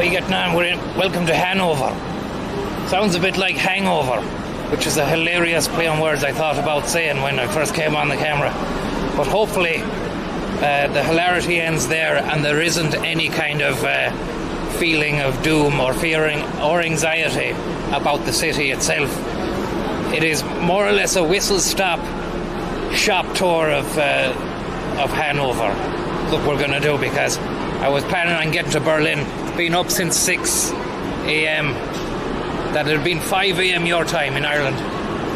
How are you getting on? Welcome to Hanover. Sounds a bit like hangover, which is a hilarious play on words I thought about saying when I first came on the camera. But hopefully the hilarity ends there and there isn't any kind of feeling of doom or fearing or anxiety about the city itself. It is more or less a whistle-stop shop tour of Hanover that we're going to do, because I was planning on getting to Berlin, been up since 6 a.m. That had been 5 a.m. your time in Ireland,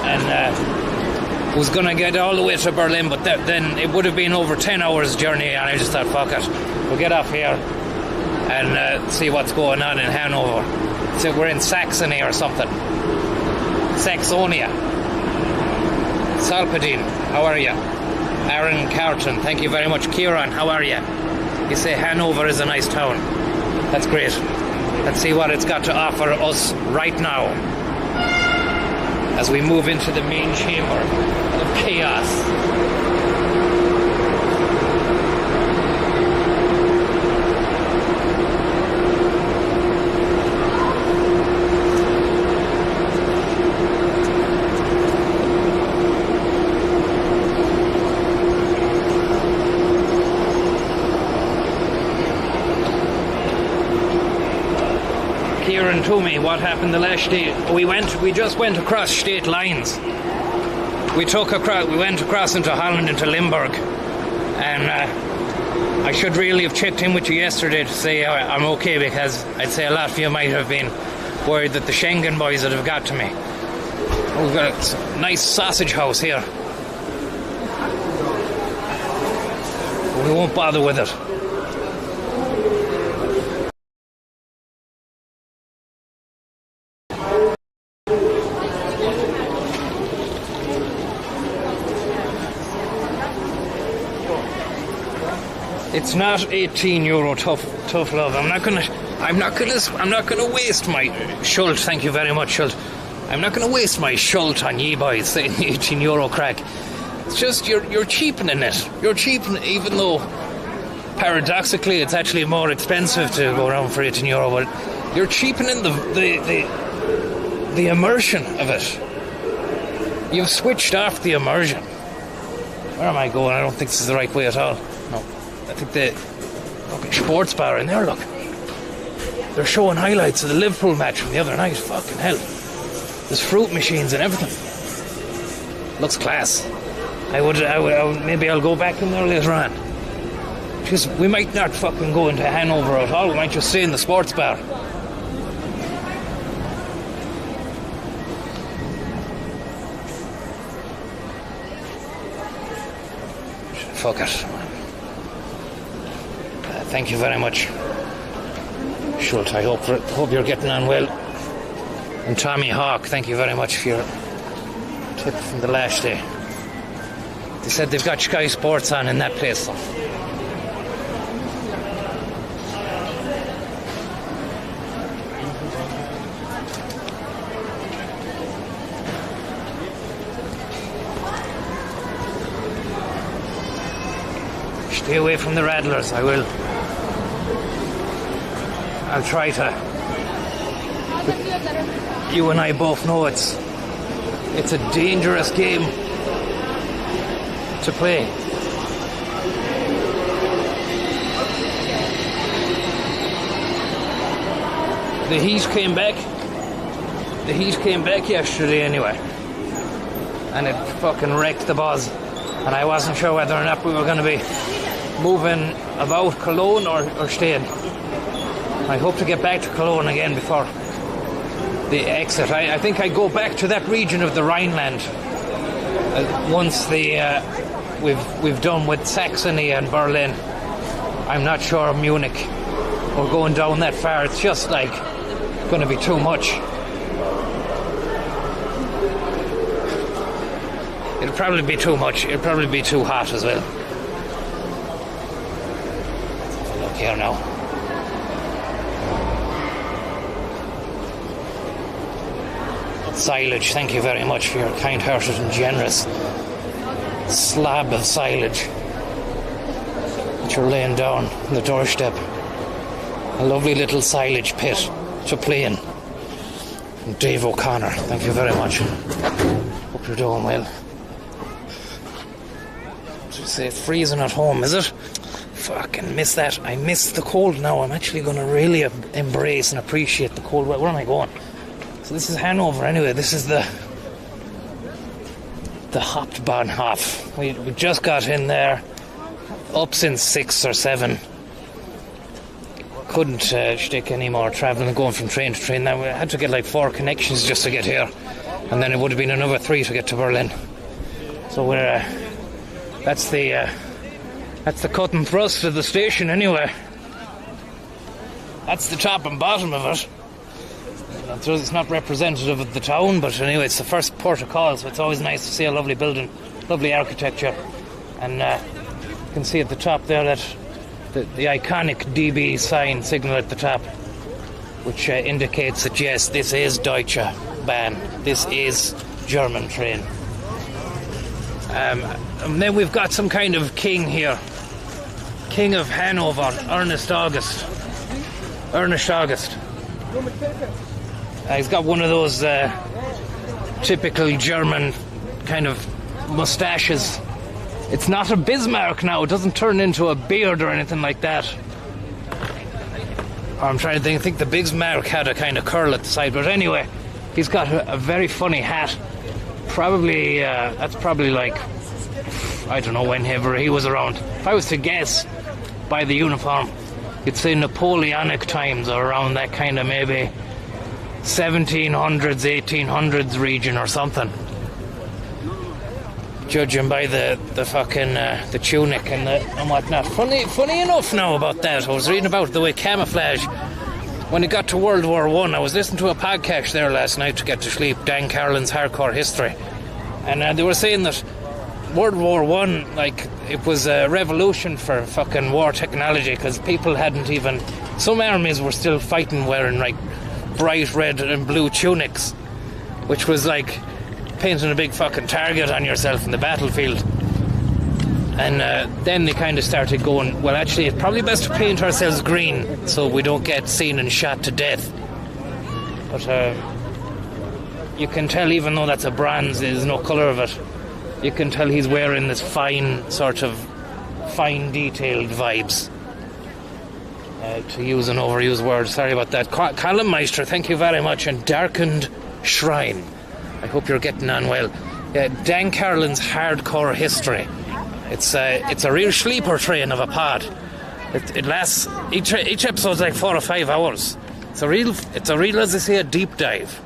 and was going to get all the way to Berlin, but then it would have been over 10 hours journey, and I just thought, fuck it, we'll get off here and see what's going on in Hanover. So we're in Saxony or something. Saxonia. Salpadine, how are you? Aaron Carton, thank you very much. Kieran, how are you? You say Hanover is a nice town. That's great. Let's see what it's got to offer us right now as we move into the main chamber of chaos. Kieran Toomey, what happened the last day? We just went across state lines. We went across into Holland, into Limburg, and I should really have checked in with you yesterday to say I'm okay, because I'd say a lot of you might have been worried that the Schengen boys would have got to me. We've got a nice sausage house here. We won't bother with it. It's not €18 tough love. I'm not gonna waste my schult. Thank you very much, schult. I'm not gonna waste my schult on ye boys saying €18 crack. It's just you're cheapening it. You're cheapening, even though paradoxically it's actually more expensive to go around for €18. But you're cheapening the immersion of it. You've switched off the immersion. Where am I going? I don't think this is the right way at all. No. I think the fucking sports bar in there, look. They're showing highlights of the Liverpool match from the other night. Fucking hell. There's fruit machines and everything. Looks class. Maybe I'll go back in there later on. Because we might not fucking go into Hanover at all. We might just stay in the sports bar. Fuck it. Thank you very much, Schultz. I hope you're getting on well. And Tommy Hawk, thank you very much for your tip from the last day. They said they've got Sky Sports on in that place. Stay away from the Rattlers, I will. I'll try to. But you and I both know it's a dangerous game to play. The heat came back. The heat came back yesterday anyway, and it fucking wrecked the buzz. And I wasn't sure whether or not we were going to be moving about Cologne or staying. I hope to get back to Cologne again before the exit. I think I go back to that region of the Rhineland once we've done with Saxony and Berlin. I'm not sure Munich or going down that far. It's just like going to be too much. It'll probably be too much. It'll probably be too hot as well. Look here now. Silage, thank you very much for your kind-hearted and generous slab of silage that you're laying down on the doorstep. A lovely little silage pit to play in. Dave O'Connor, thank you very much. Hope you're doing well. You say it's freezing at home, is it? Fucking miss that. I miss the cold now. I'm actually going to really embrace and appreciate the cold weather. Where am I going? So this is Hanover anyway. This is the Hauptbahnhof. We just got in there. Up since 6 or 7. Couldn't stick any more travelling and going from train to train. Now we had to get like 4 connections just to get here, and then it would have been another 3 to get to Berlin. So we're that's the cut and thrust of the station anyway. That's the top and bottom of it. It's not representative of the town, but anyway, it's the first port of call, so it's always nice to see a lovely building, lovely architecture. And you can see at the top there that the iconic DB sign signal at the top, which indicates that yes, this is Deutsche Bahn, this is German train. And then we've got some kind of king here, King of Hanover, Ernest August. He's got one of those typical German kind of moustaches. It's not a Bismarck now, it doesn't turn into a beard or anything like that. I'm trying to think, I think the Bismarck had a kind of curl at the side, but anyway, he's got a very funny hat. Probably, that's probably like, I don't know whenever he was around. If I was to guess by the uniform, you'd say Napoleonic times, or around that kind of maybe 1700s, 1800s region or something. Judging by the fucking the tunic and whatnot. Funny enough now about that, I was reading about the way camouflage, when it got to World War I was listening to a podcast there last night to get to sleep, Dan Carlin's Hardcore History, and they were saying that World War I, like, it was a revolution for fucking war technology, because people hadn't even, some armies were still fighting wearing like bright red and blue tunics, which was like painting a big fucking target on yourself in the battlefield. And then they kind of started going, well, actually it's probably best to paint ourselves green so we don't get seen and shot to death. But you can tell, even though that's a bronze, there's no colour of it, you can tell he's wearing this fine, sort of fine detailed vibes, to use an overused word, sorry about that. Colin Meister, thank you very much. And Darkened Shrine, I hope you're getting on well. Dan Carlin's Hardcore History. It's a real sleeper train of a pod. It lasts, each episode's like 4 or 5 hours. It's a real, as they say, a deep dive.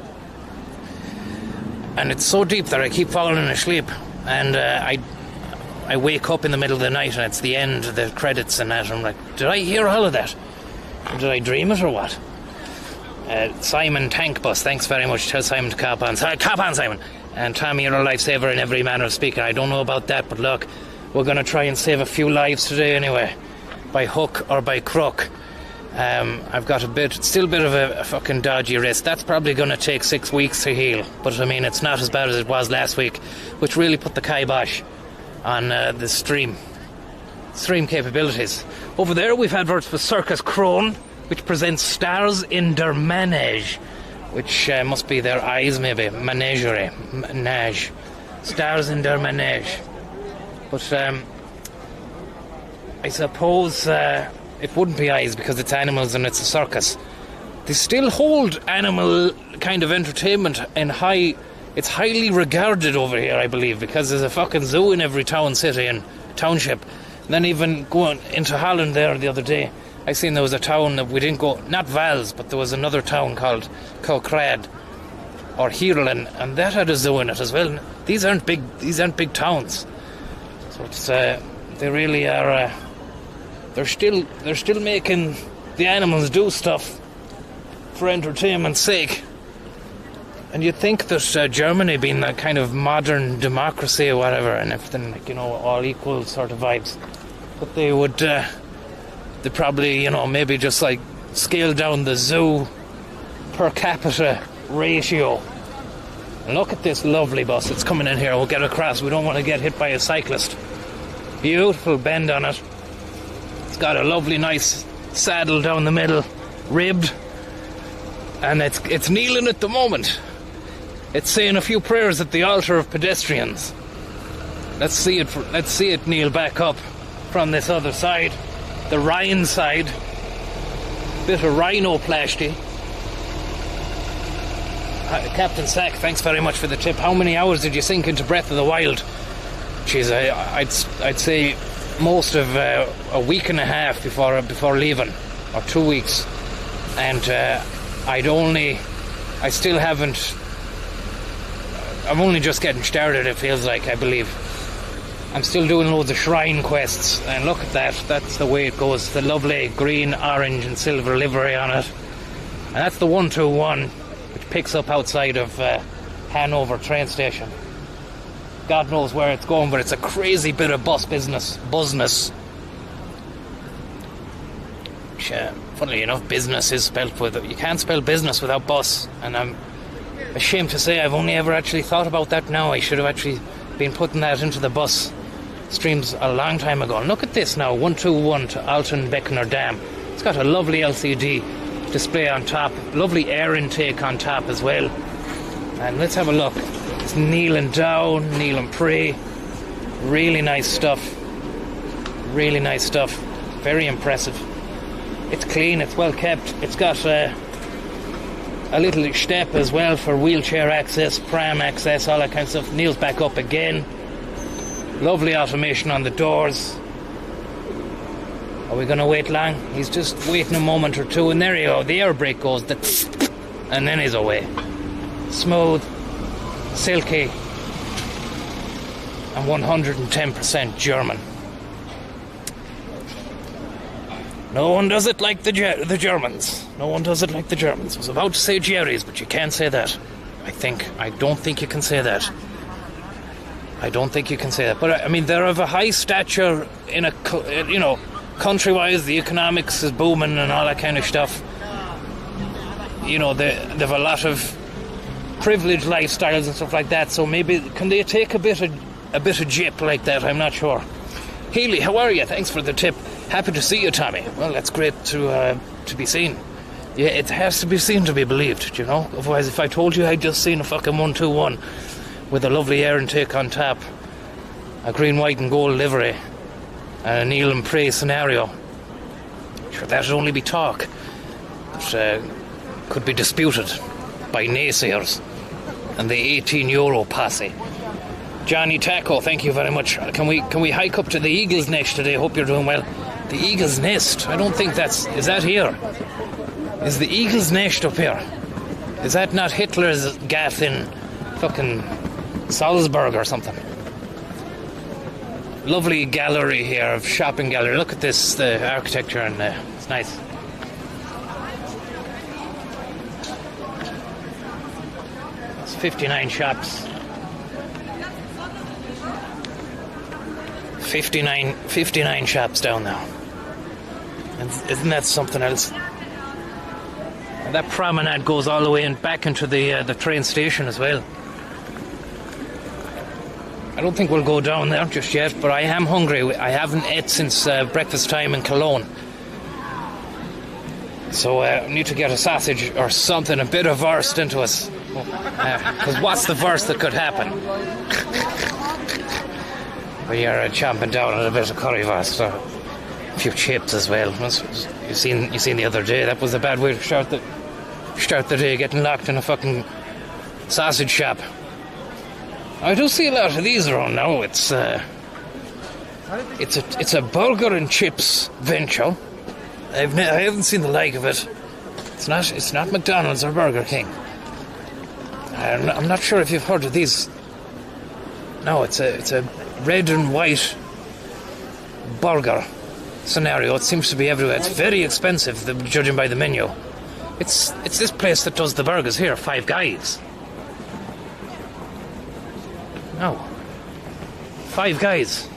And it's so deep that I keep falling asleep. And I wake up in the middle of the night and it's the end of the credits and that. And I'm like, did I hear all of that? Or did I dream it or what? Simon Tankbus, thanks very much. Tell Simon to cop on. Cop on, Simon. And Tommy, you're a lifesaver in every manner of speaking. I don't know about that, but look, we're going to try and save a few lives today anyway, by hook or by crook. I've got still a bit of a fucking dodgy wrist. That's probably going to take 6 weeks to heal, but I mean, it's not as bad as it was last week, which really put the kibosh on the stream capabilities. Over there we've adverts for Circus Krone, which presents Stars in der Manege, which must be their eyes maybe, menagerie, manage, Stars in der Manege. But I suppose it wouldn't be eyes because it's animals and it's a circus. They still hold animal kind of entertainment in high. It's highly regarded over here, I believe, because there's a fucking zoo in every town, city and township. And then even going into Holland there the other day, I seen there was a town that we didn't go, not Vals, but there was another town called Kolkrad or Heerlen, and that had a zoo in it as well. These aren't big towns. So it's they really are. They're still making the animals do stuff for entertainment's sake. And you'd think that Germany, being a kind of modern democracy or whatever, and everything, like, you know, all equal sort of vibes, but they would, they probably, you know, maybe just like scale down the zoo per capita ratio. And look at this lovely bus. It's coming in here. We'll get across. We don't want to get hit by a cyclist. Beautiful bend on it. It's got a lovely, nice saddle down the middle. ribbed, and it's kneeling at the moment. It's saying a few prayers at the altar of pedestrians. Let's see it kneel back up from this other side, the Rhine side. Bit of rhinoplasty. Captain Sack, thanks very much for the tip. How many hours did you sink into Breath of the Wild? Jeez, I'd say most of a week and a half before leaving, or 2 weeks, and I'm only just getting started. It feels like, I believe. I'm still doing loads of shrine quests, and look at that. That's the way it goes. The lovely green, orange, and silver livery on it, and that's the 121, which picks up outside of Hanover train station. God knows where it's going, but it's a crazy bit of business. Funnily enough, business is spelt with... You can't spell business without bus, and I'm ashamed to say I've only ever actually thought about that now. I should have actually been putting that into the bus streams a long time ago. And look at this now, 121 to Alton Beckner Dam. It's got a lovely LCD display on top, lovely air intake on top as well. And let's have a look. It's kneeling down, kneel and pray. Really nice stuff. Really nice stuff. Very impressive. It's clean, it's well kept. It's got a little step as well for wheelchair access, pram access, all that kind of stuff. Kneels back up again. Lovely automation on the doors. Are we going to wait long? He's just waiting a moment or two, and there you go. The air brake goes, and then he's away. Smooth, silky, and 110% German. No one does it like the Germans. No one does it like the Germans. I was about to say Jerry's, but you can't say that. I don't think you can say that. I don't think you can say that. But I mean, they're of a high stature in a, country-wise. The economics is booming and all that kind of stuff. You know, they've a lot of privileged lifestyles and stuff like that. So maybe can they take a bit of jip like that? I'm not sure. Healy, how are you? Thanks for the tip. Happy to see you, Tommy. Well, that's great to be seen. Yeah, it has to be seen to be believed, you know? Otherwise, if I told you I'd just seen a fucking 121 with a lovely air intake on top, a green, white and gold livery, and a kneel and pray scenario, sure, that'd only be talk. But could be disputed by naysayers and the €18 posse. Johnny Taco, thank you very much. Can we hike up to the Eagle's Nest today? Hope you're doing well. The Eagle's Nest? I don't think is that here? Is the Eagle's Nest up here? Is that not Hitler's gaff in fucking Salzburg or something? Lovely gallery here, of shopping gallery. Look at this, the architecture, and it's nice. It's 59 shops. 59 shops down now. And isn't that something else? And that promenade goes all the way and back into the train station as well. I don't think we'll go down there just yet, but I am hungry. I haven't ate since breakfast time in Cologne. So I need to get a sausage or something, a bit of wurst into us. Because what's the worst that could happen? We are chomping down on a bit of currywurst, or a few chips as well. You seen the other day, that was a bad way to start the day, getting locked in a fucking sausage shop. I do see a lot of these around now. It's a burger and chips venture. I haven't seen the like of it. It's not McDonald's or Burger King. I'm not sure if you've heard of these. No, it's a red and white burger scenario. It seems to be everywhere. It's very expensive, judging by the menu. It's this place that does the burgers here, Five Guys. No. Five Guys.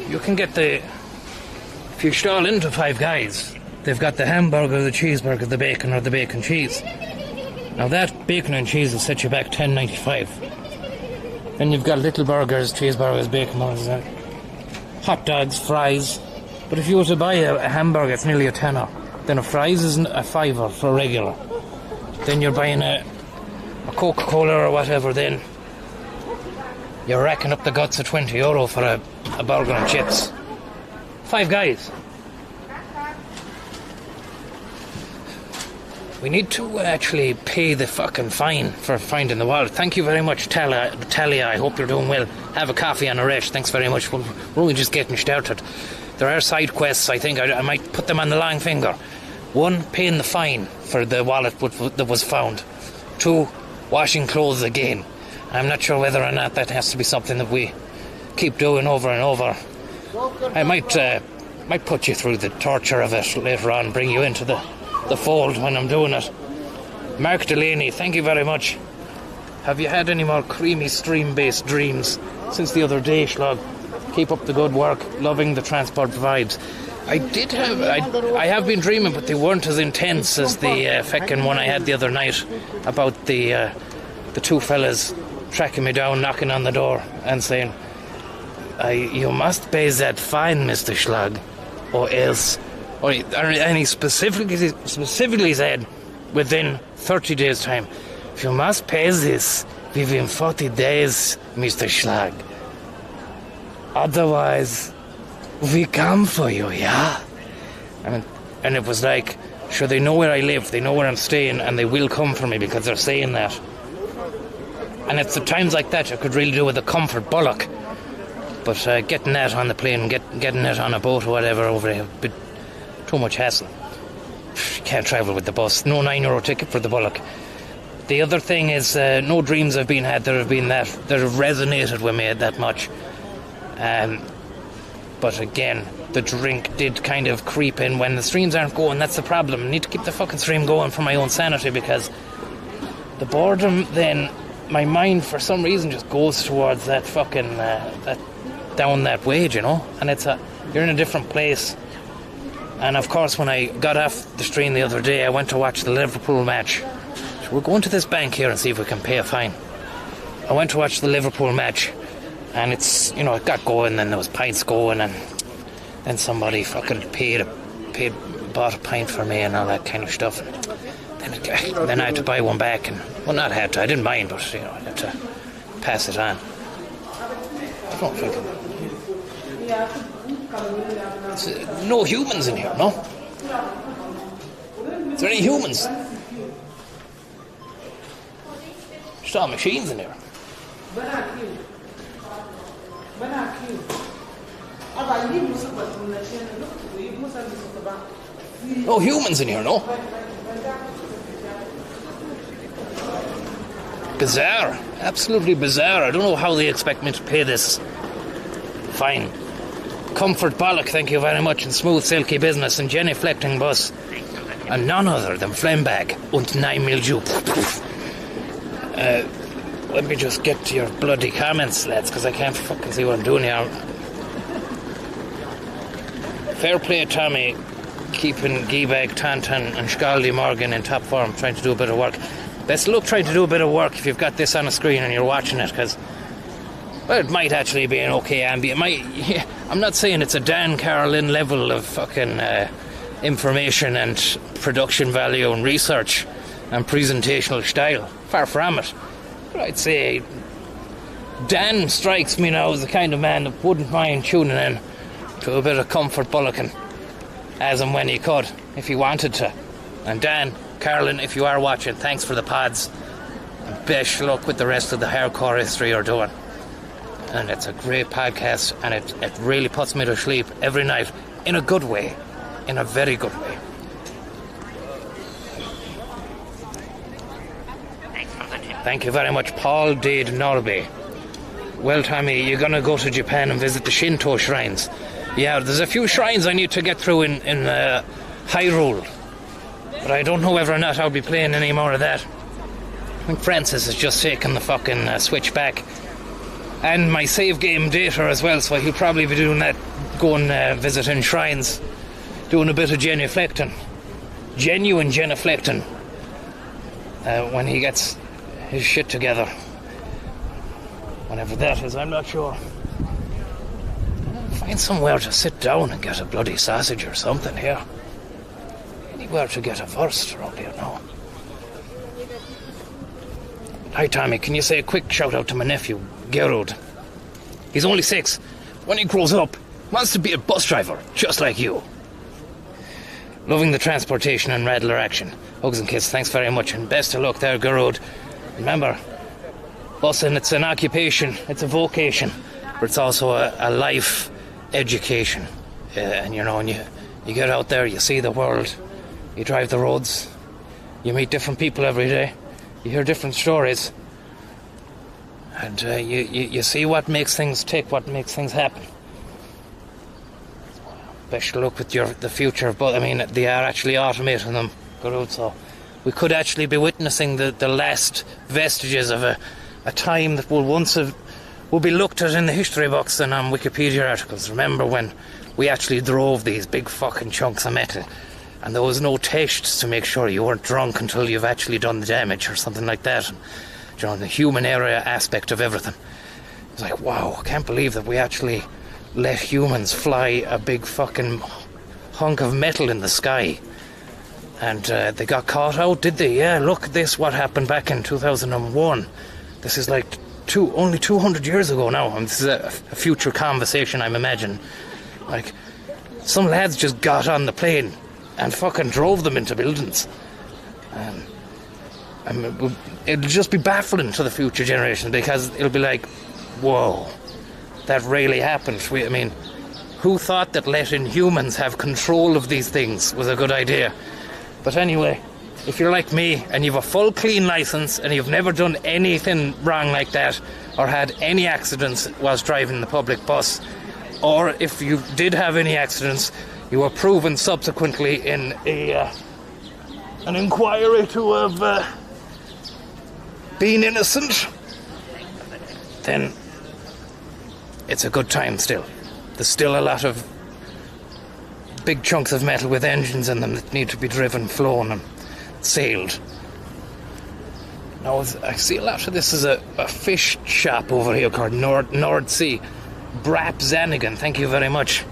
You can get if you stall into Five Guys, they've got the hamburger, the cheeseburger, the bacon, or the bacon cheese. Now that bacon and cheese will set you back $10.95. Then you've got little burgers, cheeseburgers, bacon burgers, hot dogs, fries. But if you were to buy a hamburger, it's nearly a tenner. Then a fries is a fiver for regular. Then you're buying a Coca-Cola or whatever, then you're racking up the guts of €20 for a burger and chips. 5 Guys. We need to actually pay the fucking fine for finding the wallet. Thank you very much, Talia. I hope you're doing well. Have a coffee and a rest. Thanks very much. We're only just getting started. There are side quests, I think. I might put them on the long finger. 1, paying the fine for the wallet that was found. 2, washing clothes again. I'm not sure whether or not that has to be something that we keep doing over and over. I might put you through the torture of it later on, bring you into the fold when I'm doing it. Mark Delaney, thank you very much. Have you had any more creamy stream-based dreams since the other day, Schlog? Keep up the good work. Loving the transport vibes. I have been dreaming, but they weren't as intense as the feckin' one I had the other night about the 2 fellas tracking me down, knocking on the door and saying, you must pay that fine, Mr. Schlag, or else. And he specifically said, within 30 days' time, you must pay this within 40 days, Mr. Schlag. Otherwise, we come for you, yeah? And it was like, sure, they know where I live, they know where I'm staying, and they will come for me because they're saying that. And it's at times like that you could really do with a comfort bollock. But getting that on the plane, getting it on a boat or whatever over a bit too much hassle. You can't travel with the bus. No €9 ticket for the bollock. The other thing is, no dreams have been had that have resonated with me that much. But again, the drink did kind of creep in when the streams aren't going. That's the problem. I need to keep the fucking stream going for my own sanity, because the boredom, then my mind for some reason just goes towards that fucking down that wage, you know. And you're in a different place. And of course, when I got off the stream the other day, I went to watch the Liverpool match. So we're going to this bank here and see if we can pay a fine. I went to watch the Liverpool match, and it got going, and there was pints going, and then somebody fucking bought a pint for me and all that kind of stuff. Then I had to buy one back, and well, not had to, I didn't mind, but I had to pass it on. I don't think no humans in here, no? Is there any humans? Just all machines in here. No humans in here, no? Bizarre. Absolutely bizarre. I don't know how they expect me to pay this fine. Comfort Bollock, thank you very much, and Smooth Silky Business, and Jenny Flecting Bus, and none other than Flambag und 9 Mildew. Let me just get to your bloody comments, lads, because I can't fucking see what I'm doing here. Fair play, Tommy, keeping Giebag, Tantan, and Scaldi Morgan in top form, trying to do a bit of work. Best of luck trying to do a bit of work if you've got this on a screen and you're watching it, because, well, it might actually be an okay ambient. I'm not saying it's a Dan Carlin level of fucking information and production value and research and presentational style. Far from it. But I'd say Dan strikes me now as the kind of man that wouldn't mind tuning in to a bit of comfort bullocking as and when he could, if he wanted to. And Dan Carlin, if you are watching, thanks for the pods. And best luck with the rest of the hardcore history you're doing. And it's a great podcast, and it really puts me to sleep every night, in a good way, in a very good way. Thank you very much, Paul Dade Norby. Well, Tommy, you're going to go to Japan and visit the Shinto shrines. Yeah, there's a few shrines I need to get through in Hyrule, but I don't know whether or not I'll be playing any more of that. I think Francis has just taken the fucking Switch back. And my save game data as well, so he'll probably be doing that, going visiting shrines, doing a bit of genuflecting. Genuine genuflecting. When he gets his shit together. Whenever that is, I'm not sure. Find somewhere to sit down and get a bloody sausage or something here. where to get a first around here now. Hi Tommy, can you say a quick shout out to my nephew, Gerard? He's only 6. When he grows up, wants to be a bus driver, just like you. Loving the transportation and Rattler action. Hugs and kisses, thanks very much, and best of luck there, Gerard. Remember, busing, it's an occupation, it's a vocation, but it's also a life education. And you know, when you get out there, you see the world, you drive the roads, you meet different people every day, you hear different stories, and you see what makes things tick, what makes things happen. Best look with the future, but I mean, they are actually automating them, good, so we could actually be witnessing the last vestiges of a time that will be looked at in the history books and on Wikipedia articles. Remember when we actually drove these big fucking chunks of metal and there was no tests to make sure you weren't drunk until you've actually done the damage or something like that. And, you know, the human area aspect of everything. It's like, wow, I can't believe that we actually let humans fly a big fucking hunk of metal in the sky. And they got caught out, did they? Yeah, look at this, what happened back in 2001. This is like only 200 years ago now, and this is a future conversation, I'm imagining. Like, some lads just got on the plane and fucking drove them into buildings. It'll just be baffling to the future generation, because it'll be like, whoa, that really happened. I mean, who thought that letting humans have control of these things was a good idea? But anyway, if you're like me and you've a full clean license and you've never done anything wrong like that or had any accidents whilst driving the public bus, or if you did have any accidents, you were proven subsequently in an inquiry to have been innocent, then it's a good time still. There's still a lot of big chunks of metal with engines in them that need to be driven, flown and sailed. Now, I see a lot of this is a fish shop over here called Nordsee Brap Zanigan. Thank you very much.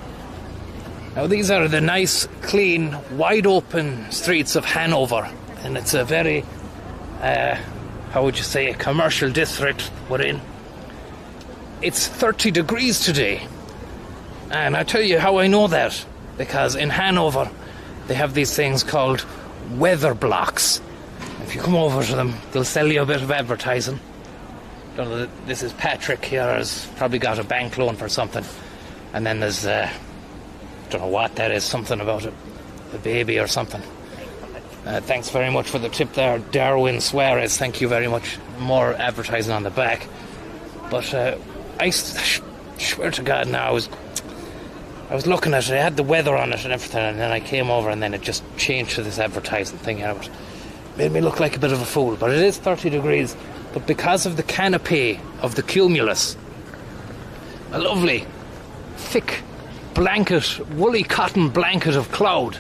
Now, these are the nice, clean, wide open streets of Hanover, and it's a very, how would you say, a commercial district we're in. It's 30 degrees today, and I'll tell you how I know that, because in Hanover they have these things called weather blocks. If you come over to them, they'll sell you a bit of advertising. This is Patrick here, has probably got a bank loan for something, and then there's don't know what that is, something about a baby or something. Thanks very much for the tip there, Darwin Suarez. Thank you very much. More advertising on the back. But I swear to God now, I was looking at it, I had the weather on it and everything, and then I came over and then it just changed to this advertising thing out. Made me look like a bit of a fool, but it is 30 degrees. But because of the canopy of the cumulus, a lovely, thick blanket, woolly cotton blanket of cloud,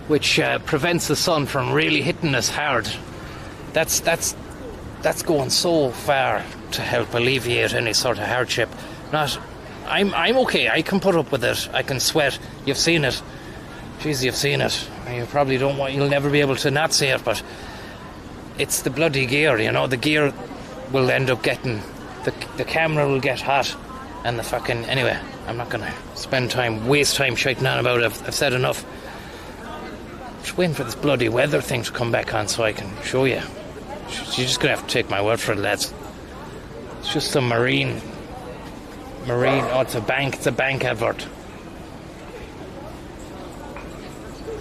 which prevents the sun from really hitting us hard. That's going so far to help alleviate any sort of hardship. I'm okay, I can put up with it, I can sweat. You've seen it. Jeez, you've seen it. You'll never be able to not see it, but it's the bloody gear, you know. The gear will end up getting, the camera will get hot, and the fucking, anyway, I'm not going to waste time shouting on about it. I've said enough. Just waiting for this bloody weather thing to come back on so I can show you. You're just going to have to take my word for it, lads. It's just some marine, oh, it's a bank advert.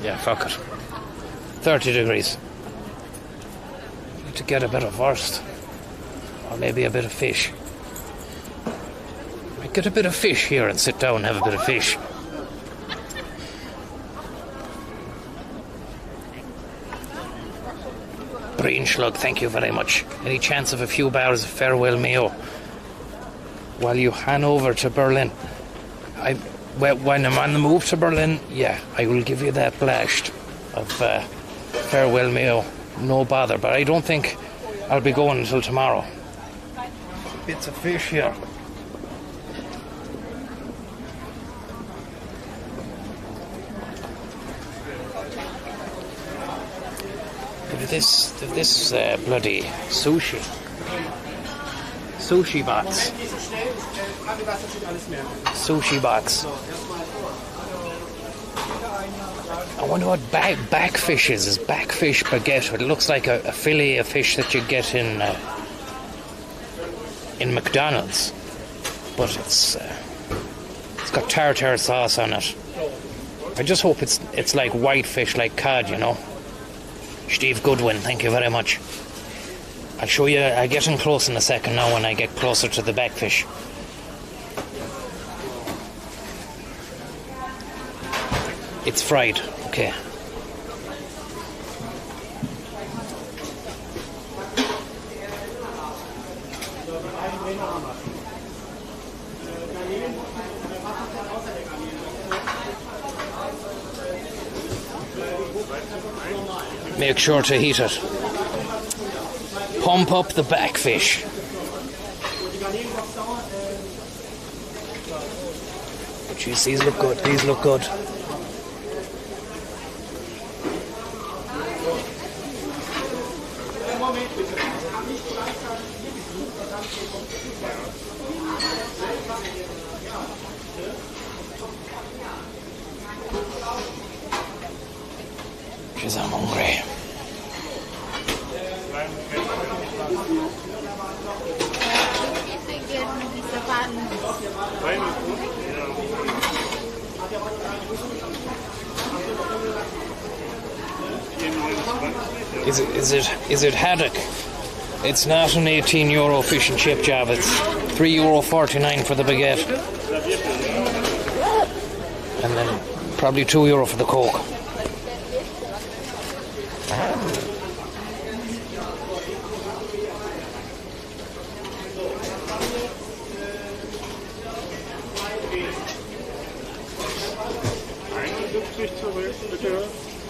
Yeah, fuck it. 30 degrees. Need to get a bit of wurst. Or maybe a bit of fish. Might get a bit of fish here and sit down and have a bit of fish. Brain Slug, thank you very much. Any chance of a few bars of Farewell Mayo while you hand over to Berlin? When I'm on the move to Berlin, yeah, I will give you that blast of Farewell Mayo, no bother, but I don't think I'll be going until tomorrow. Bits of fish here. this bloody sushi box. Sushi box. I wonder what backfish is. Is backfish baguette? It looks like a fillet of fish that you get in McDonald's, but it's got tartare sauce on it. I just hope it's like white fish, like cod, you know. Steve Goodwin, thank you very much. I'll show you. I'll get in close in a second now when I get closer to the backfish. It's fried. Okay. Make sure to heat it. Pump up the backfish. Jeez, these look good. These look good. Jeez, I'm hungry. Is it haddock? It's not an €18 fish and chip job. It's €3.49 for the baguette, and then probably €2 for the Coke.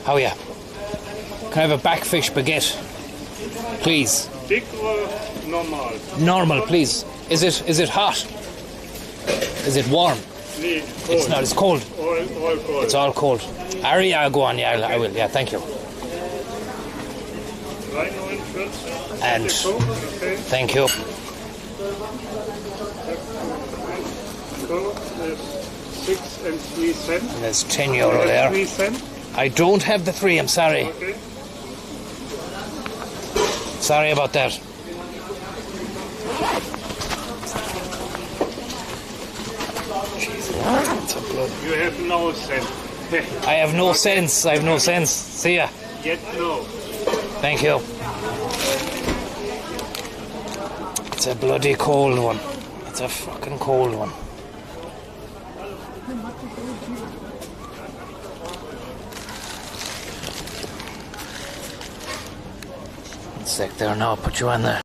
Oh yeah. Can I have a backfish baguette, please? Big or normal? Normal, please. Is it hot? Is it warm? Nee, cold. It's not. It's cold. All cold. It's all cold. Ari, I'll go on. Yeah, I will. Yeah, thank you. And thank you. Coke is 6 and 3 cents. And there's €10 there. 3 cents. I don't have the 3. I'm sorry. Okay. Sorry about that. You have no sense. I have no sense. I have no sense. See ya. Yet no. Thank you. It's a bloody cold one. It's a fucking cold one. One sec there now, I'll put you on there.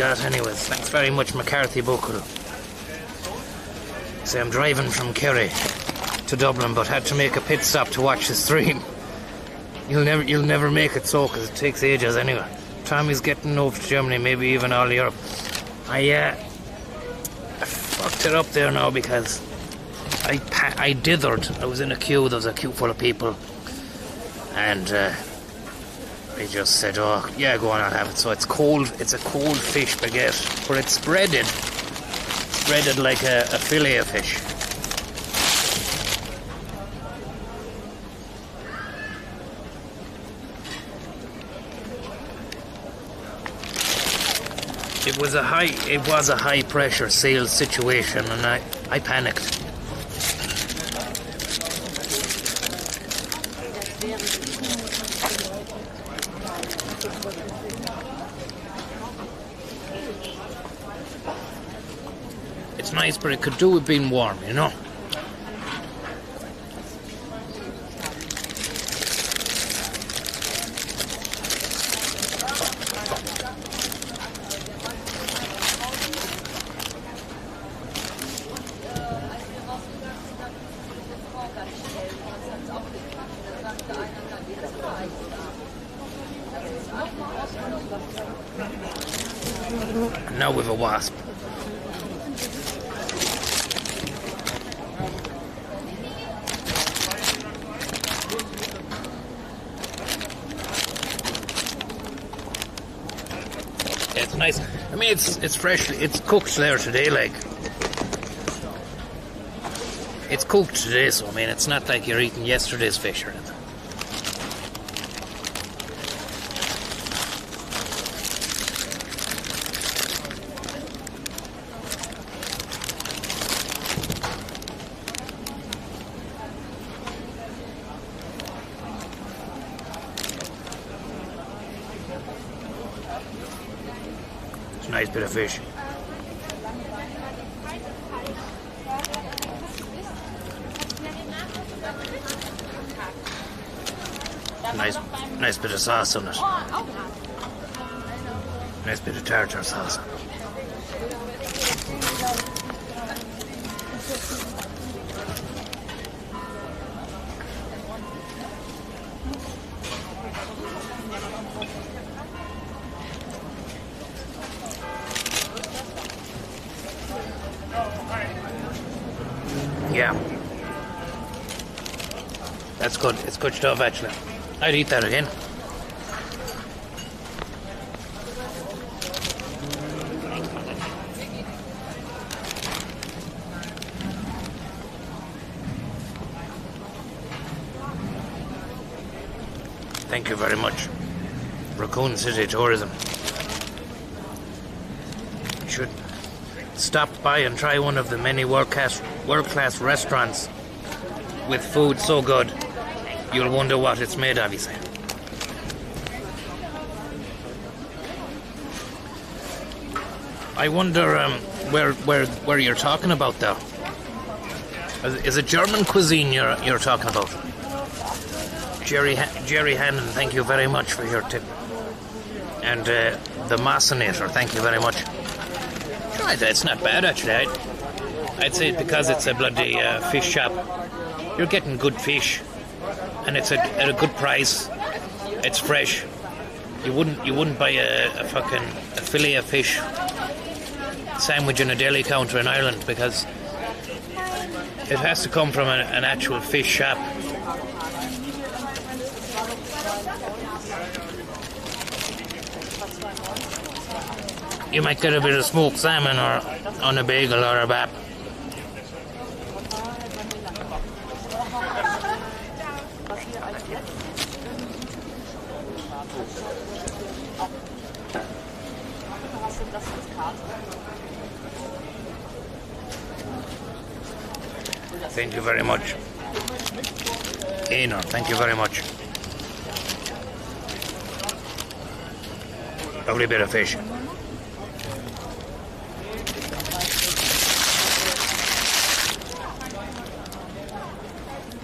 Anyways, thanks very much, McCarthy Buckle. So I'm driving from Kerry to Dublin, but had to make a pit stop to watch the stream. You'll never make it so, because it takes ages anyway. Tommy's getting over to Germany, maybe even all Europe. I fucked it up there now because I dithered. I was in a queue. There was a queue full of people, and they just said, "Oh, yeah, go on, I'll have it." So it's cold. It's a cold fish baguette, but it's breaded like a fillet of fish. It was a high pressure sales situation, and I panicked. It's nice, but it could do with being warm, you know. And now we've a wasp. It's nice. I mean, it's fresh. It's cooked there today, like. It's cooked today, so I mean, it's not like you're eating yesterday's fish or anything. It's a nice bit of fish. Nice bit of sauce on it. Nice bit of tartar sauce. Yeah. That's good. It's good stuff, actually. I'd eat that again. Thank you very much. Raccoon City Tourism. You should stop by and try one of the many world-class restaurants with food so good you'll wonder what it's made of, you see. I wonder where you're talking about though. Is it German cuisine you're talking about? Jerry Hannon, thank you very much for your tip. And the Massinator, thank you very much. Sure, it's not bad actually. I'd say because it's a bloody fish shop, you're getting good fish, and it's at a good price. It's fresh. You wouldn't buy a fillet of fish sandwich in a deli counter in Ireland because it has to come from an actual fish shop. You might get a bit of smoked salmon or on a bagel or a bap. Thank you very much. Einar, thank you very much. Lovely bit of fish.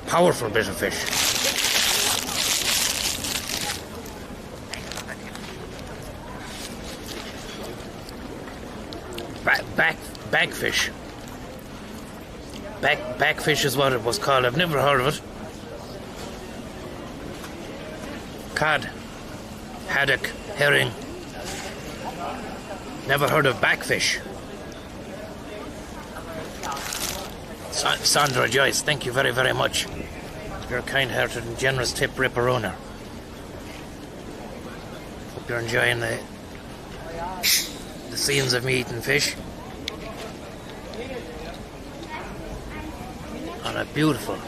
Powerful bit of fish. Bagfish. Backfish is what it was called. I've never heard of it. Cod, haddock, herring. Never heard of backfish. Sandra Joyce, thank you very, very much. You're a kind-hearted and generous tip ripper owner. Hope you're enjoying the scenes of me eating fish on a beautiful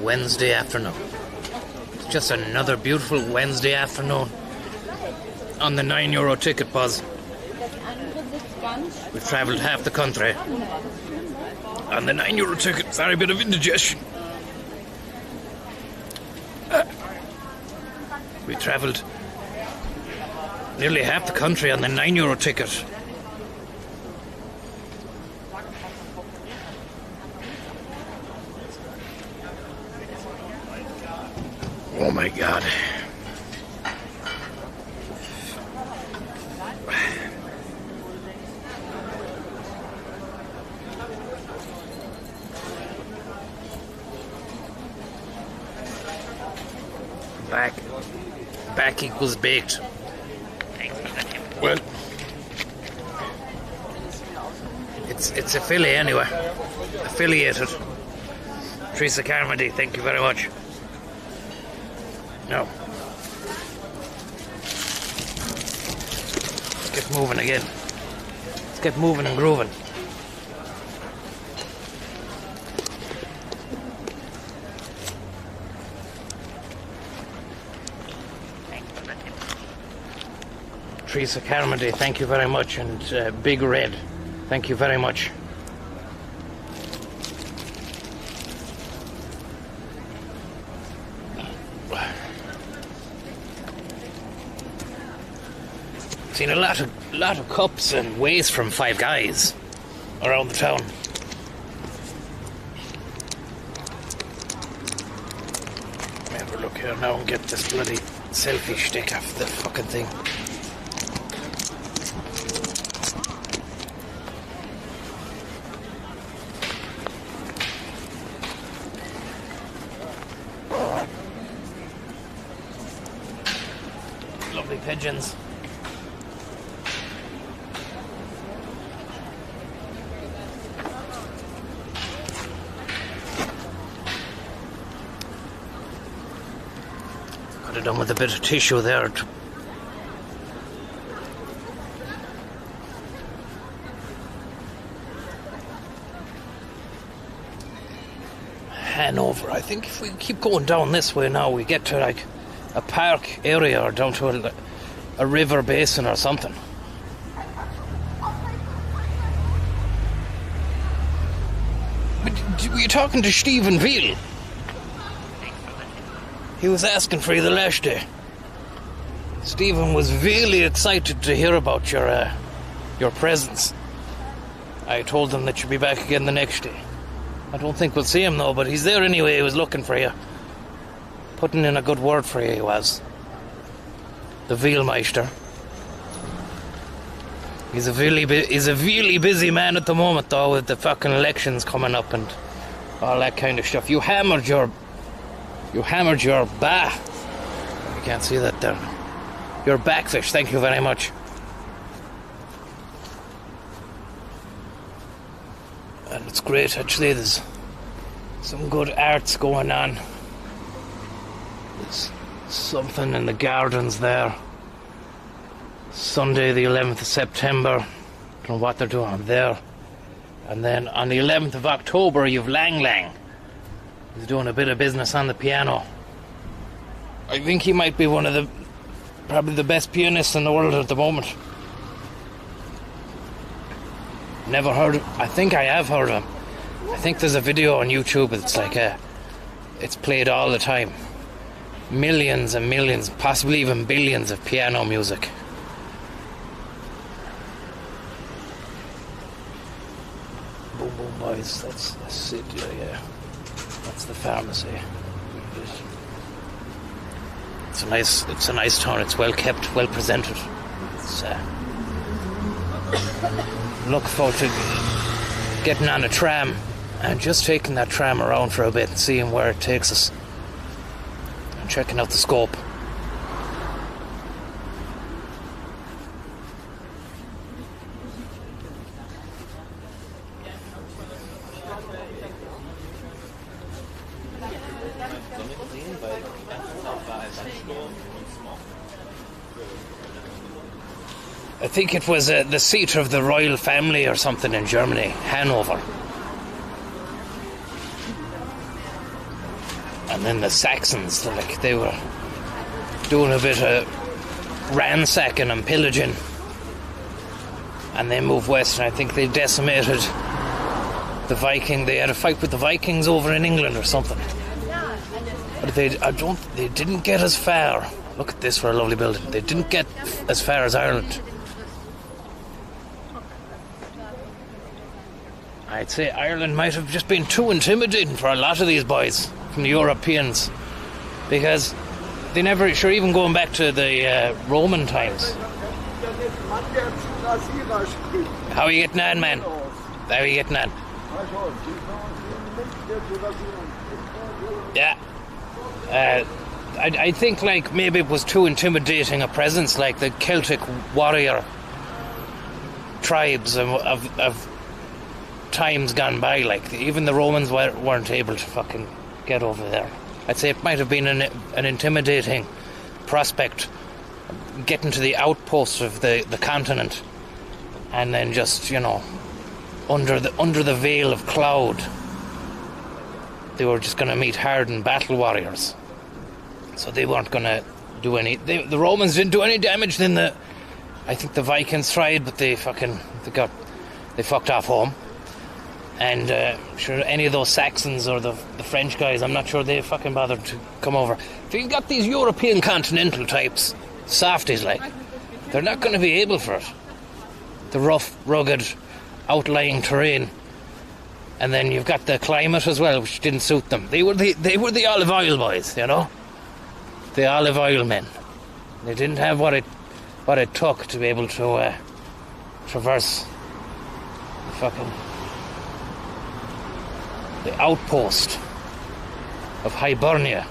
Wednesday afternoon. It's just another beautiful Wednesday afternoon on the €9 ticket buzz. We've travelled half the country on the €9 ticket. Sorry, a bit of indigestion. We travelled nearly half the country on the €9 ticket. Oh my God. Back equals baked. Well, it's affiliate anyway. Affiliated. Teresa Carmody, thank you very much. No. Let's get moving again. Let's get moving and grooving. Teresa Carmody, thank you very much, and Big Red, thank you very much. Seen a lot of cups and waste from Five Guys around the town. Let me have a look here now and get this bloody selfie stick off the fucking thing. Lovely pigeons. Got it done with a bit of tissue there. Hanover. I think if we keep going down this way now, we get to like a park area or down to a river basin or something. But were you talking to Stephen Veal? He was asking for you the last day. Stephen was really excited to hear about your presence. I told him that you'd be back again the next day. I don't think we'll see him though, but he's there anyway. He was looking for you. Putting in a good word for you, he was. The Vealmeister. He's a really busy man at the moment though, with the fucking elections coming up and all that kind of stuff. You hammered your ba. You can't see that there. Your backfish, thank you very much. And it's great actually, there's some good arts going on. There's something in the gardens there. Sunday the 11th of September. Don't know what they're doing there. And then on the 11th of October you've Lang Lang. He's doing a bit of business on the piano. I think he might be one of probably the best pianists in the world at the moment. Never heard of, I think I have heard of him. I think there's a video on YouTube. It's like it's played all the time. Millions and millions, possibly even billions of piano music. Boom Boom Boys, that's the city, yeah. That's the pharmacy. It's a nice town. It's well kept, well presented. It's, look forward to getting on a tram and just taking that tram around for a bit and seeing where it takes us. And checking out the scope. I think it was the seat of the royal family or something in Germany, Hanover. And then the Saxons, they were doing a bit of ransacking and pillaging. And they moved west, and I think they decimated the Viking. They had a fight with the Vikings over in England or something. But they didn't get as far. Look at this for a lovely building. They didn't get as far as Ireland. I'd say Ireland might have just been too intimidating for a lot of these boys from the Europeans, because they never, sure, even going back to the Roman times. How are you getting on, man? How are you getting on? Yeah. I think like maybe it was too intimidating a presence, like the Celtic warrior tribes of times gone by. Like, even the Romans weren't able to fucking get over there. I'd say it might have been an intimidating prospect, getting to the outposts of the continent, and then just, you know, under the veil of cloud, they were just going to meet hardened battle warriors. So they weren't going to do any. The Romans didn't do any damage. Then I think the Vikings tried, but they fucked off home. And sure, any of those Saxons or the French guys, I'm not sure they fucking bothered to come over. If you've got these European continental types, softies like, they're not going to be able for it. The rough, rugged, outlying terrain. And then you've got the climate as well, which didn't suit them. They were the olive oil boys, you know? The olive oil men. They didn't have what it took to be able to traverse the outpost of Hibernia,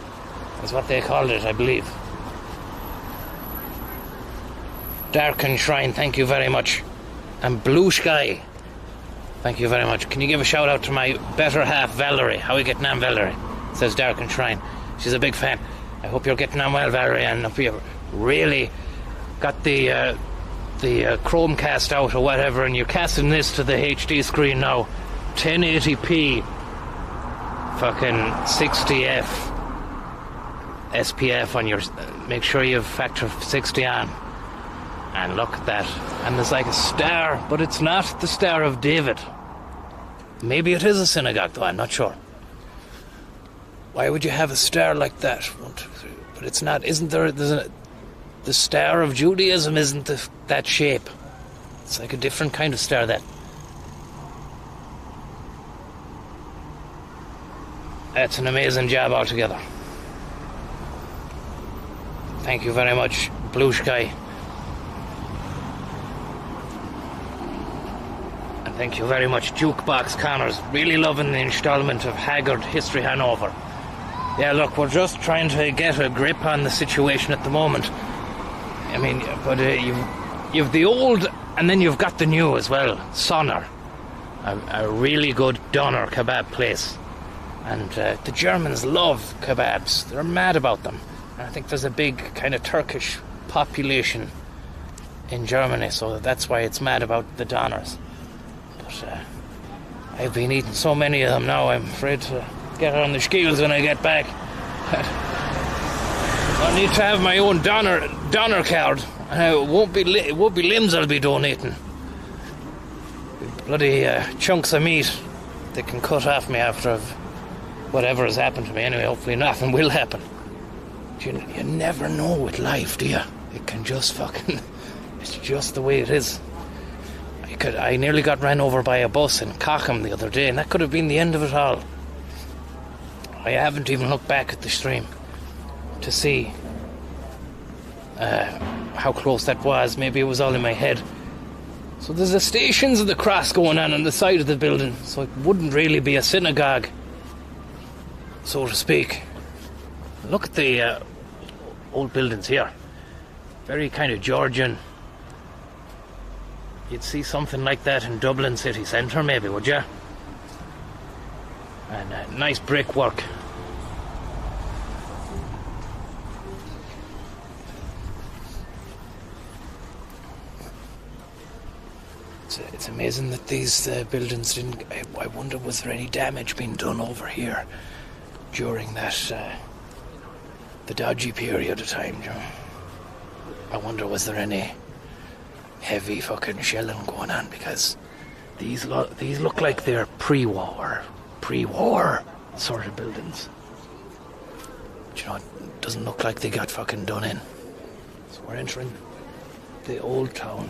is what they called it, I believe. Darken Shrine, thank you very much. And Blue Sky, thank you very much. Can you give a shout out to my better half, Valerie? How are you getting on, Valerie? Says Darken Shrine. She's a big fan. I hope you're getting on well, Valerie, and if you really got the Chromecast out or whatever, and you're casting this to the HD screen now, 1080p, fucking 60f SPF on your. Make sure you have factor 60 on, and look at that. And there's like a star, but it's not the Star of David. Maybe it is a synagogue, though. I'm not sure. Why would you have a star like that? 1, 2, 3. But it's not. Isn't there? The Star of Judaism isn't that shape. It's like a different kind of star. That's an amazing job altogether. Thank you very much, Blue Sky. And thank you very much, Jukebox Connors. Really loving the installment of Haggard History Hanover. Yeah, look, we're just trying to get a grip on the situation at the moment. I mean, but you've the old, and then you've got the new as well. Sonner, a really good doner kebab place. And the Germans love kebabs. They're mad about them. And I think there's a big kind of Turkish population in Germany, so that's why it's mad about the doners. But I've been eating so many of them now, I'm afraid to get on the skills when I get back. I need to have my own doner card. It won't be limbs I'll be donating. Bloody chunks of meat they can cut off me after whatever has happened to me. Anyway, hopefully nothing will happen. You never know with life, do you? It can just fucking. It's just the way it is. I nearly got ran over by a bus in Cockham the other day, and that could have been the end of it all. I haven't even looked back at the stream to see how close that was. Maybe it was all in my head. So there's a Stations of the Cross going on the side of the building, so it wouldn't really be a synagogue, so to speak. Look at the old buildings here. Very kind of Georgian. You'd see something like that in Dublin city centre, maybe, would you? And nice brickwork. It's amazing that these buildings didn't. I wonder, was there any damage being done over here during that the dodgy period of time? You know? I wonder, was there any heavy fucking shelling going on, because these look like they're pre-war sort of buildings. But, you know, it doesn't look like they got fucking done in. So we're entering the old town.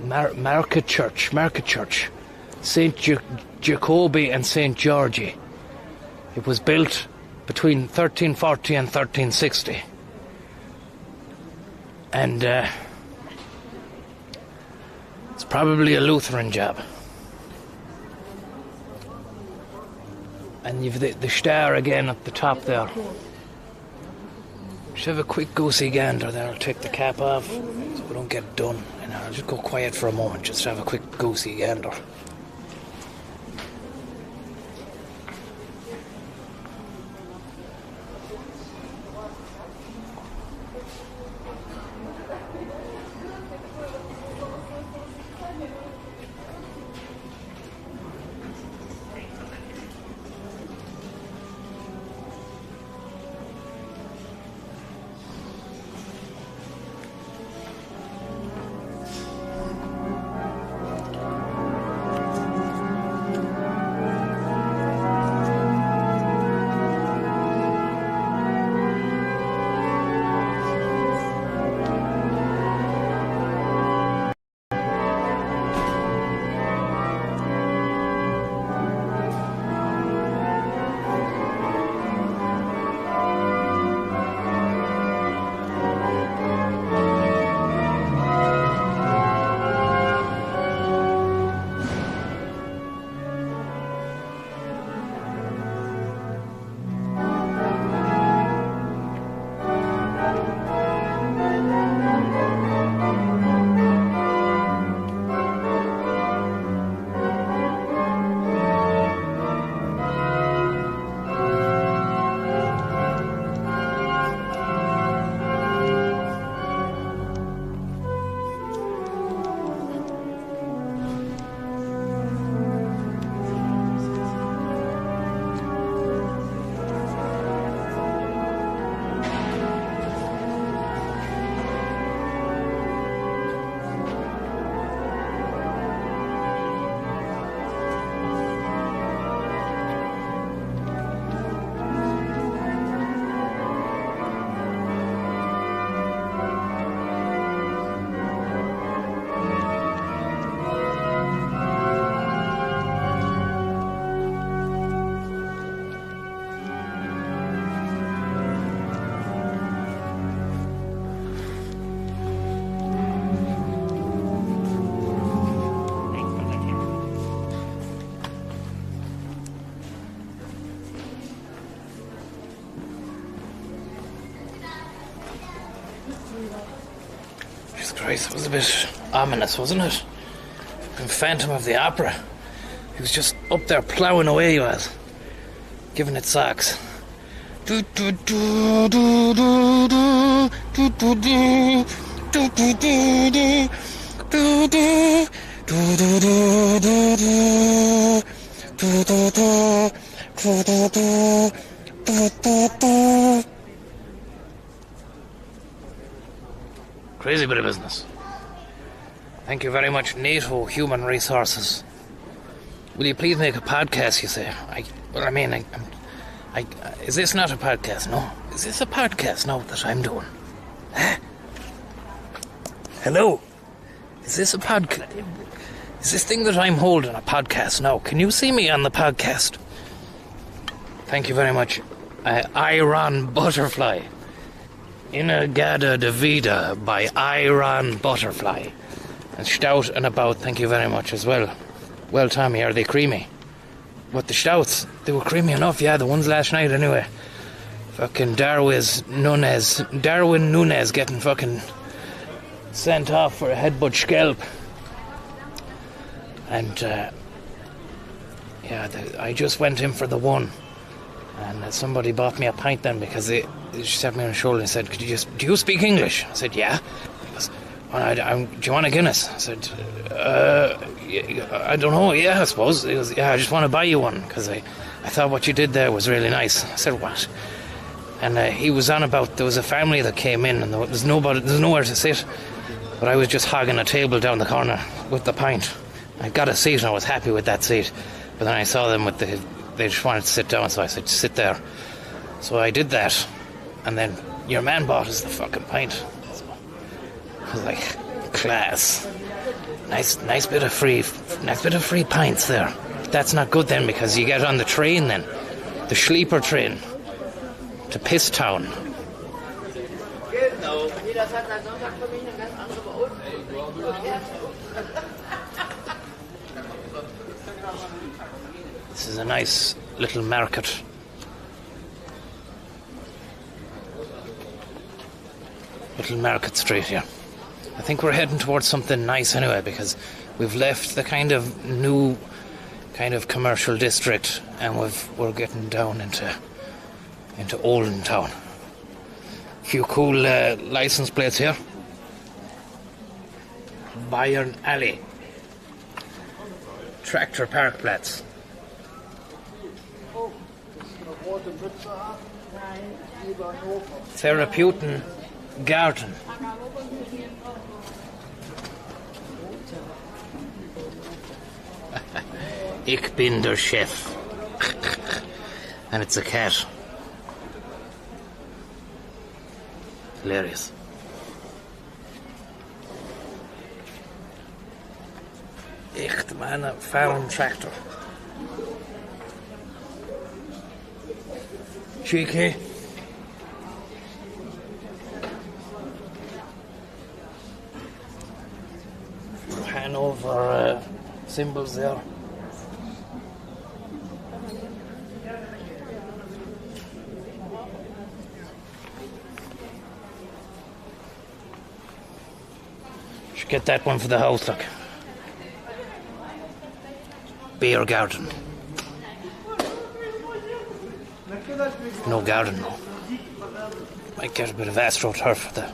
Market Church, St. Jacobi and St. Georgi. It was built between 1340 and 1360. And it's probably a Lutheran job. And you've the star again at the top there. Just have a quick goosey gander there. I'll take the cap off so we don't get done. And I'll just go quiet for a moment, just have a quick goosey gander. Christ, it was a bit ominous, wasn't it? Fucking Phantom of the Opera. He was just up there ploughing away, he was. Giving it socks. Do do do do do do do do do do do do do do Crazy bit of business. Thank you very much, NATO Human Resources. Will you please make a podcast, you say? Is this not a podcast? No. Is this a podcast now that I'm doing? Huh? Hello? Is this a podcast? Is this thing that I'm holding a podcast now? Can you see me on the podcast? Thank you very much. Iron Butterfly. Inagada de Vida by Iron Butterfly. And Stout and About, thank you very much as well. Well, Tommy, are they creamy? What, the Stouts? They were creamy enough, yeah, the ones last night anyway. Fucking Darwin Nunez getting fucking sent off for a headbutt scalp. And, I just went in for the one. And somebody bought me a pint then because she sat me on the shoulder and said, do you speak English? I said, yeah. He goes, do you want a Guinness? I said, I don't know, yeah, I suppose. He goes, yeah, I just want to buy you one because I thought what you did there was really nice. I said, what? And he was on about, there was a family that came in and there's nowhere to sit. But I was just hogging a table down the corner with the pint. I got a seat and I was happy with that seat. But then I saw them they just wanted to sit down, so I said, sit there. So I did that. And then your man bought us the fucking pint. So I was like, class. Nice bit of free pints there. That's not good then because you get on the train then. The sleeper train. To Piss Town. This is a nice little market. Little market street here. I think we're heading towards something nice anyway because we've left the kind of new kind of commercial district and we're getting down into Olden Town. A few cool license plates here. Bayern Alley. Tractor Park Platz. Therapeuten Garten. Ich bin der Chef. And it's a cat. Hilarious. Echt man, farm tractor. Cheeky. Hanover symbols there. Should get that one for the house, look. Beer garden. No garden, no. Might get a bit of AstroTurf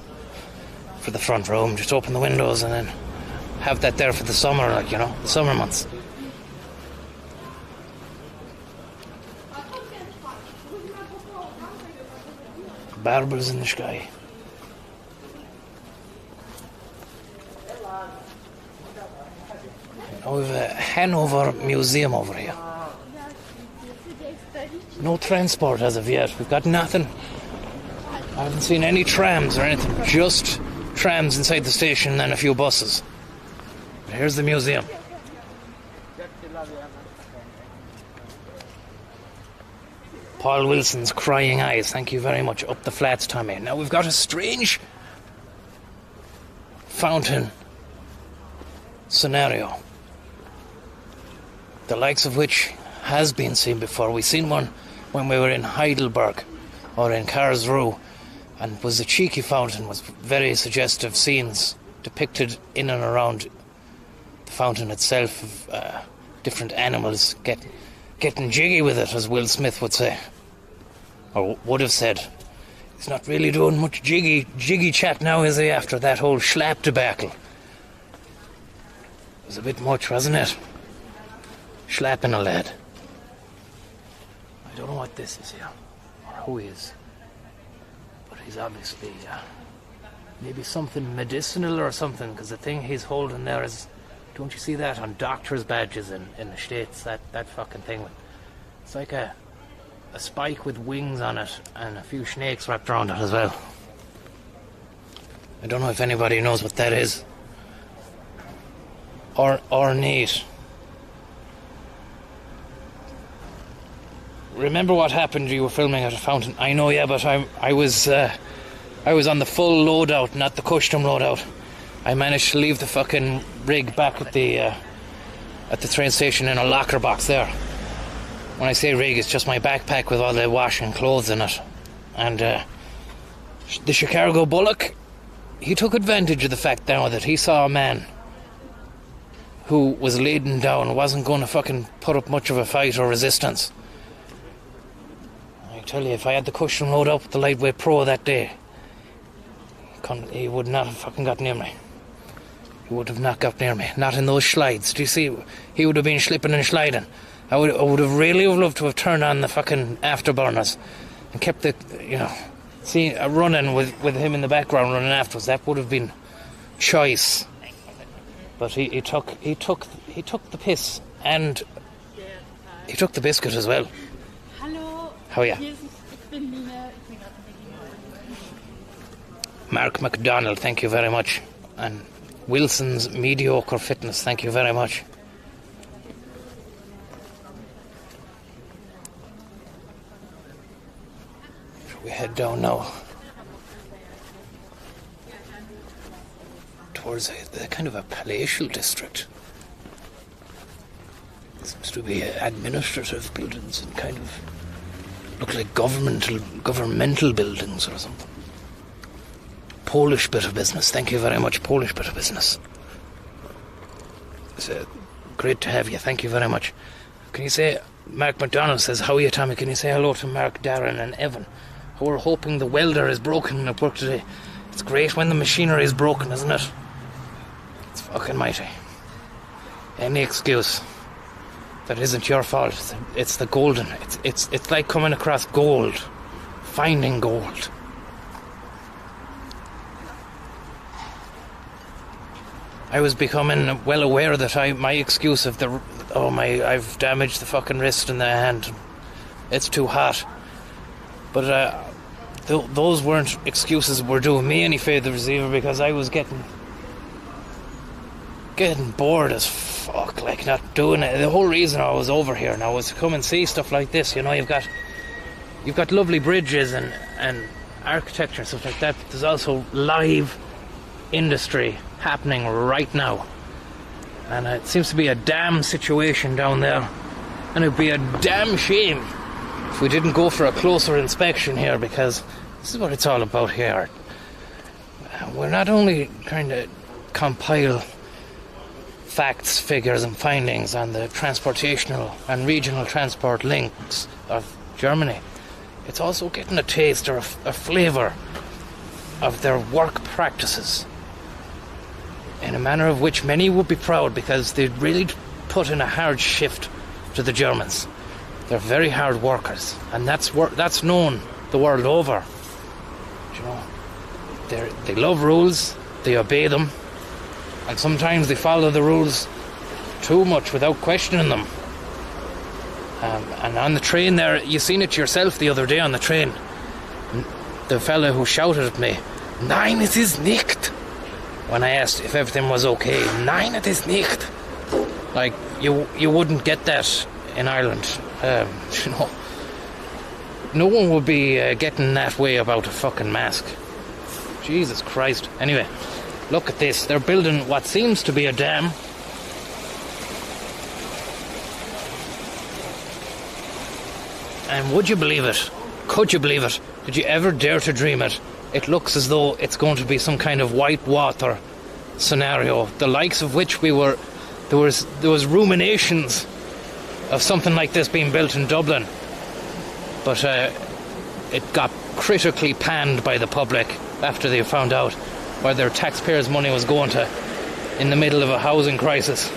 for the front room. Just open the windows and then have that there for the summer, like, you know, the summer months. Barbers in the sky. Now we have a Hanover Museum over here. No transport as of yet. We've got nothing. I haven't seen any trams or anything. Just trams inside the station and then a few buses. But here's the museum. Paul Wilson's Crying Eyes. Thank you very much. Up the flats, Tommy. Now we've got a strange fountain scenario, the likes of which has been seen before. We've seen one when we were in Heidelberg or in Karlsruhe, and was a cheeky fountain with very suggestive scenes depicted in and around the fountain itself of different animals getting jiggy with it, as Will Smith would say, or would have said. He's not really doing much jiggy chat now, is he, after that whole schlap debacle? It was a bit much, wasn't it? Schlapping a lad. I don't know what this is here, or who he is, but he's obviously maybe something medicinal or something, because the thing he's holding there is, don't you see that on doctor's badges in the States, that fucking thing? It's like a spike with wings on it and a few snakes wrapped around it as well. I don't know if anybody knows what that is. Ornate. Remember what happened? You were filming at a fountain. I know, yeah, but I was on the full loadout, not the custom loadout. I managed to leave the fucking rig back at the train station in a locker box there. When I say rig, it's just my backpack with all the washing clothes in it. And the Chicago Bullock, he took advantage of the fact now that he saw a man who was laden down, wasn't going to fucking put up much of a fight or resistance. I tell you, if I had the cushion load up with the Lightweight Pro that day, he would not have fucking got near me. He would have not got near me. Not in those slides. Do you see? He would have been slipping and sliding. I would have really loved to have turned on the fucking afterburners and kept the, running with him in the background running afterwards. That would have been choice. But he took the piss, and he took the biscuit as well. Hello. How are you? Mark McDonald, thank you very much. And Wilson's Mediocre Fitness, thank you very much. We head down now towards a kind of a palatial district. Seems to be administrative buildings and kind of look like governmental buildings or something. Polish bit of business, thank you very much. Polish bit of business. It's great to have you, thank you very much. Can you say, Mark McDonald says, how are you, Tommy? Can you say hello to Mark, Darren and Evan? We're hoping the welder is broken at work today. It's great when the machinery is broken, isn't it? It's fucking mighty. Any excuse that isn't your fault. It's the golden. It's like coming across gold. Finding gold. I was becoming well aware that my excuse of I've damaged the fucking wrist and the hand. It's too hot. But those weren't excuses that were doing me any favours either, because I was getting bored as fuck, like not doing it. The whole reason I was over here now was to come and see stuff like this. You know, you've got lovely bridges and architecture and stuff like that, but there's also live industry happening right now. And it seems to be a damn situation down there. And it'd be a damn shame if we didn't go for a closer inspection here, because this is what it's all about here. We're not only trying to compile facts, figures and findings on the transportational and regional transport links of Germany. It's also getting a taste or a flavour of their work practices in a manner of which many would be proud, because they really put in a hard shift to the Germans. They're very hard workers, and that's known the world over. You know, they love rules, they obey them, and sometimes they follow the rules too much without questioning them. And on the train there, you seen it yourself the other day on the train. The fella who shouted at me, "Nein, es ist nicht," when I asked if everything was okay. "Nein, it is nicht." Like, you wouldn't get that in Ireland. You know, no one would be getting that way about a fucking mask. Jesus Christ. Anyway, look at this. They're building what seems to be a dam. And would you believe it? Could you believe it? Did you ever dare to dream it? It looks as though it's going to be some kind of white water scenario, the likes of which there was ruminations of something like this being built in Dublin, but it got critically panned by the public after they found out where their taxpayers' money was going to in the middle of a housing crisis.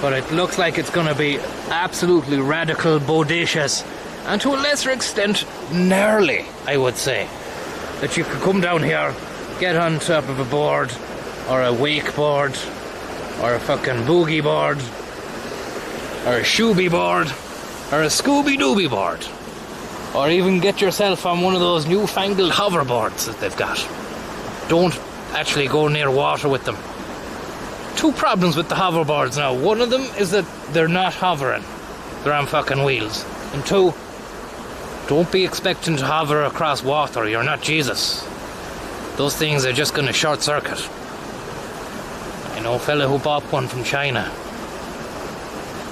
But it looks like it's going to be absolutely radical, bodacious, and to a lesser extent gnarly, I would say. That you could come down here, get on top of a board, or a wakeboard, or a fucking boogie board, or a shooby board, or a Scooby-Dooby board, or even get yourself on one of those newfangled hoverboards that they've got. Don't actually go near water with them. Two problems with the hoverboards now. One of them is that they're not hovering. They're on fucking wheels. And two, don't be expecting to hover across water. You're not Jesus. Those things are just going to short circuit. I know a fella who bought one from China.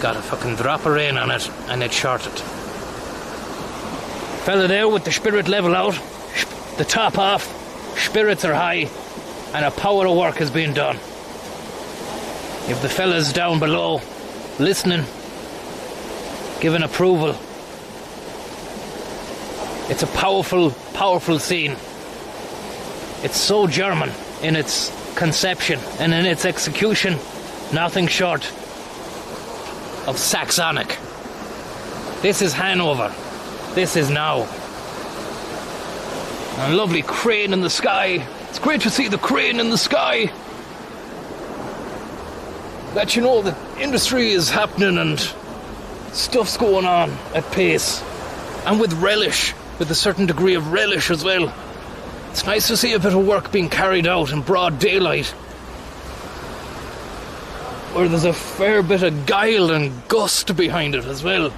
Got a fucking drop of rain on it and it shorted. Fella there with the spirit level out, the top off, spirits are high, and a power of work is being done. If the fellas down below listening, giving approval, it's a powerful, powerful scene. It's so German in its conception and in its execution, nothing short of Saxonic. This is Hanover. This is now. A lovely crane in the sky. It's great to see the crane in the sky. That you know the industry is happening and stuff's going on at pace. And with relish, with a certain degree of relish as well. It's nice to see a bit of work being carried out in broad daylight, where there's a fair bit of guile and gust behind it as well.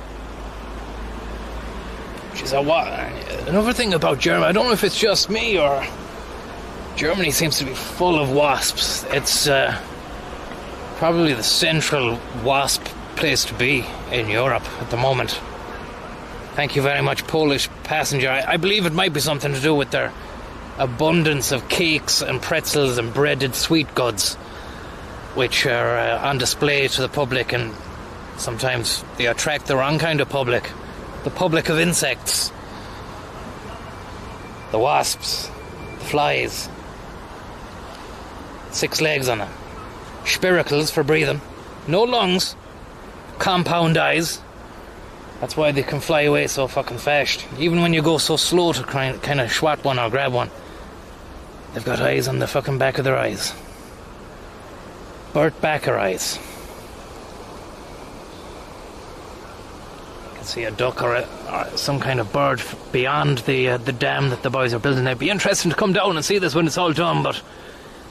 Another thing about Germany, I don't know if it's just me or Germany seems to be full of wasps. It's probably the central wasp place to be in Europe at the moment. Thank you very much, Polish passenger. I believe it might be something to do with their abundance of cakes and pretzels and breaded sweet goods, which are on display to the public, and sometimes they attract the wrong kind of public. The public of insects. The wasps. The flies. 6 legs on them. Spiracles for breathing. No lungs. Compound eyes. That's why they can fly away so fucking fast. Even when you go so slow to kind of swat one or grab one, they've got eyes on the fucking back of their eyes. Burt Backer eyes. See a duck or some kind of bird beyond the dam that the boys are building. It'd be interesting to come down and see this when it's all done, but it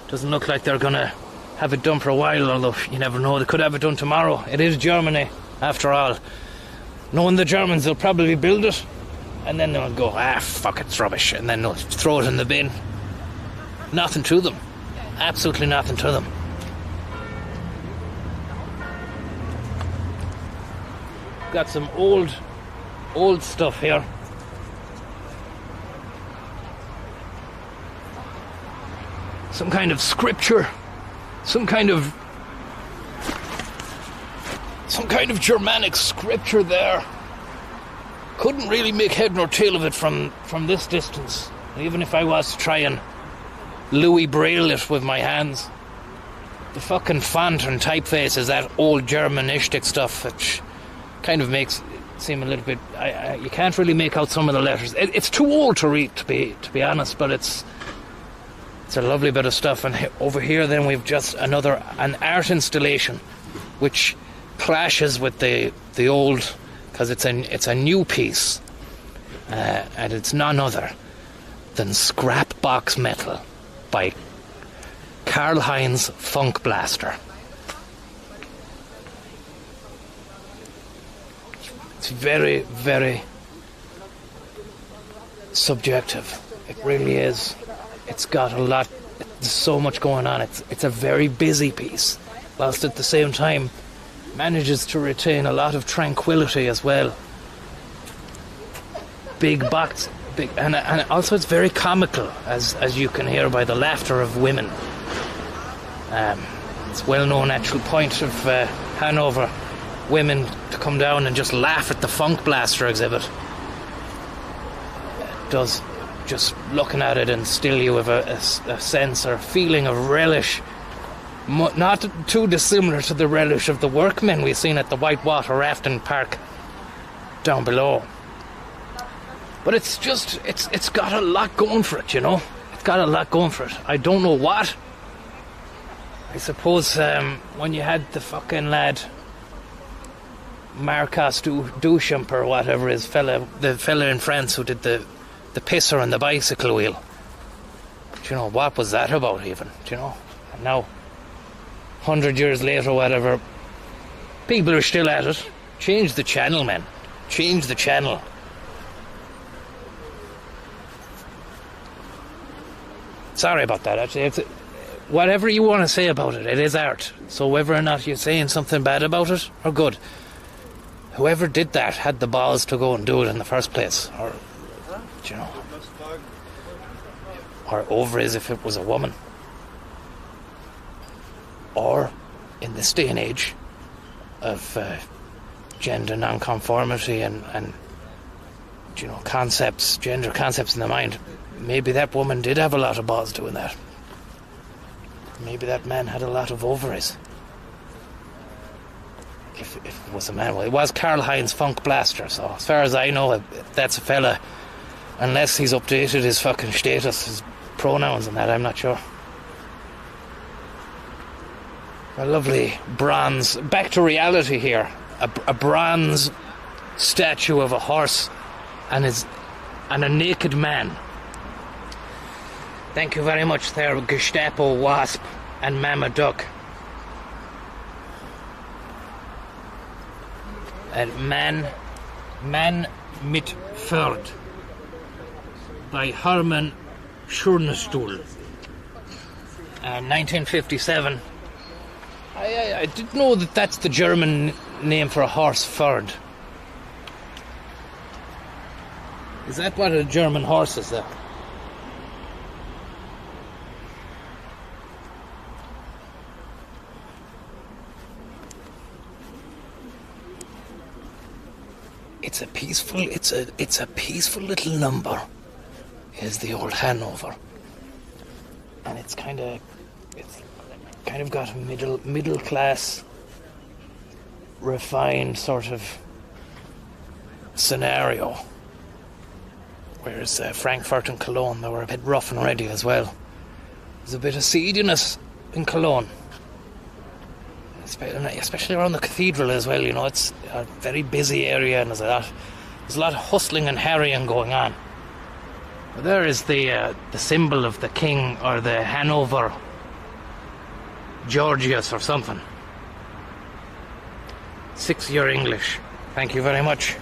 doesn't look like they're going to have it done for a while, although you never know, they could have it done tomorrow. It is Germany, after all. Knowing the Germans, they'll probably build it, and then they'll go, fuck, it's rubbish, and then they'll throw it in the bin. Nothing to them. Absolutely nothing to them. Got some old stuff here. Some kind of scripture, some kind of Germanic scripture there. Couldn't really make head nor tail of it from this distance, even if I was to try and Louis Braille it with my hands. The fucking font and typeface is that old Germanistic stuff, which kind of makes it seem a little bit. You can't really make out some of the letters. It's too old to read, to be honest. But it's a lovely bit of stuff. And over here, then we've just an art installation, which clashes with the old, because it's a new piece, and it's none other than Scrap Box Metal by Karl-Heinz Funk Blaster. It's very, very subjective. It really is. It's got a lot, there's so much going on. It's a very busy piece, whilst at the same time manages to retain a lot of tranquility as well. Big box, and also it's very comical, as you can hear by the laughter of women. It's a well-known actual point of Hanover. Women to come down and just laugh at the Funk Blaster exhibit. It does, just looking at it, instill you with a sense or feeling of relish. Not too dissimilar to the relish of the workmen we've seen at the Whitewater Rafting Park down below. But it's got a lot going for it, you know. It's got a lot going for it. I don't know what. I suppose when you had the fucking lad Marcos Duchamp or whatever the fella in France who did the pisser on the bicycle wheel. But you know, what was that about even? Do you know? And now, 100 years later or whatever, people are still at it. Change the channel, man. Change the channel. Sorry about that, actually. Whatever you want to say about it, it is art. So whether or not you're saying something bad about it, or good, whoever did that had the balls to go and do it in the first place. Or, you know, or over as if it was a woman. Or, in this day and age of gender non-conformity and you know, gender concepts in the mind, maybe that woman did have a lot of balls doing that. Maybe that man had a lot of ovaries. If it was a man. Well, it was Karl-Heinz Funk Blaster, so as far as I know, that's a fella. Unless he's updated his fucking status, his pronouns and that, I'm not sure. A lovely bronze, back to reality here, a bronze statue of a horse and a naked man. Thank you very much there, Gestapo Wasp and Mama Duck. And Man mit Pferd by Hermann Schurnestuhl. 1957. I didn't know that that's the German name for a horse, Pferd. Is that what a German horse is there? It's a peaceful little number. Is the old Hanover, and it's kind of got a middle class, refined sort of scenario. Whereas Frankfurt and Cologne, they were a bit rough and ready as well. There's a bit of seediness in Cologne, especially around the cathedral as well. You know, it's a very busy area, and there's a lot of hustling and harrying going on. There is the symbol of the king, or the Hanover Georgius or something. 6-year English. Thank you very much.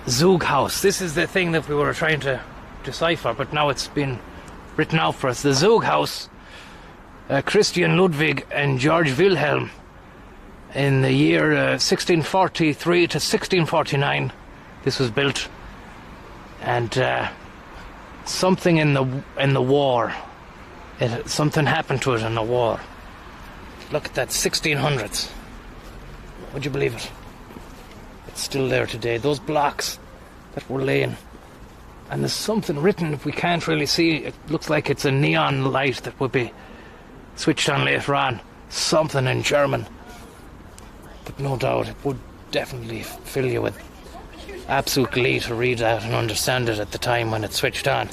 Zughaus. This is the thing that we were trying to decipher, but now it's been written out for us. The Zughaus, Christian Ludwig and George Wilhelm, in the year 1643 to 1649, this was built, and something in the war, something happened to it in the war. Look at that, 1600s. Would you believe it? It's still there today. Those blocks that were laying, and there's something written we can't really see. It looks like it's a neon light that would be switched on later on. Something in German, but no doubt it would definitely fill you with absolute glee to read that and understand it at the time when it's switched on.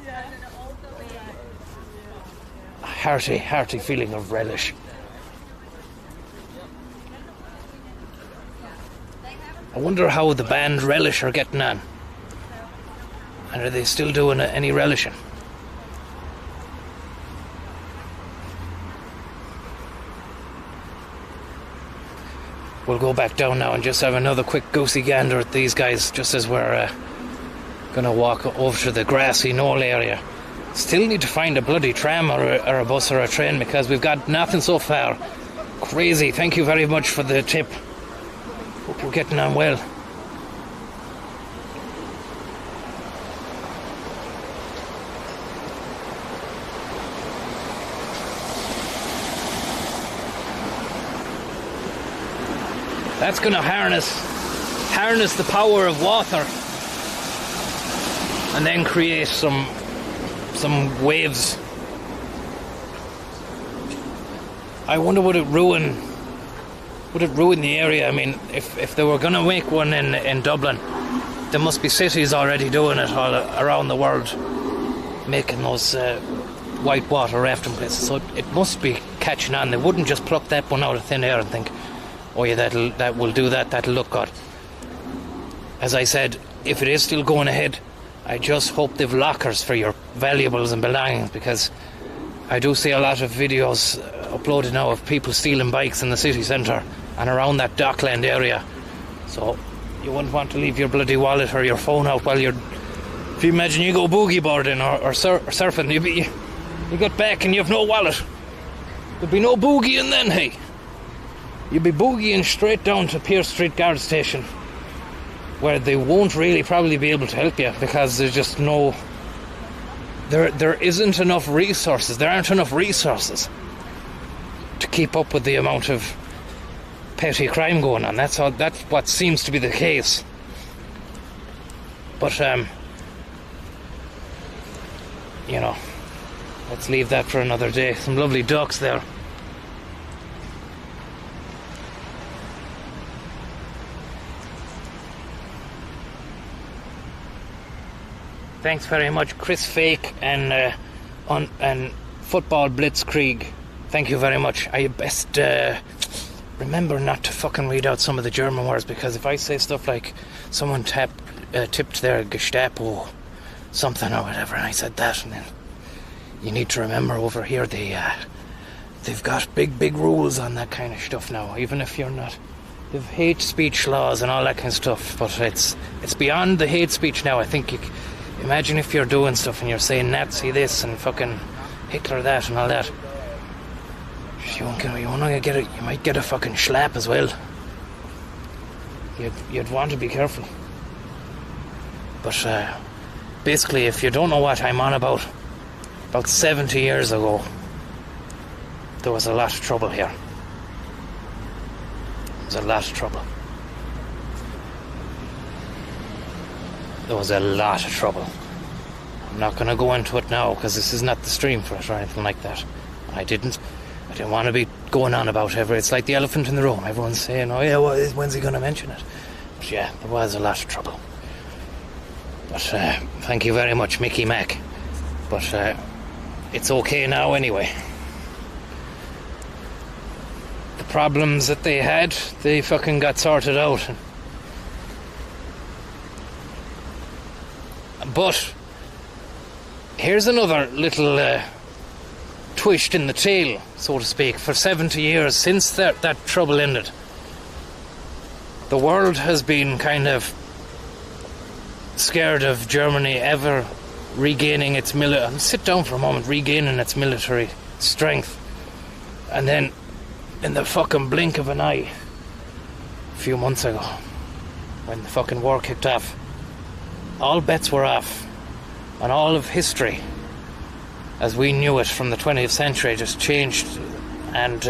A hearty feeling of relish. I wonder how the band Relish are getting on. And are they still doing any relishing? We'll go back down now and just have another quick goosey gander at these guys, just as we're going to walk over to the grassy knoll area. Still need to find a bloody tram or a bus or a train, because we've got nothing so far. Crazy. Thank you very much for the tip. Hope you're getting on well. That's going to harness the power of water and then create some waves. I wonder would it ruin the area? I mean, if they were going to make one in Dublin, there must be cities already doing it all around the world, making those whitewater rafting places. So it must be catching on. They wouldn't just pluck that one out of thin air and think, oh yeah, that will do that, that'll look good. As I said, if it is still going ahead, I just hope they've lockers for your valuables and belongings, because I do see a lot of videos uploaded now of people stealing bikes in the city centre and around that Dockland area. So you wouldn't want to leave your bloody wallet or your phone out while you're... If you imagine you go boogie boarding or surfing, you get back and you have no wallet. There'd be no boogieing then, hey. You'd be boogieing straight down to Pearse Street Guard Station, where they won't really probably be able to help you, because there's just no... There isn't enough resources. There aren't enough resources to keep up with the amount of petty crime going on. That's what seems to be the case. But you know, let's leave that for another day. Some lovely ducks there. Thanks very much, Chris Fake and Football Blitzkrieg. Thank you very much. I best remember not to fucking read out some of the German words, because if I say stuff like someone tipped their Gestapo something or whatever, and I said that, and then you need to remember over here they've got big rules on that kind of stuff now. Even if you're not, they've hate speech laws and all that kind of stuff. But it's beyond the hate speech now. I think imagine if you're doing stuff and you're saying Nazi this and fucking Hitler that and all that. You might get a fucking slap as well. You'd want to be careful. But basically, if you don't know what I'm on about 70 years ago, there was a lot of trouble here. There was a lot of trouble. There was a lot of trouble. I'm not going to go into it now, because this is not the stream for it or anything like that. I didn't want to be going on about it. It's like the elephant in the room. Everyone's saying, oh yeah, when's he going to mention it? But yeah, there was a lot of trouble. But thank you very much, Mickey Mac. But it's okay now anyway. The problems that they had, they fucking got sorted out. But here's another little twist in the tail, so to speak. For 70 years since that trouble ended, the world has been kind of scared of Germany ever regaining its sit down for a moment, regaining its military strength. And then in the fucking blink of an eye, a few months ago, when the fucking war kicked off, all bets were off, and all of history as we knew it from the 20th century just changed, and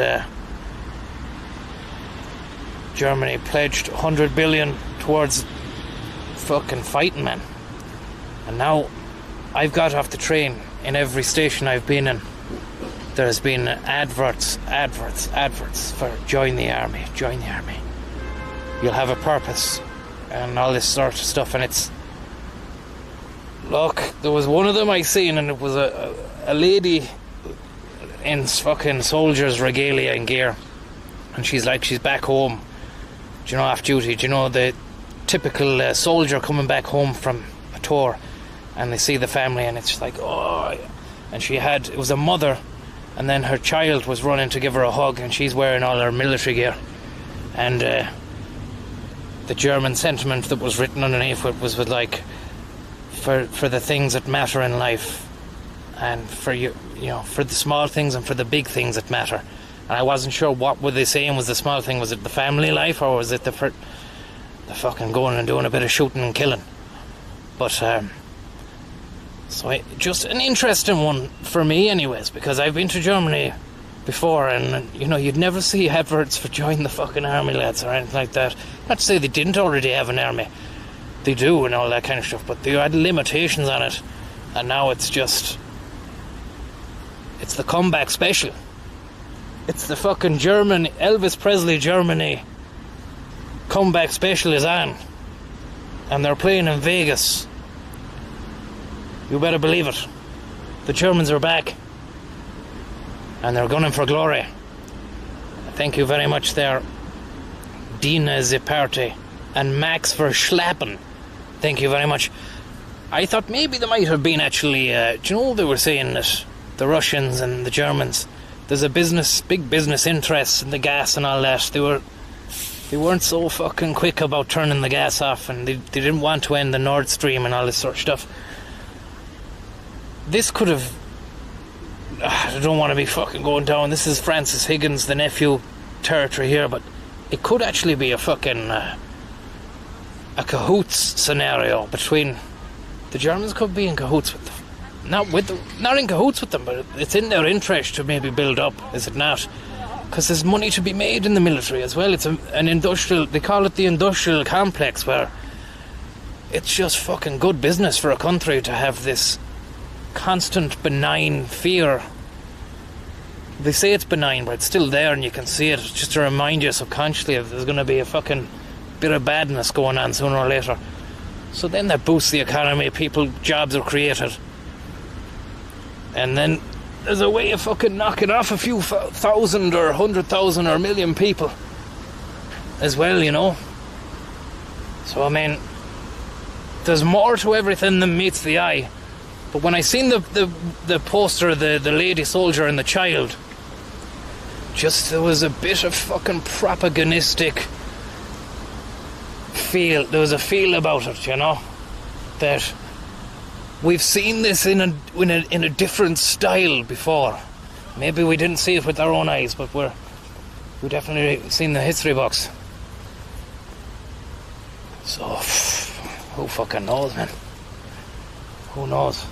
Germany pledged 100 billion towards fucking fighting men. And now I've got off the train, in every station I've been in, there's been adverts for join the army, you'll have a purpose, and all this sort of stuff. And it's, look, there was one of them I seen, and it was a lady in fucking soldier's regalia and gear, and she's back home, do you know, off duty. Do you know the typical soldier coming back home from a tour, and they see the family, and it's like, oh. And it was a mother, and then her child was running to give her a hug, and she's wearing all her military gear, and the German sentiment that was written underneath it was with like, for the things that matter in life, and for you know, for the small things and for the big things that matter. And I wasn't sure what were they saying was the small thing. Was it the family life, or was it the fucking going and doing a bit of shooting and killing. But just an interesting one for me anyways, because I've been to Germany before, and you know, you'd never see adverts for join the fucking army, lads, or anything like that. Not to say they didn't already have an army, they do and all that kind of stuff, but they had limitations on it, and now it's the comeback special. It's the fucking German Elvis Presley Germany comeback special is on, and they're playing in Vegas. You better believe it. The Germans are back, and they're gunning for glory. Thank you very much there, Dina Ziparte and Max Verschlappen. Thank you very much. I thought maybe there might have been actually, do you know, they were saying that the Russians and the Germans, there's a big business interest in the gas and all that. They weren't so fucking quick about turning the gas off, and they didn't want to end the Nord Stream and all this sort of stuff. This could have... I don't want to be fucking going down. This is Francis Higgins, the nephew territory here, but it could actually be a fucking... a cahoots scenario between... The Germans could be in cahoots with them. Not in cahoots with them, but it's in their interest to maybe build up, is it not? Because there's money to be made in the military as well. It's an industrial... They call it the industrial complex, where it's just fucking good business for a country to have this constant benign fear. They say it's benign, but it's still there and you can see it, just to remind you subconsciously that there's going to be a fucking bit of badness going on sooner or later. So then that boosts the economy, jobs are created, and then there's a way of fucking knocking off a few thousand or 100,000 or a million people as well, you know. So I mean, there's more to everything than meets the eye. But when I seen the poster, the lady soldier and the child, just there was a bit of fucking propagandistic feel. There was a feel about it, you know, that we've seen this in a different style before. Maybe we didn't see it with our own eyes, but we definitely seen the history books. So who fucking knows, man? Who knows?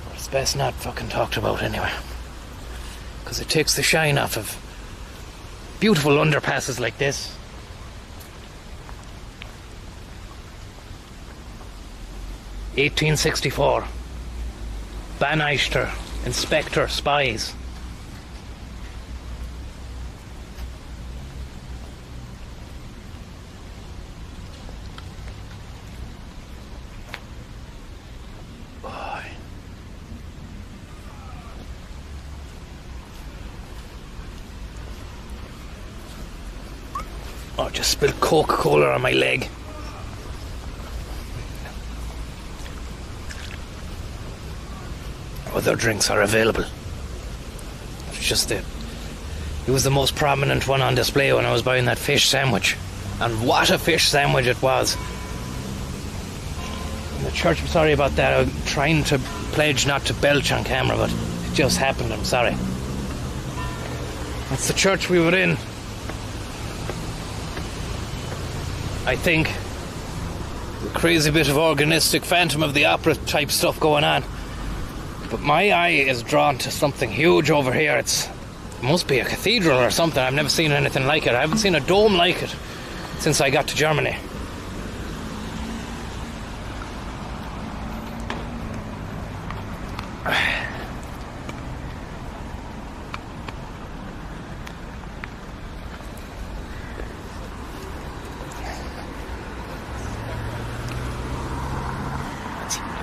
But it's best not fucking talked about anyway, because it takes the shine off of beautiful underpasses like this. (1864). Baneister, Inspector, Spies. Oh, just spilled Coca-Cola on my leg. Other drinks are available. It's just it was the most prominent one on display when I was buying that fish sandwich. And what a fish sandwich it was. In the church, I'm sorry about that. I'm trying to pledge not to belch on camera, but it just happened. I'm sorry. That's the church we were in. I think a crazy bit of organistic Phantom of the Opera type stuff going on. But my eye is drawn to something huge over here. It must be a cathedral or something. I've never seen anything like it. I haven't seen a dome like it since I got to Germany.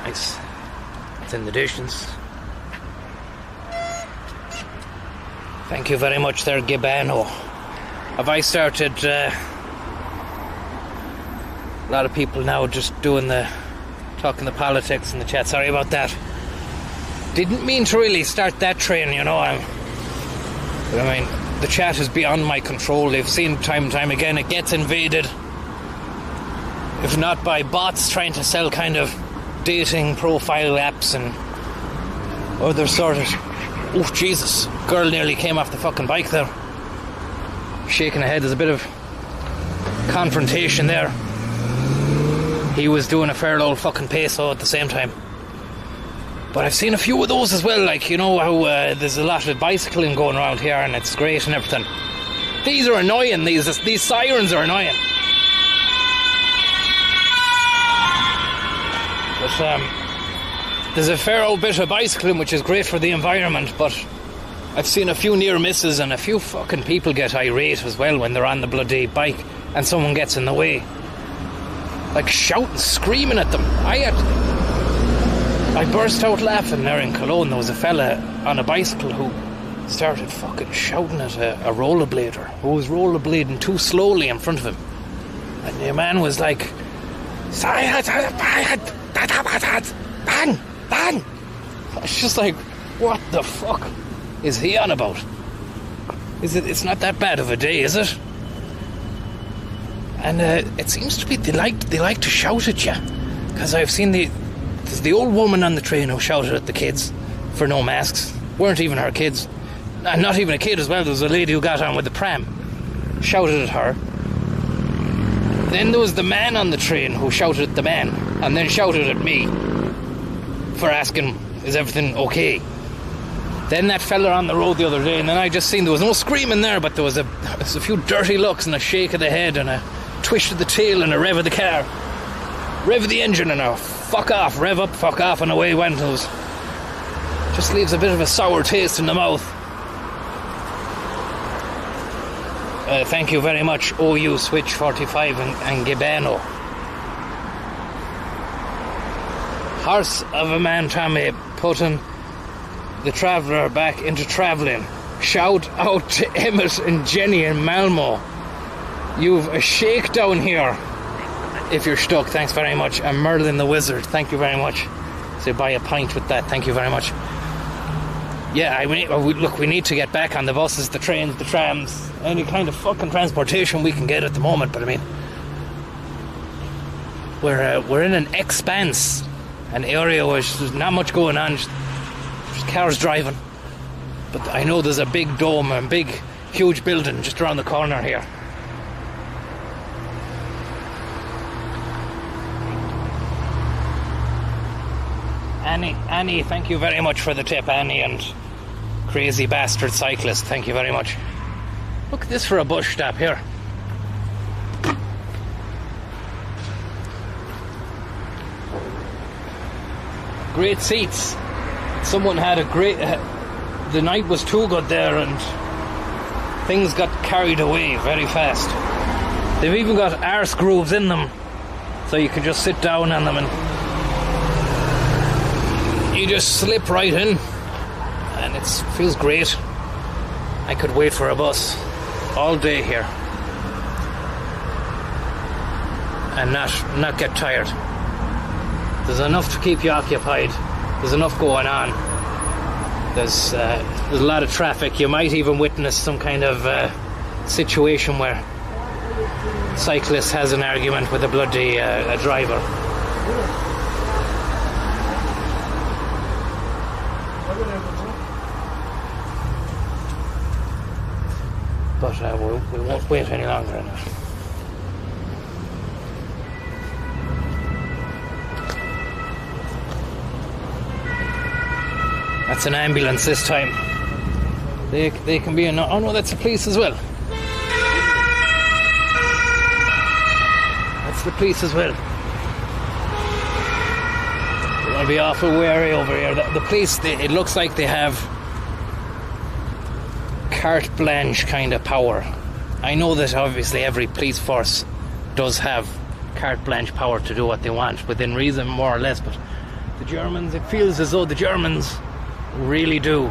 Nice. It's in the distance. Thank you very much there, Gibano. Have I started... a lot of people now just talking the politics in the chat. Sorry about that. Didn't mean to really start that train, you know. But I mean, the chat is beyond my control. They've seen time and time again it gets invaded. If not by bots trying to sell kind of dating profile apps and other sort of... Oh, Jesus. Girl nearly came off the fucking bike there. Shaking her head. There's a bit of confrontation there. he was doing a fair old fucking peso at the same time. But I've seen a few of those as well, like, you know how there's a lot of bicycling going around here and it's great and everything. These are annoying, these sirens are annoying. But there's a fair old bit of bicycling which is great for the environment, but I've seen a few near misses and a few fucking people get irate as well when they're on the bloody bike and someone gets in the way. Like shouting, screaming at them. I burst out laughing there in Cologne. There was a fella on a bicycle who started fucking shouting at a rollerblader who was rollerblading too slowly in front of him. And the man was like, bang, bang. It's just like, what the fuck is he on about? It's not that bad of a day, is it? And it seems to be they like to shout at you, because I've seen there's the old woman on the train who shouted at the kids for no masks. Weren't even her kids, and not even a kid as well. There was a lady who got on with the pram, shouted at her. Then there was the man on the train who shouted at the man, and then shouted at me for asking, is everything okay? Then that fella on the road the other day, and then I just seen there was no screaming there, but there was a few dirty looks and a shake of the head and a twist of the tail and a rev of the car, rev of the engine and a fuck off, rev up, fuck off, and away went. It just leaves a bit of a sour taste in the mouth. Thank you very much, OU Switch 45 and Gibano. Horse of a man, Tommy, putting the traveller back into travelling. Shout out to Emmett and Jenny in Malmo. You've a shakedown here if you're stuck. Thanks very much. And Merlin the Wizard, thank you very much. So buy a pint with that, thank you very much. Yeah, look, we need to get back on the buses, the trains, the trams, any kind of fucking transportation we can get at the moment. But I mean, we're in an expanse, an area where there's not much going on, just cars driving. But I know there's a big dome, a big, huge building just around the corner here. Annie, thank you very much for the tip, Annie, and crazy bastard cyclist, thank you very much. Look at this for a bus stop here. Great seats. Someone had a great... the night was too good there and things got carried away very fast. They've even got arse grooves in them, so you can just sit down on them and you just slip right in, and it feels great. I could wait for a bus all day here and not get tired. There's enough to keep you occupied. There's enough going on. There's a lot of traffic. You might even witness some kind of situation where a cyclist has an argument with a bloody a driver. But we won't wait any longer on it. That's an ambulance this time. They can be oh no, that's the police as well. That's the police as well. You want to be awful wary over here. The police, it looks like they have carte blanche kind of power. I know that obviously every police force does have carte blanche power to do what they want, within reason more or less, but the Germans, it feels as though the Germans really do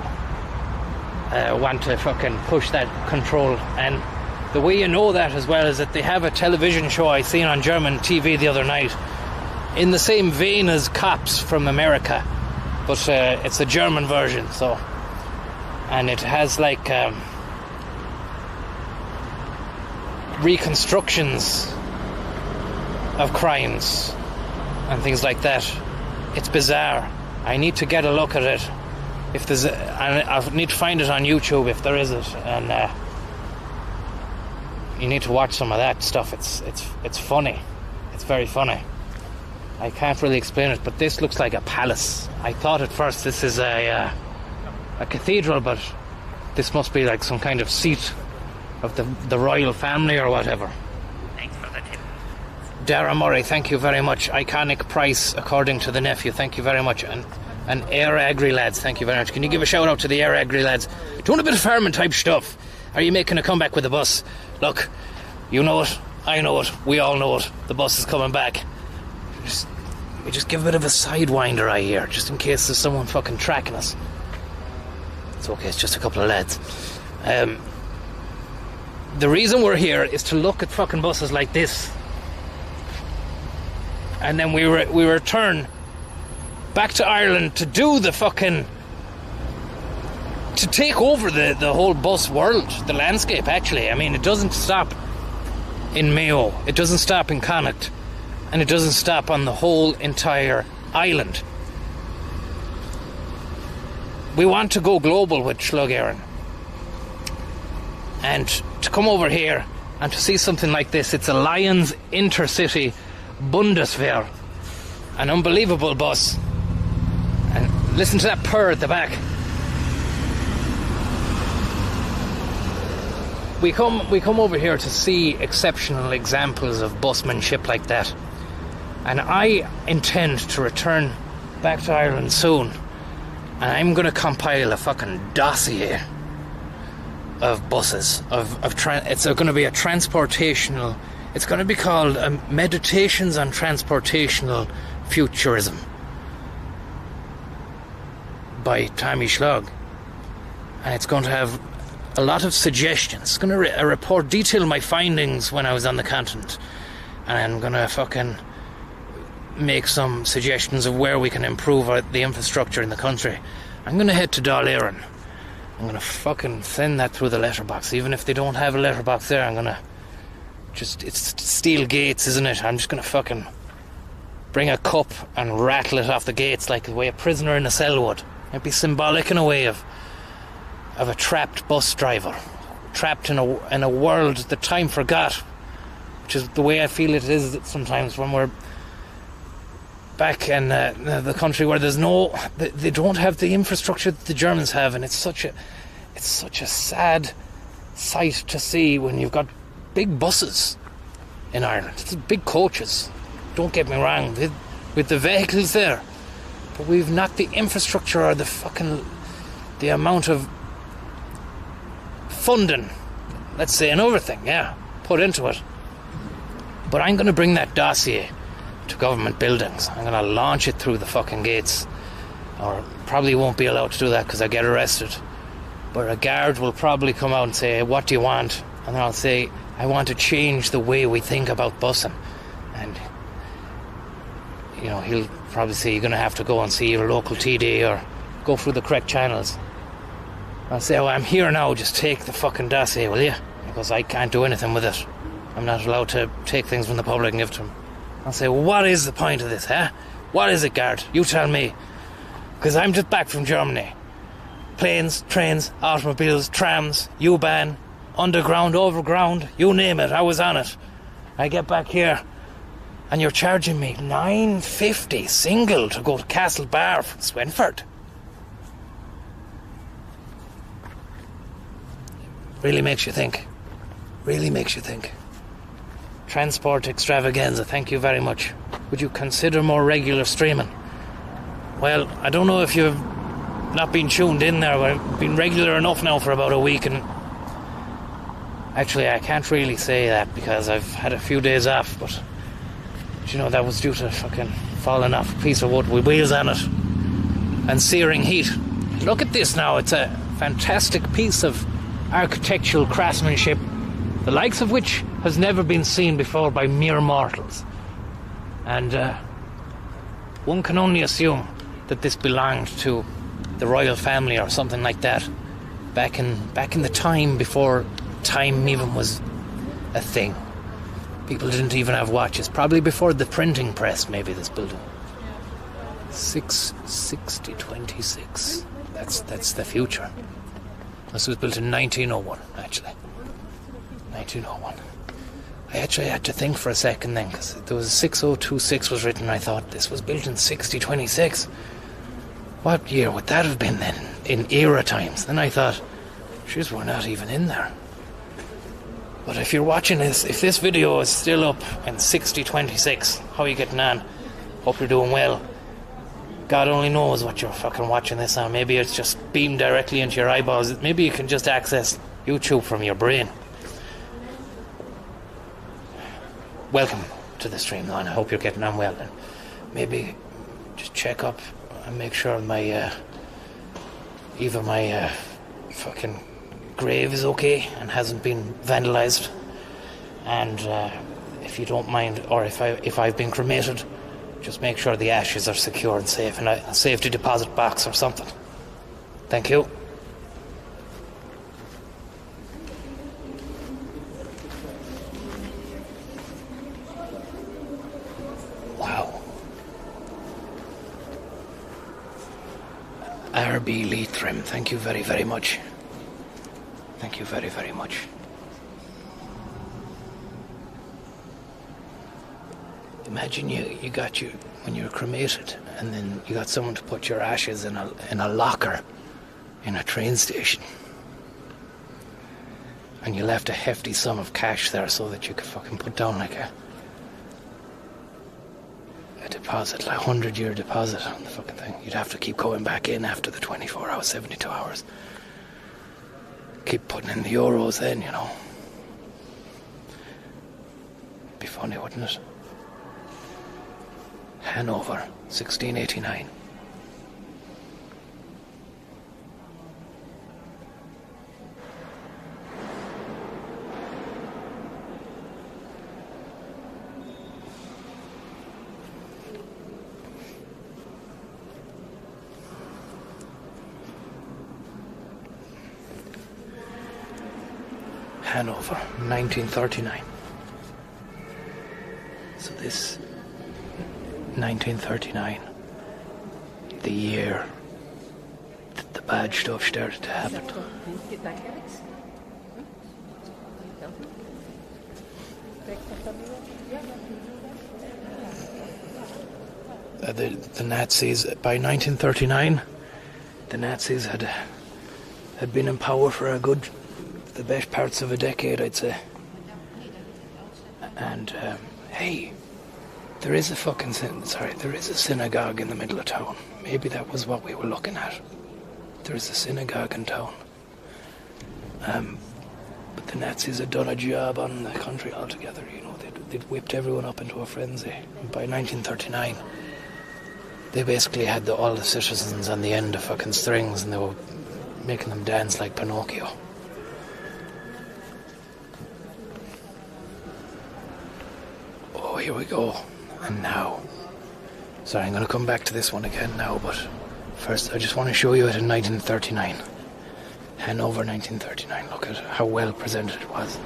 want to fucking push that control. And the way you know that as well is that they have a television show I seen on German TV the other night in the same vein as Cops from America, but it's a German version, so, and it has like reconstructions of crimes and things like that. It's bizarre. I need to get a look at it. If there's I need to find it on YouTube if there is it, and you need to watch some of that stuff. It's funny. It's very funny. I can't really explain it, but this looks like a palace. I thought at first this is a cathedral, but this must be like some kind of seat of the royal family or whatever. Thanks for the tip. Dara Murray, thank you very much. Iconic price according to the nephew, thank you very much. And Air Agri lads, thank you very much. Can you give a shout out to the Air Agri lads? Doing a bit of farming type stuff. Are you making a comeback with the bus? Look, you know it, I know it, we all know it. The bus is coming back. We just give a bit of a sidewinder eye here, just in case there's someone fucking tracking us. It's okay, it's just a couple of lads. The reason we're here is to look at fucking buses like this. And then we return back to Ireland to do the fucking... to take over the whole bus world, the landscape actually. I mean, it doesn't stop in Mayo, it doesn't stop in Connacht, and it doesn't stop on the whole entire island. We want to go global with Slug Éireann. And to come over here and to see something like this, it's a Lions Intercity Bundeswehr, an unbelievable bus. And listen to that purr at the back. We come over here to see exceptional examples of busmanship like that. And I intend to return back to Ireland soon, and I'm going to compile a fucking dossier of buses, it's going to be a transportational, it's going to be called Meditations on Transportational Futurism by Tommy Slug, and it's going to have a lot of suggestions. It's going to report detail my findings when I was on the continent, and I'm going to fucking make some suggestions of where we can improve the infrastructure in the country. I'm going to head to Dáil Éireann. I'm going to fucking send that through the letterbox. Even if they don't have a letterbox there, I'm going to it's steel gates, isn't it? I'm just going to fucking bring a cup and rattle it off the gates like the way a prisoner in a cell would. It'd be symbolic in a way of a trapped bus driver, trapped in a world that time forgot, which is the way I feel it is sometimes when we're back in the country where they don't have the infrastructure that the Germans have, and it's such a sad sight to see when you've got big buses in Ireland. It's big coaches, don't get me wrong, with the vehicles there, but we've not the infrastructure or the amount of funding, let's say, and everything, put into it. But I'm going to bring that dossier to government buildings. I'm going to launch it through the fucking gates, or probably won't be allowed to do that because I get arrested, but a guard will probably come out and say, what do you want? And then I'll say, I want to change the way we think about busing. And he'll probably say, you're going to have to go and see your local TD or go through the correct channels. I'll say, I'm here now, just take the fucking dossier, will you? Because I can't do anything with it. I'm not allowed to take things from the public and give to them. I'll say, what is the point of this, huh? What is it, guard? You tell me. Because I'm just back from Germany. Planes, trains, automobiles, trams, U-Bahn, underground, overground, you name it, I was on it. I get back here, and you're charging me $9.50 single to go to Castlebar from Swinford. Really makes you think. Really makes you think. Transport extravaganza, thank you very much. Would you consider more regular streaming? Well, I don't know if you've not been tuned in there, but I've been regular enough now for about a week, and actually I can't really say that because I've had a few days off, but that was due to fucking falling off a piece of wood with wheels on it and searing heat. Look at this now, it's a fantastic piece of architectural craftsmanship, the likes of which has never been seen before by mere mortals. And one can only assume that this belonged to the royal family or something like that back in the time before time even was a thing. People didn't even have watches. Probably before the printing press, maybe, this building. 66026. That's the future. This was built in 1901, actually. 1901. I actually had to think for a second then, because there was 6026 was written, and I thought this was built in 6026. What year would that have been then, in era times? Then I thought, jeez, we're not even in there. But if you're watching this, if this video is still up in 6026, how are you getting on? Hope you're doing well. God only knows what you're fucking watching this on. Maybe it's just beamed directly into your eyeballs. Maybe you can just access YouTube from your brain. Welcome to the stream, though, and I hope you're getting on well. And maybe just check up and make sure my fucking grave is okay and hasn't been vandalized. And if you don't mind, or if I've been cremated, just make sure the ashes are secure and safe in a safety deposit box or something. Thank you. Wow. RB Leitrim, thank you very, very much. Thank you very, very much. Imagine you got when you were cremated, and then you got someone to put your ashes in a locker in a train station, and you left a hefty sum of cash there so that you could fucking put down like a deposit, like 100-year deposit on the fucking thing. You'd have to keep going back in after the 24 hours, 72 hours. Keep putting in the euros then, you know. Be funny, wouldn't it? Hanover, 1689. Hanover, 1939. So this 1939, the year that the bad stuff started to happen. The Nazis, by 1939, the Nazis had been in power for the best parts of a decade, I'd say. And hey, there is a synagogue in the middle of town. Maybe that was what we were looking at. There is a synagogue in town. But the Nazis had done a job on the country altogether, you know. They'd whipped everyone up into a frenzy. And by 1939, they basically had all the citizens on the end of fucking strings, and they were making them dance like Pinocchio. Oh, here we go. And now, sorry, I'm going to come back to this one again now, but first I just want to show you it in 1939. Hanover, 1939. Look at how well presented it was.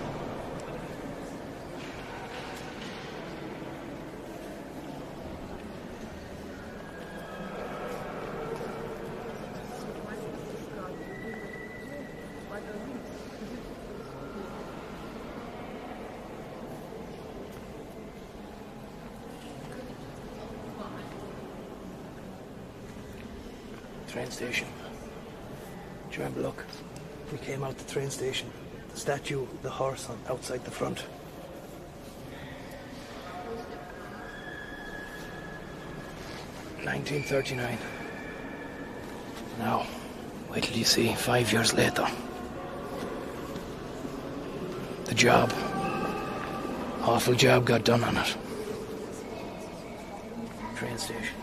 Train station. Do you remember, look, we came out the train station, the statue, the horse outside the front. $1939. Now, wait till you see 5 years later. The job. Awful job got done on it. Train station.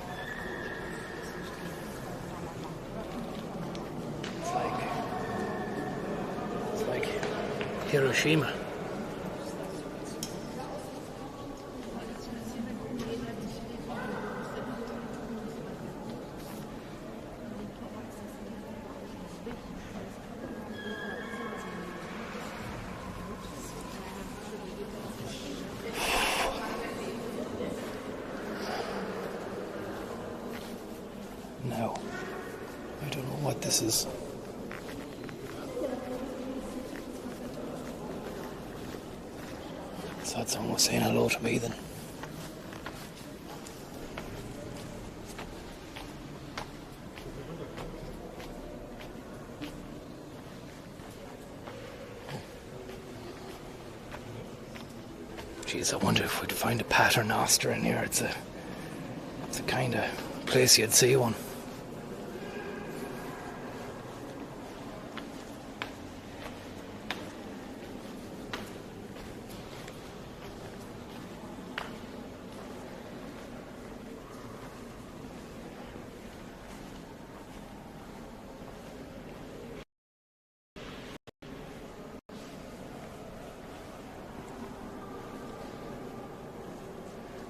Hiroshima. Now, I don't know what this is. thought someone was saying hello to me then. Jeez, I wonder if we'd find a paternoster in here. It's a kind of place you'd see one.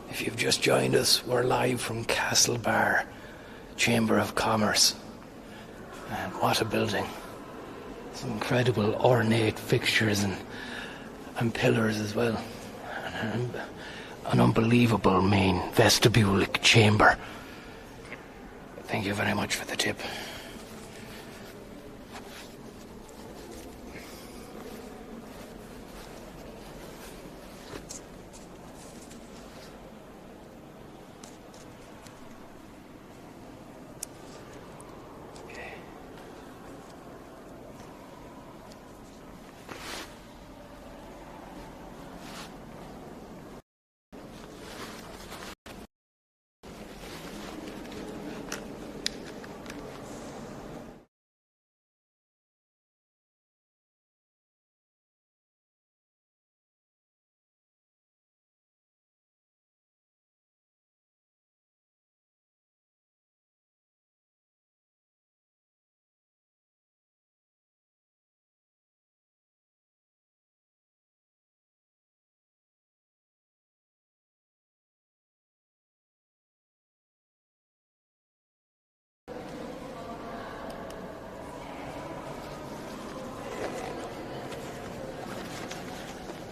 If you've just joined us, we're live from Castlebar Chamber of Commerce. And what a building. Some incredible ornate fixtures and pillars as well. And an unbelievable main vestibulic chamber. Thank you very much for the tip.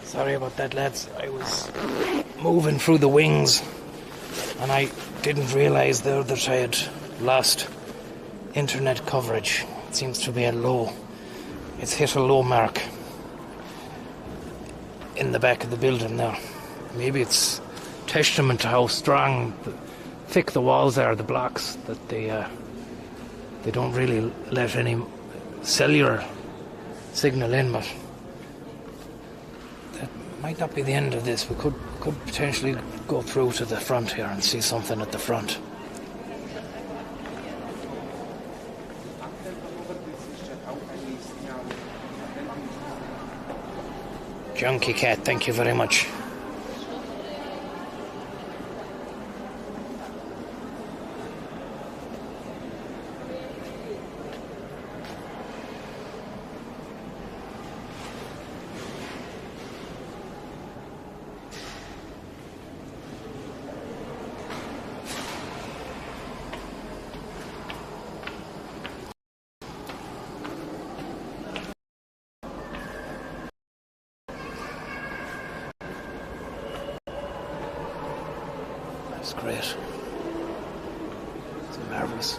Sorry about that, lads. I was moving through the wings and I didn't realise there that I had lost internet coverage. It seems to be it's hit a low mark in the back of the building now. Maybe it's testament to how thick the walls are, the blocks, that they don't really let any cellular signal in, but might not be the end of this. We could potentially go through to the front here and see something at the front. Junkie Cat, thank you very much. It's great. It's marvellous.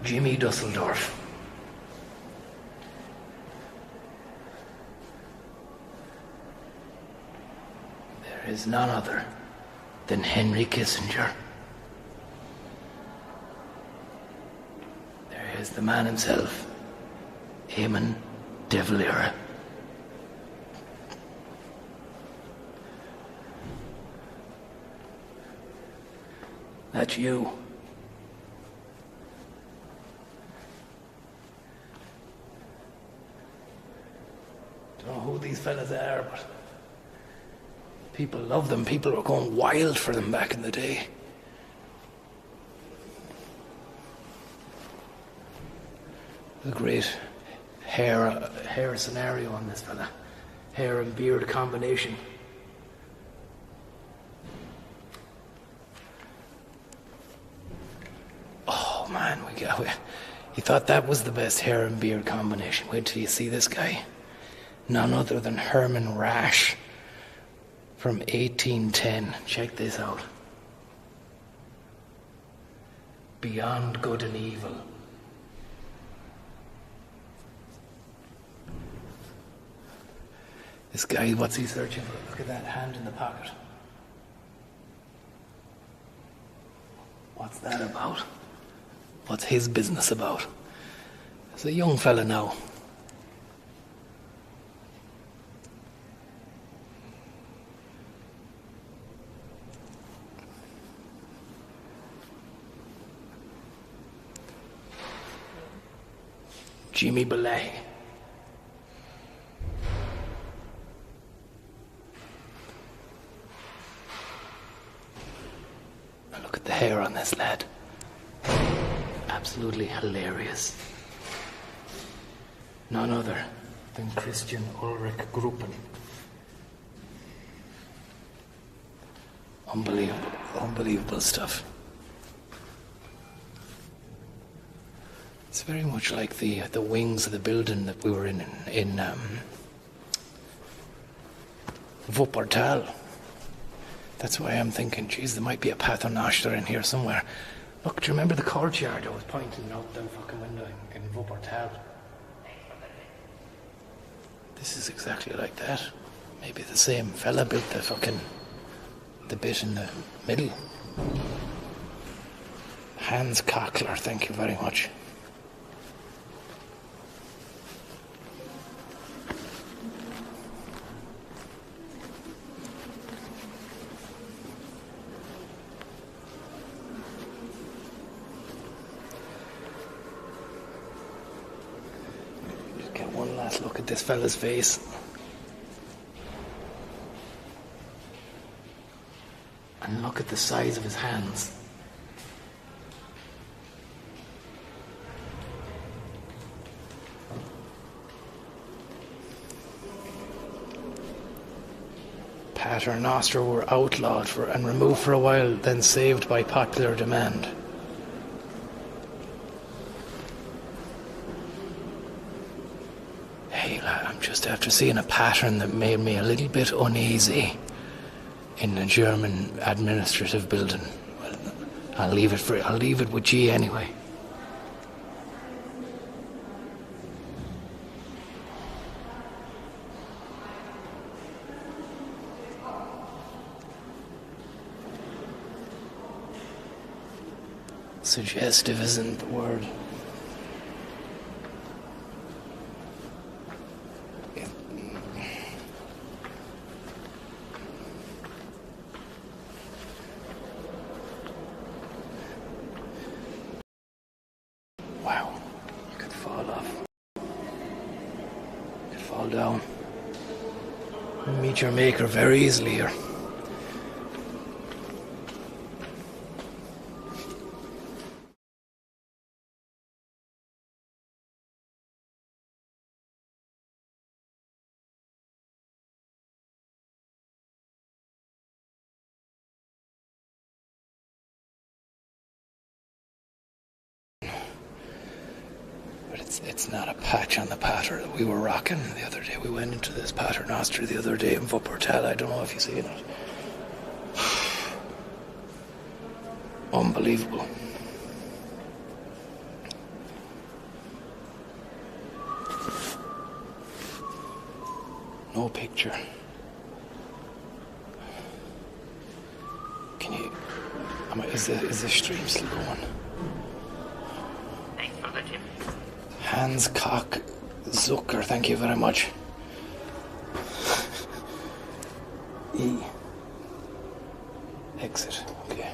Jimmy Dusseldorf. There is none other than Henry Kissinger. There is the man himself, Eamon de Valera. That's you. Don't know who these fellas are, but people love them. People were going wild for them back in the day. A great hair scenario on this fella. Hair and beard combination. man, he thought that was the best hair and beard combination. Wait till you see this guy. None other than Herman Rash from 1810. Check this out. Beyond Good and Evil. This guy, what's he searching for? Look at that hand in the pocket. What's that about? What's his business about? He's a young fella now. Jimmy Belay. Look at the hair on this lad. Absolutely hilarious. None other than Christian Ulrich Gruppen. Unbelievable stuff. It's very much like the wings of the building that we were in Wuppertal. That's why I'm thinking, geez, there might be a Paternoster in here somewhere. Look, do you remember the courtyard I was pointing out the fucking window in Wuppertal? This is exactly like that. Maybe the same fella built the bit in the middle. Hans Kockler, thank you very much. One last look at this fella's face. And look at the size of his hands. Paternoster were outlawed and removed for a while, then saved by popular demand. I'm just after seeing a pattern that made me a little bit uneasy in a German administrative building. Well, I'll leave it with you anyway. Suggestive isn't the word. Wow, you could fall off. You could fall down. Meet your maker very easily here. But it's not a patch on the patter that we were rocking the other day. We went into this Paternoster the other day in Wuppertal. I don't know if you've seen it. Unbelievable. No picture. Can you... Is the stream still going? Hans Kock Zucker, thank you very much. E. Exit, okay.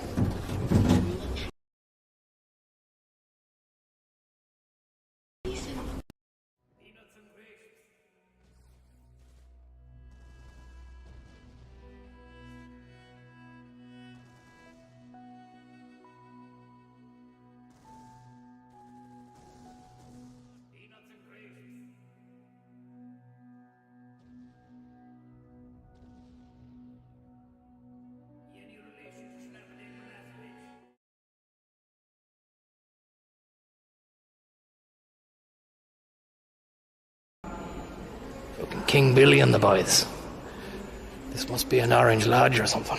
King Billy and the boys. This must be an Orange Lodge or something.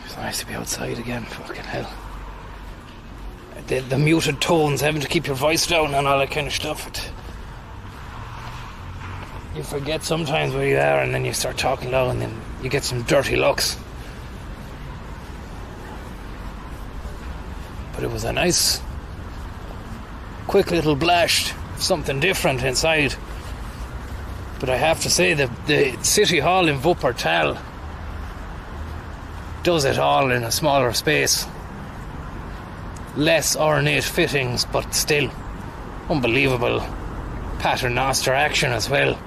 It's nice to be outside again, fucking hell. The muted tones, having to keep your voice down and all that kind of stuff. You forget sometimes where you are, and then you start talking loud, and then you get some dirty looks. But it was a nice, quick little blast, something different inside. But I have to say, the City Hall in Wuppertal does it all in a smaller space. Less ornate fittings, but still unbelievable paternoster action as well.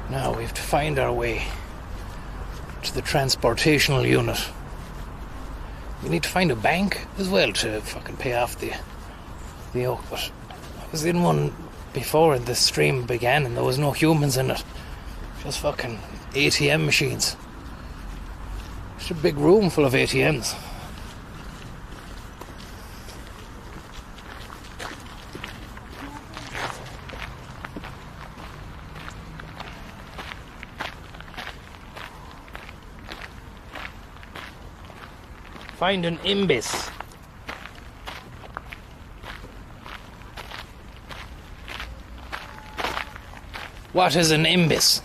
Now we have to find our way to the transportational unit. We need to find a bank as well to fucking pay off the oak. But I was in one before the stream began and there was no humans in it. Just fucking ATM machines. It's a big room full of ATMs. Find an imbis. What is an imbis?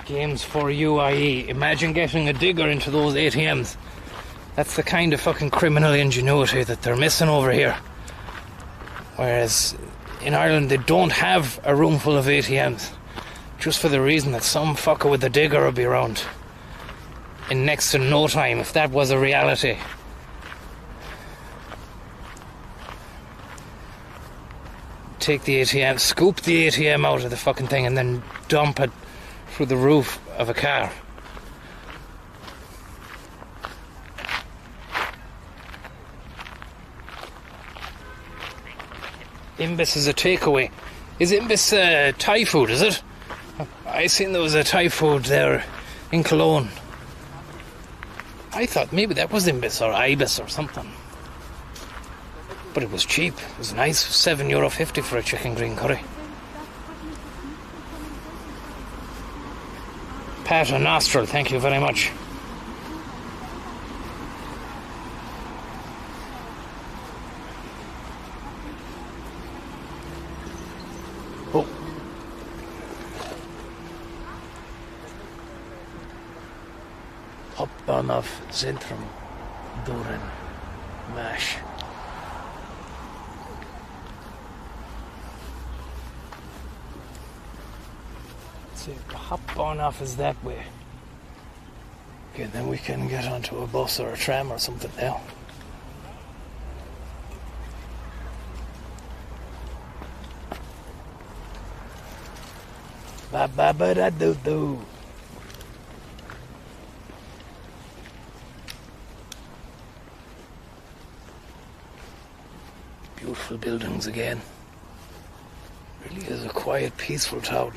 Games for UIE. Imagine getting a digger into those ATMs. That's the kind of fucking criminal ingenuity that they're missing over here. Whereas in Ireland they don't have a room full of ATMs. Just for the reason that some fucker with a digger will be around in next to no time, if that was a reality. Take the ATM, scoop the ATM out of the fucking thing and then dump it through the roof of a car. Imbis is a takeaway. Is Imbis Thai food, is it? I seen there was a Thai food there in Cologne. I thought maybe that was Imbis or Ibis or something. But it was cheap. It was nice. €7.50 for a chicken green curry. Paternoster, thank you very much. Oh. Hopbanov Centrum Doren Mash. So Hopbanov is that way. Okay, then we can get onto a bus or a tram or something now. Ba ba ba da do do. Beautiful buildings again. Really is a quiet, peaceful town.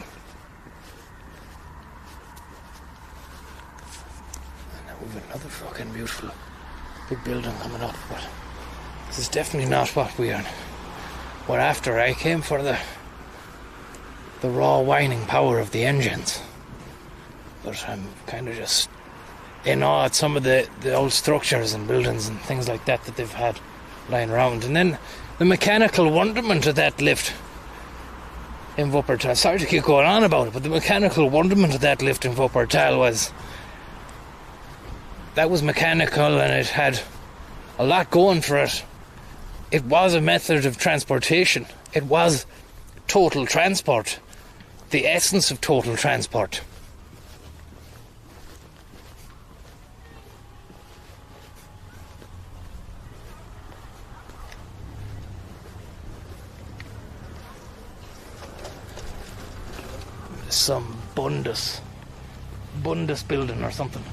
And now we've another fucking beautiful big building coming up, but this is definitely not what we're after. I came for the raw whining power of the engines, but I'm kind of just in awe at some of the old structures and buildings and things like that they've had lying around. And then the mechanical wonderment of that lift in Wuppertal. Sorry to keep going on about it, but the mechanical wonderment of that lift in Wuppertal was mechanical, and it had a lot going for it. It was a method of transportation. It was total transport, the essence of total transport. some Bundus building or something.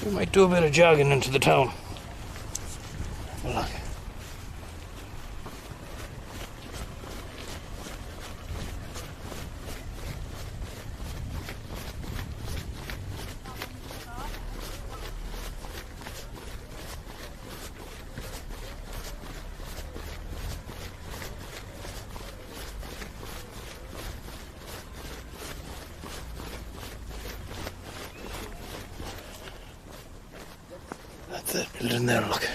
We might do a bit of jogging into the town. Look. That's it, building there, look.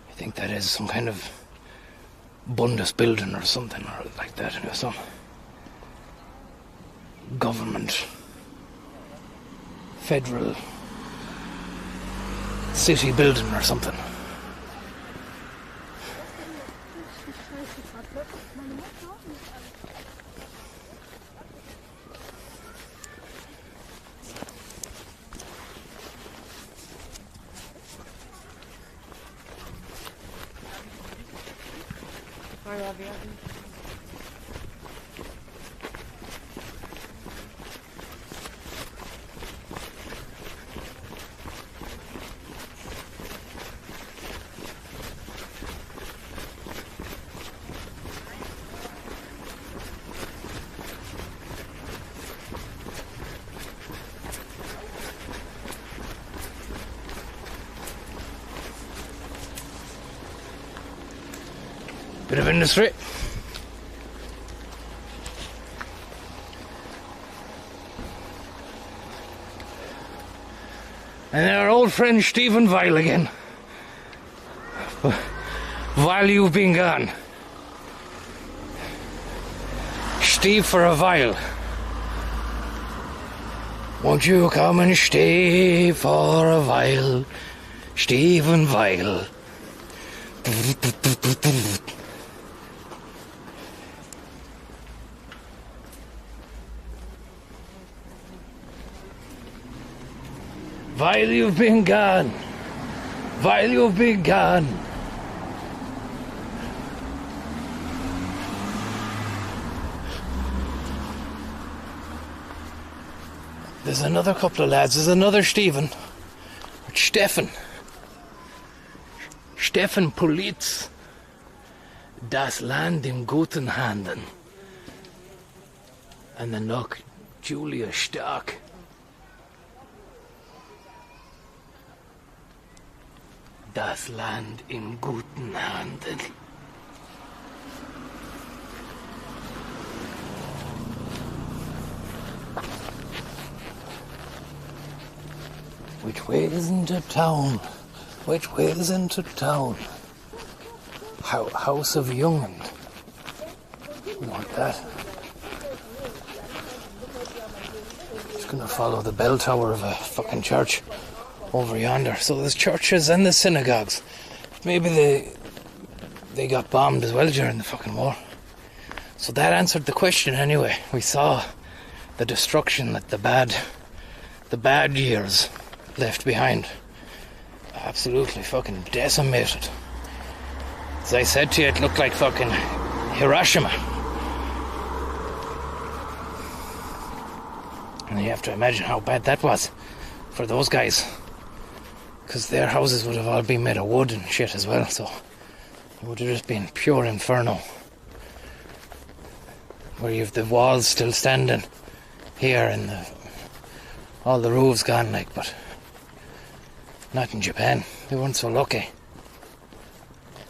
I think that is some kind of Bundus building or something or like that, you know, some government, federal city building or something. Bit of industry. And our old friend Stephen Weil again. While you've been gone. Steve for a while. Won't you come and stay for a while? Stephen Weil. While you've been gone, while you've been gone. There's another couple of lads, there's another Stephen. Stefan Politz. Das Land im guten Handen. And then look, Julia Stark. Das Land in guten Händen. Which way is into town? Which way is into town? House of Youngland. We want that. Just gonna follow the bell tower of a fucking church over yonder. So there's churches and the synagogues. Maybe they got bombed as well during the fucking war. So that answered the question anyway. We saw the destruction that the bad years left behind. Absolutely fucking decimated. As I said to you, it looked like fucking Hiroshima. And you have to imagine how bad that was for those guys. Because their houses would have all been made of wood and shit as well, so it would have just been pure inferno. Where you have the walls still standing here and all the roofs gone, like, but not in Japan. They weren't so lucky.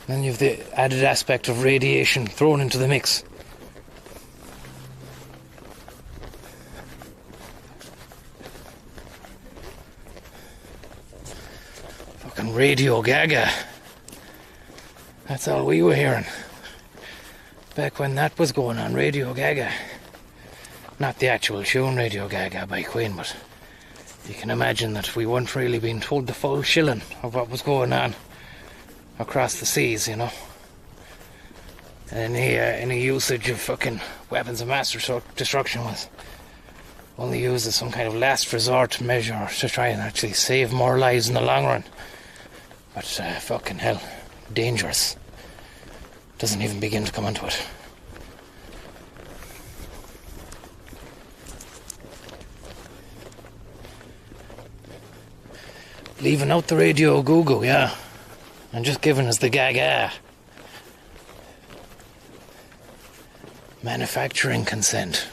And then you have the added aspect of radiation thrown into the mix. Fucking Radio Gaga. That's all we were hearing. Back when that was going on, Radio Gaga. Not the actual tune Radio Gaga by Queen, but you can imagine that we weren't really being told the full shilling of what was going on across the seas, you know. Any usage of fucking weapons of mass destruction was only used as some kind of last resort measure to try and actually save more lives in the long run. But fucking hell, dangerous. Doesn't even begin to come into it. Leaving out the radio goo-goo, yeah. And just giving us the gaga. Manufacturing consent.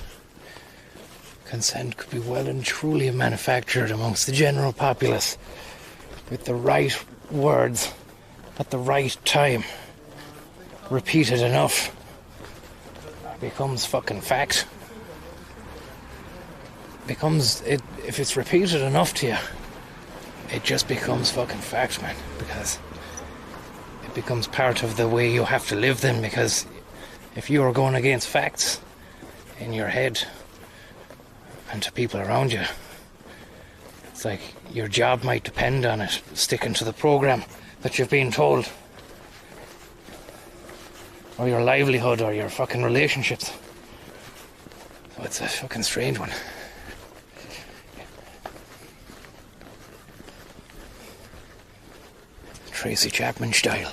Consent could be well and truly manufactured amongst the general populace with the right words at the right time. Repeated enough. It becomes fucking fact. If it's repeated enough to you, it just becomes fucking fact, man, because it becomes part of the way you have to live then, because if you are going against facts in your head and to people around you, it's like your job might depend on it, sticking to the program that you've been told, or your livelihood, or your fucking relationships. So it's a fucking strange one. Tracy Chapman style.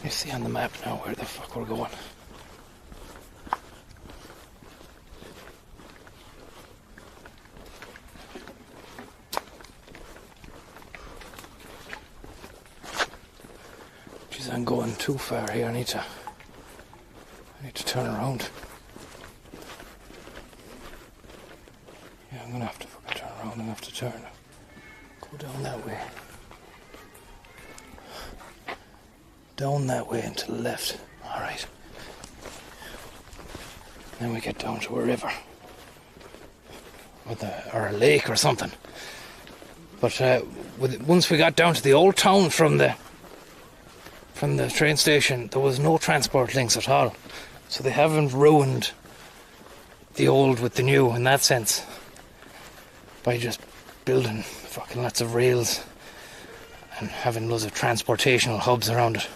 You see on the map now where the fuck we're going. Jeez, I'm going too far here. I need to turn around. Yeah, I'm gonna have to fucking turn around. I'm gonna have to turn. Go down that way. Down that way and to the left. Alright. Then we get down to a river. Or a lake or something. But once we got down to the old town from the train station, there was no transport links at all. So they haven't ruined the old with the new in that sense. By just building fucking lots of rails and having loads of transportational hubs around it.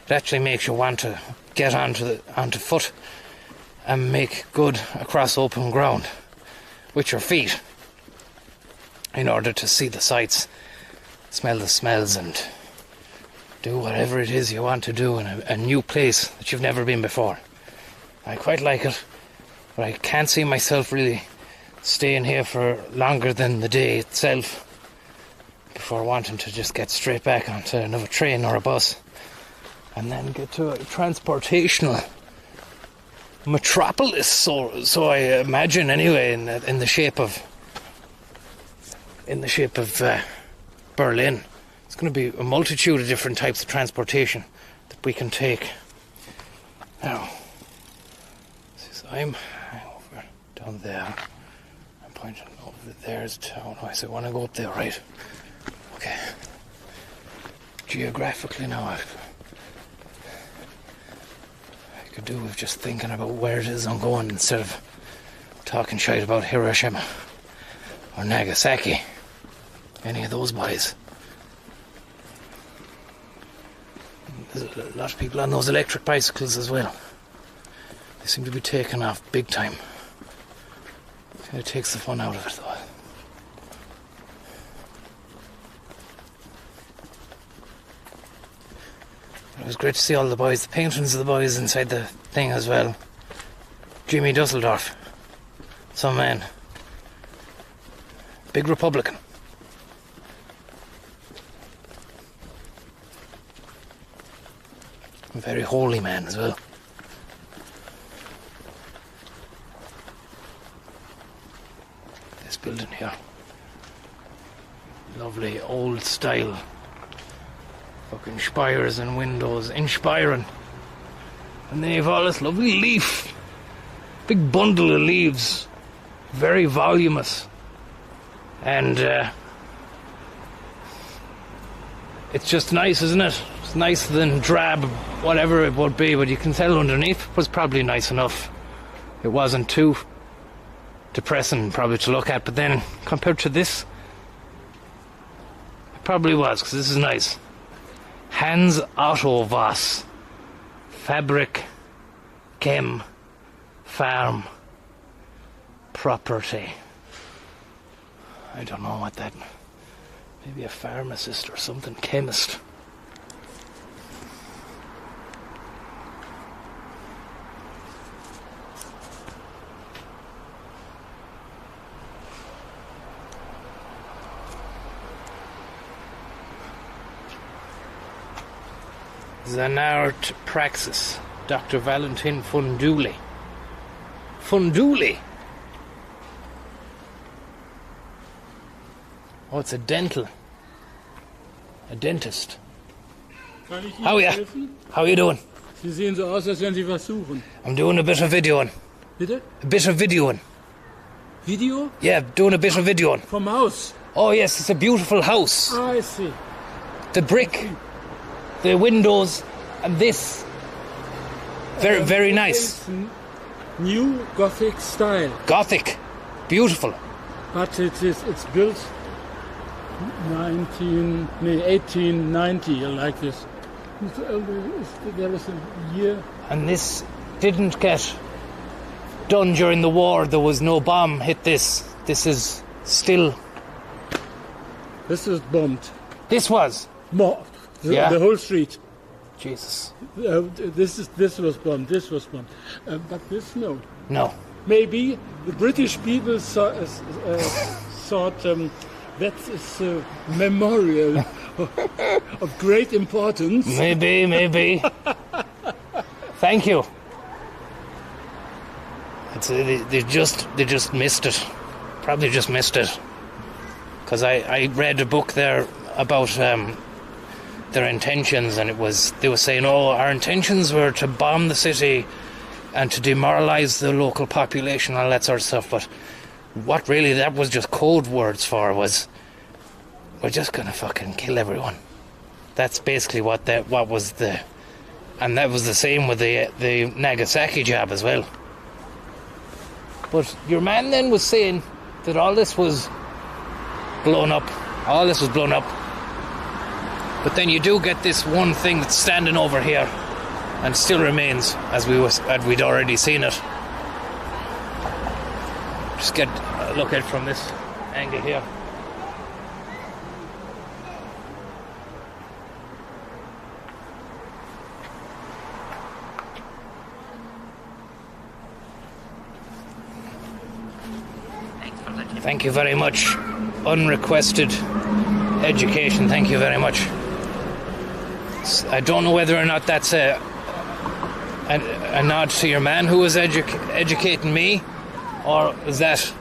It actually makes you want to get onto foot and make good across open ground with your feet in order to see the sights, smell the smells, and do whatever it is you want to do in a new place that you've never been before. I quite like it, but I can't see myself really staying here for longer than the day itself before wanting to just get straight back onto another train or a bus and then get to a transportational metropolis, so I imagine anyway, in the shape of Berlin. It's going to be a multitude of different types of transportation that we can take. Now, I'm over down there. I'm pointing over there's town. Oh, I said, I want to go up there, right? Okay. Geographically now, I could do with just thinking about where it is I'm going instead of talking shite about Hiroshima or Nagasaki. Any of those boys. There's a lot of people on those electric bicycles as well. They seem to be taking off big time. Kind of takes the fun out of it though. It was great to see all the boys, the paintings of the boys inside the thing as well. Jimmy Dusseldorf, some man, big Republican. A very holy man as well. This building here, lovely old style. Fucking spires and windows, inspiring. And then you've all this lovely leaf. Big bundle of leaves. Very voluminous. And it's just nice, isn't it? It's nicer than drab, whatever it would be, but you can tell underneath it was probably nice enough. It wasn't too depressing probably to look at, but then compared to this, it probably was, because this is nice. Hans Otto Voss, Fabric Chem Farm Property. I don't know what that... Maybe a pharmacist or something, chemist. Zanart Praxis, Dr. Valentin Funduli. Funduli? Oh, it's a dentist. Kann ich Ihnen How are you? helfen? How are you doing? Sie sehen so aus, als wenn Sie was suchen. I'm doing a bit of videoing. Bitte? A bit of videoing. Video? Yeah, doing a bit of videoing. Vom Haus. Oh yes, it's a beautiful house. Ah, I see. The brick, the windows, and this. Very, very nice. It's new Gothic style, Gothic. Beautiful. but it's built 1890, like this. There was a year. And this didn't get done during the war. There was no bomb hit this. This is still... This is bombed. This was. More. Yeah. The whole street. Jesus. This was bombed. This was bombed. But this, no. No. Maybe the British people thought that is a memorial of great importance. Maybe. Thank you. They just missed it. Probably just missed it. Because I read a book there about their intentions, and they were saying, oh, our intentions were to bomb the city and to demoralize the local population, all that sort of stuff. But what really that was just code words for was, we're just gonna fucking kill everyone. That's basically what was the... And that was the same with the Nagasaki job as well. But your man then was saying that all this was blown up. All this was blown up. But then you do get this one thing that's standing over here and still remains as we'd already seen it. Just get a look at it from this angle here. Thank you very much. Unrequested education. Thank you very much. I don't know whether or not that's a nod to your man who was educating me, or is that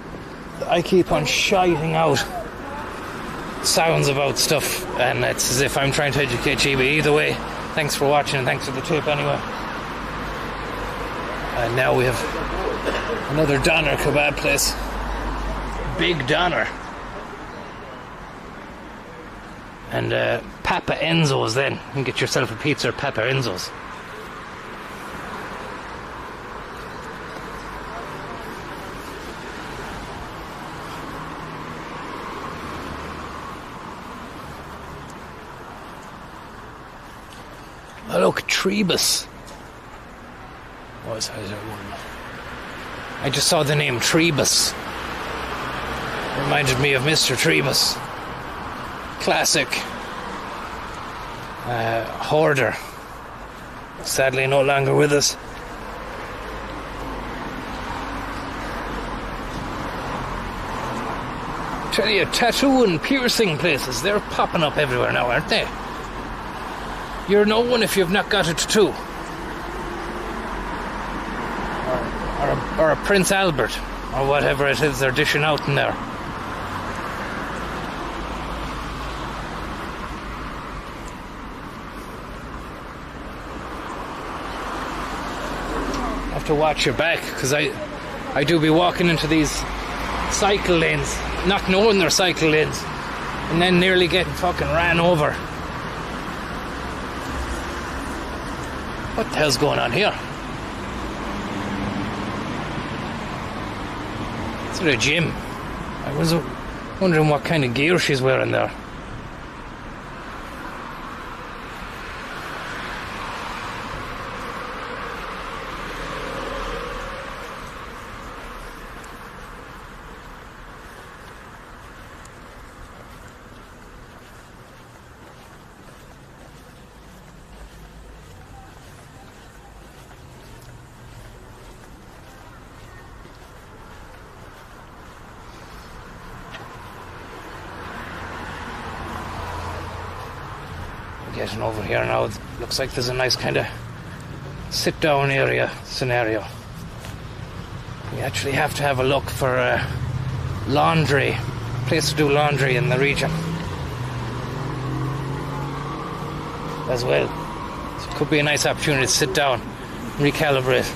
I keep on shouting out sounds about stuff and it's as if I'm trying to educate you. But either way, thanks for watching and thanks for the tip anyway. And now we have another doner kebab place. Big doner. And Papa Enzo's then. You can get yourself a pizza at Papa Enzo's. Oh, look, Trebus. What is that one? I just saw the name Trebus. Reminded me of Mr. Trebus. Classic. Hoarder. Sadly no longer with us. Tell you, tattoo and piercing places, they're popping up everywhere now, aren't they? You're no one if you've not got a tattoo. Or a Prince Albert, or whatever it is they're dishing out in there. Have to watch your back, because I do be walking into these cycle lanes, not knowing they're cycle lanes, and then nearly getting fucking ran over. What the hell's going on here? It's at a gym. I was wondering what kind of gear she's wearing there. Getting over here now, it looks like there's a nice kind of sit-down area scenario. We actually have to have a look for a laundry, place to do laundry in the region as well. So it could be a nice opportunity to sit down, recalibrate.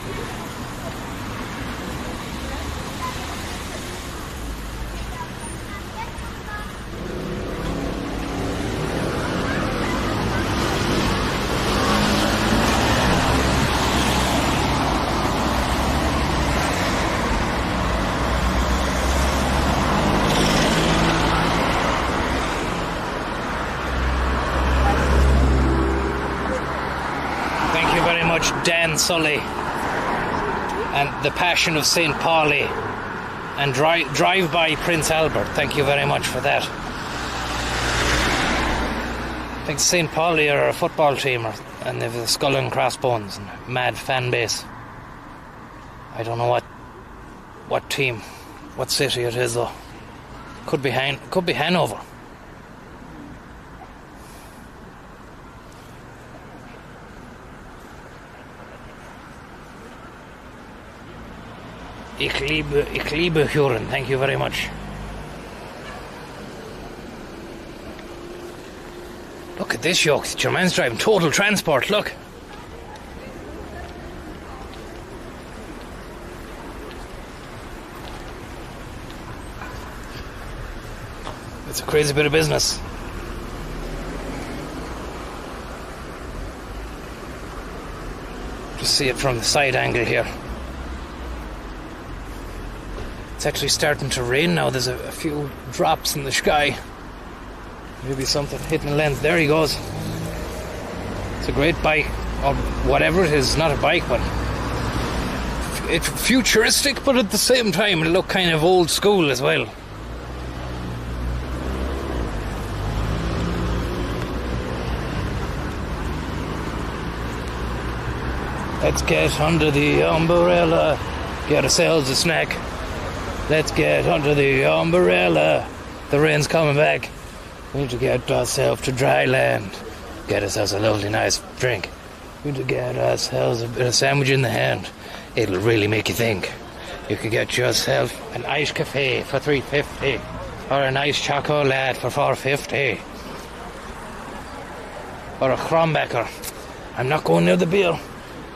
Dan Sully and The Passion of St. Pauli and Drive by Prince Albert. Thank you very much for that. I think St. Pauli are a football team and they've the skull and crossbones and a mad fan base. I don't know what team, what city it is though. Could be Hanover. Ich liebe Huron. Thank you very much. Look at this yoke that your man's driving. Total Transport, look. It's a crazy bit of business. Just see it from the side angle here. It's actually starting to rain now. There's a few drops in the sky. Maybe something hitting the lens. There he goes. It's a great bike, or whatever it is. Not a bike, but it's futuristic, but at the same time it look kind of old school as well. Let's get under the umbrella, get ourselves a snack. Let's get under the umbrella. The rain's coming back. We need to get ourselves to dry land. Get ourselves a lovely nice drink. We need to get ourselves a bit of sandwich in the hand. It'll really make you think. You could get yourself an iced cafe for $3.50 or a nice chocolate for $4.50 or a Kronbecker. I'm not going near the beer.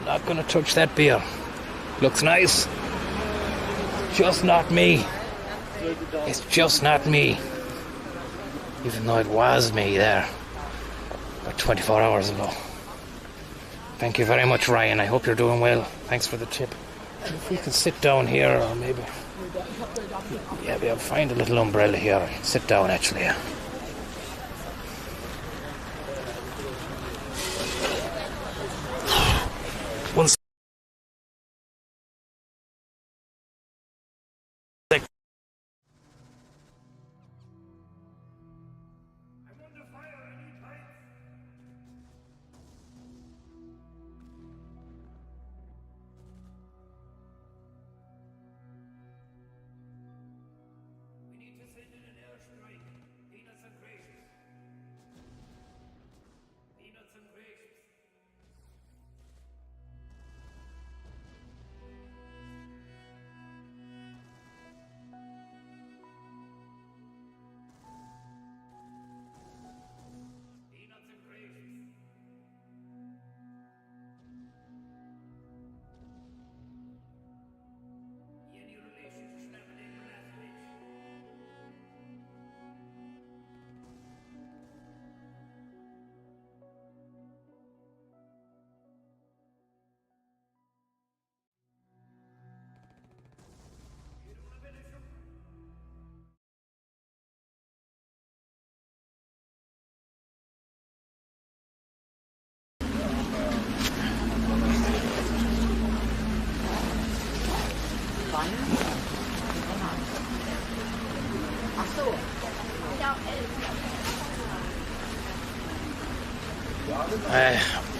Not going to touch that beer. Looks nice. Just not me. It's just not me. Even though it was me there about 24 hours ago. Thank you very much, Ryan. I hope you're doing well. Thanks for the tip. And if we can sit down here, or maybe... Yeah, we'll find a little umbrella here. Sit down, actually. Yeah. One sec.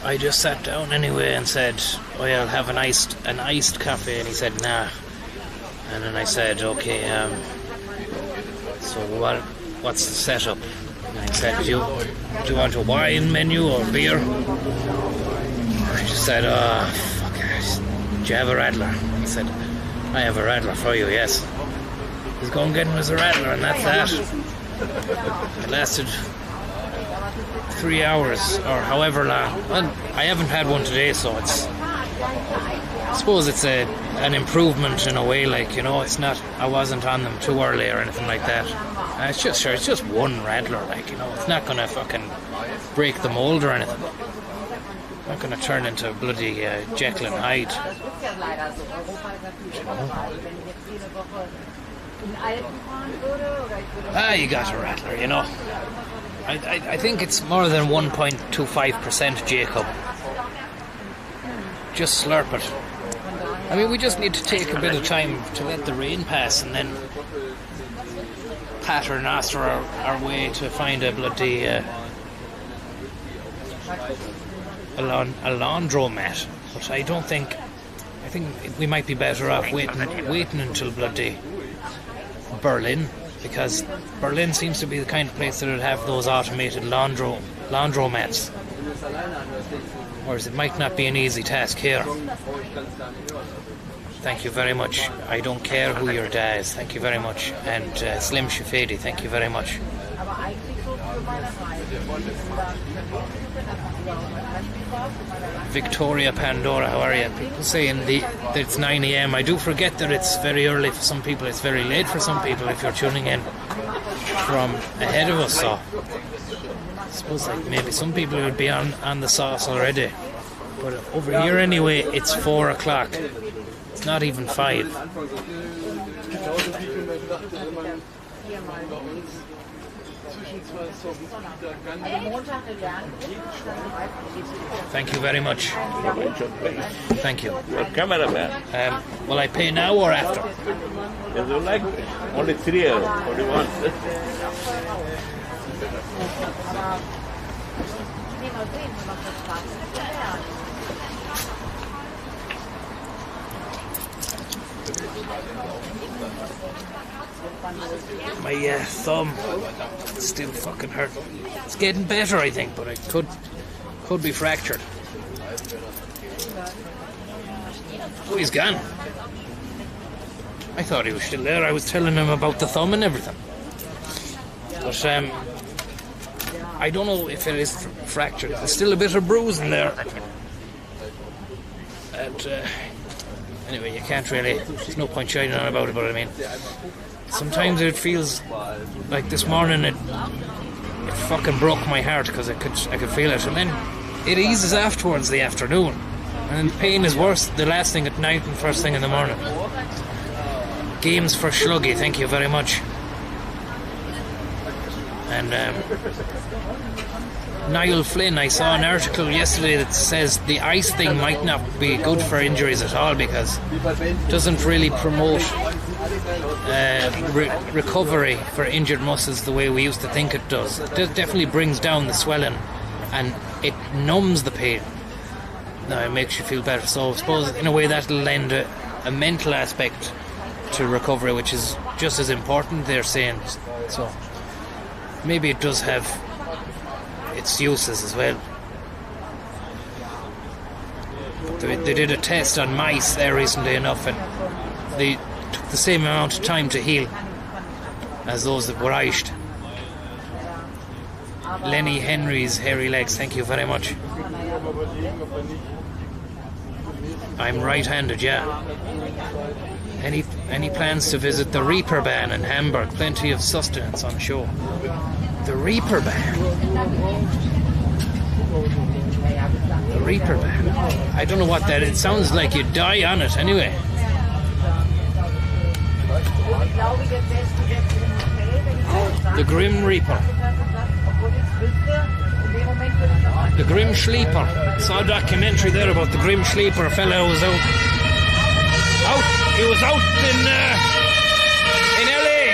I just sat down anyway and said, "Oh yeah, I'll have an iced coffee," and he said, "Nah." And then I said, "Okay, so what's the setup?" I said, do you want a wine menu or beer? She said, oh, fuck it. Do you have a Radler? He said, I have a Radler for you, yes. He's going to get him as a Radler, and that's that. It lasted 3 hours, or however long. And I haven't had one today, so I suppose it's an improvement in a way, like, you know, it's not, I wasn't on them too early or anything like that. It's just one Radler, like, you know, it's not going to fucking break the mold or anything. Not going to turn into bloody Jekyll and Hyde. You got a Radler, you know. I think it's more than 1.25%, Jacob. Just slurp it. I mean, we just need to take a bit of time to let the rain pass and then paternoster our way to find a bloody a laundromat. But I think we might be better off waiting until bloody Berlin, because Berlin seems to be the kind of place that would have those automated laundromats. Whereas it might not be an easy task here. Thank you very much. I don't care who your dad is. Thank you very much. And Slim Shafedi, thank you very much. Victoria Pandora, how are you? People saying that it's 9 a.m. I do forget that it's very early for some people. It's very late for some people if you're tuning in from ahead of us. So I suppose like maybe some people would be on the sauce already. But over here anyway, it's 4 o'clock. It's not even 5. Thank you very much. Thank you. Cameraman. Will I pay now or after? As you like. Only 3 hours. What do you want? My thumb still fucking hurt. It's getting better, I think, but it could be fractured. Oh, he's gone. I thought he was still there. I was telling him about the thumb and everything. But I don't know if it is fractured. There's still a bit of bruising there. And anyway, you can't really. There's no point shining on about it, but I mean, sometimes it feels like this morning it fucking broke my heart because I could feel it, and then it eases afterwards the afternoon, and then pain is worse the last thing at night and first thing in the morning. Games for Sluggy, thank you very much. And Niall Flynn, I saw an article yesterday that says the ice thing might not be good for injuries at all because it doesn't really promote recovery for injured muscles the way we used to think it does. It definitely brings down the swelling and it numbs the pain. Now it makes you feel better. So I suppose in a way that'll lend a mental aspect to recovery, which is just as important, they're saying. So maybe it does have its uses as well. But they did a test on mice there recently enough, and they took the same amount of time to heal as those that were iced. Lenny Henry's hairy legs, thank you very much. I'm right-handed, yeah. Any plans to visit the Reeperbahn in Hamburg? Plenty of sustenance on show. The Reeperbahn. The Reeperbahn. I don't know what that is. It sounds like you die on it anyway. The Grim Reaper. The Grim Sleeper. Saw a documentary there about the Grim Sleeper. A fella who was out. He was out in LA.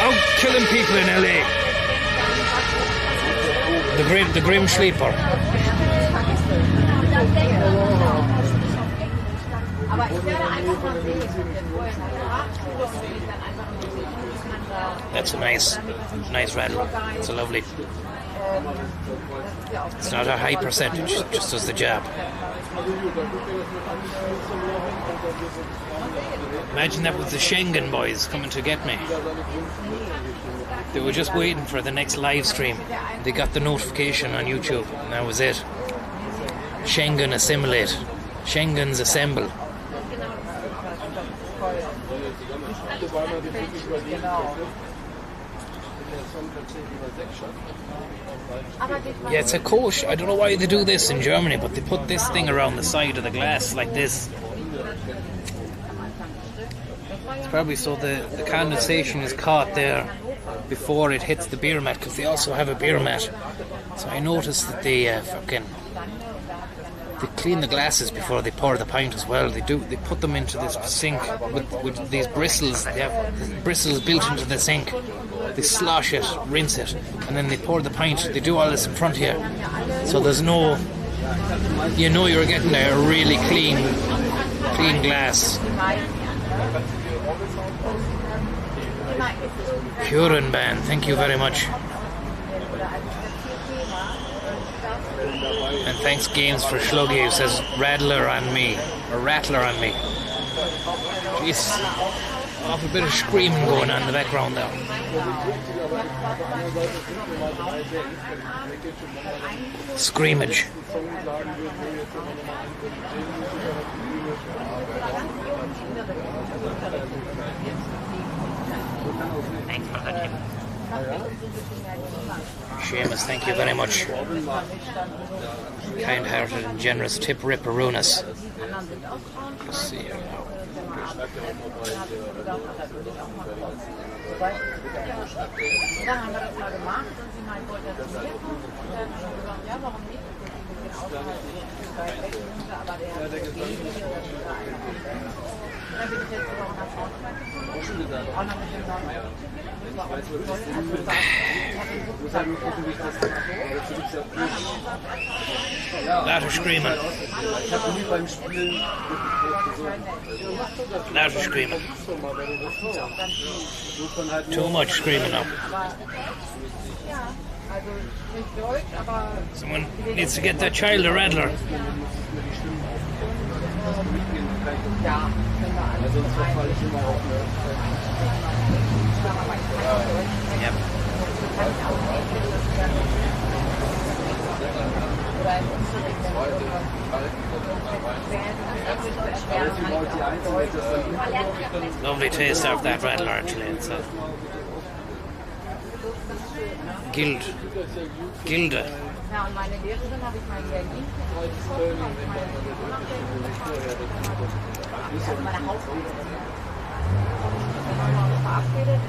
Out killing people in LA. The Grim Sleeper. Aber ich werde einfach mal sehen, ich habe jetzt vorher eine Radtour und will dann einfach mal sehen, wie man da... That's a nice rattler. It's a lovely. It's not a high percentage, it just does the job. Imagine that was the Schengen boys coming to get me. They were just waiting for the next live stream. They got the notification on YouTube, and that was it. Schengen assimilate. Schengens assemble. Yeah, it's a coach. I don't know why they do this in Germany, but they put this thing around the side of the glass like this. It's probably so the condensation is caught there before it hits the beer mat, because they also have a beer mat. So I noticed that they they clean the glasses before they pour the pint as well. They put them into this sink with these bristles. They have bristles built into the sink. They slosh it, rinse it, and then they pour the pint. They do all this in front here, so there's no, you know, you're getting a really clean glass. Curen band, thank you very much. And thanks Games for Sluggy, who says Rattler on me. Jeez, awful bit of screaming going on in the background there. Screamage. Thanks for the tip. Seamus, thank you very much. Kind-hearted and generous tip, Ripperoonus. Let's see here now. Lot of screaming. Lot of screaming. Too much screaming now. Someone needs to get that child a rattler. Yep. Lovely taste of that rattler, actually. It's a Gilde. Ja, und meine Lehrerin habe ich mal in Berlin getroffen, also meine Hauptlehrerin. Wir waren noch verabredet,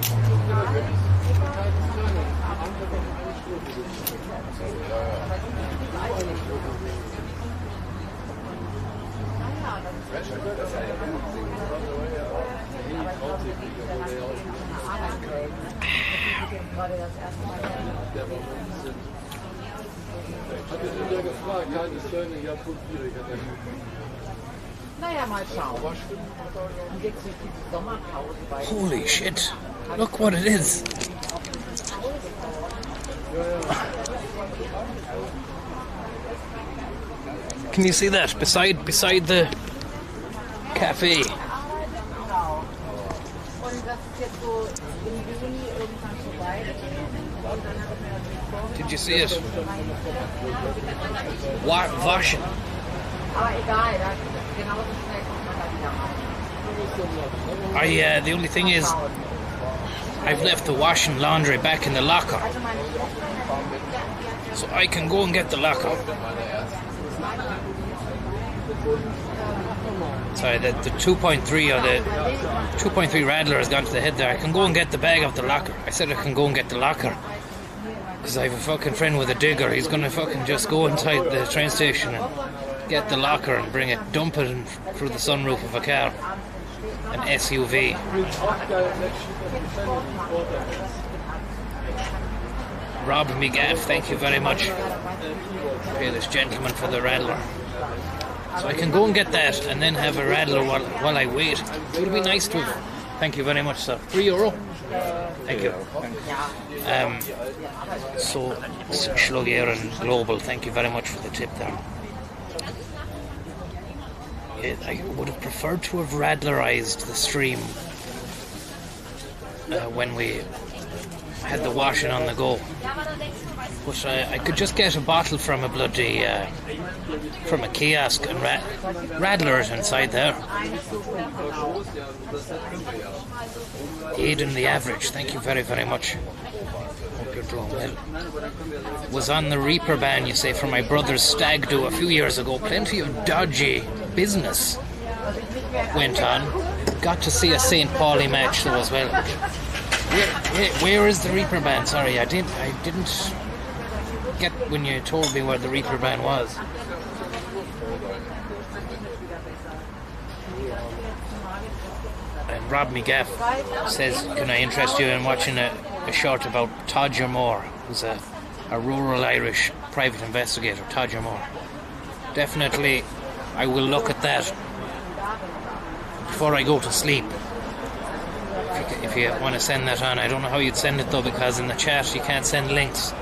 naja, mal schauen. Und jetzt durch diese Sommerpause. Holy shit! Look what it is. Can you see that beside the cafe? Und das ist jetzt so im Juni irgendwann vorbei. Und dann habe ich mir natürlich vorgenommen. Did you see it? Waschen. Aber egal, genauso schnell kommt man da wieder raus. The only thing is, I've left the wash and laundry back in the locker, so I can go and get the locker. Sorry, the 2.3 or the 2.3 Rattler has gone to the head there. I can go and get the bag of the locker. I said I can go and get the locker because I have a fucking friend with a digger. He's gonna fucking just go inside the train station and get the locker and bring it, dump it through the sunroof of a car, an SUV. Rob McGaff, thank you very much. Pay this gentleman for the Rattler. So I can go and get that and then have a Radler while I wait. It would be nice to have. Thank you very much, sir. €3? Thank you. So, Schlogger and Global, thank you very much for the tip there. I would have preferred to have Radlerized the stream when we had the washing on the go. But I could just get a bottle from a bloody from a kiosk and Radler it inside there. Aiden the Average, thank you very, very much. Hope you're doing well. Was on the Reaper ban, you say, for my brother's stag do a few years ago. Plenty of dodgy business went on. Got to see a St. Pauli match though as well. Where is the Reaper ban? Sorry, I didn't get when you told me where the Reaper ban was. And Rob McGaff says, can I interest you in watching a short about Todger Moore, who's a rural Irish private investigator, Todger Moore. Definitely, I will look at that before I go to sleep. If you want to send that on, I don't know how you'd send it though, because in the chat you can't send links.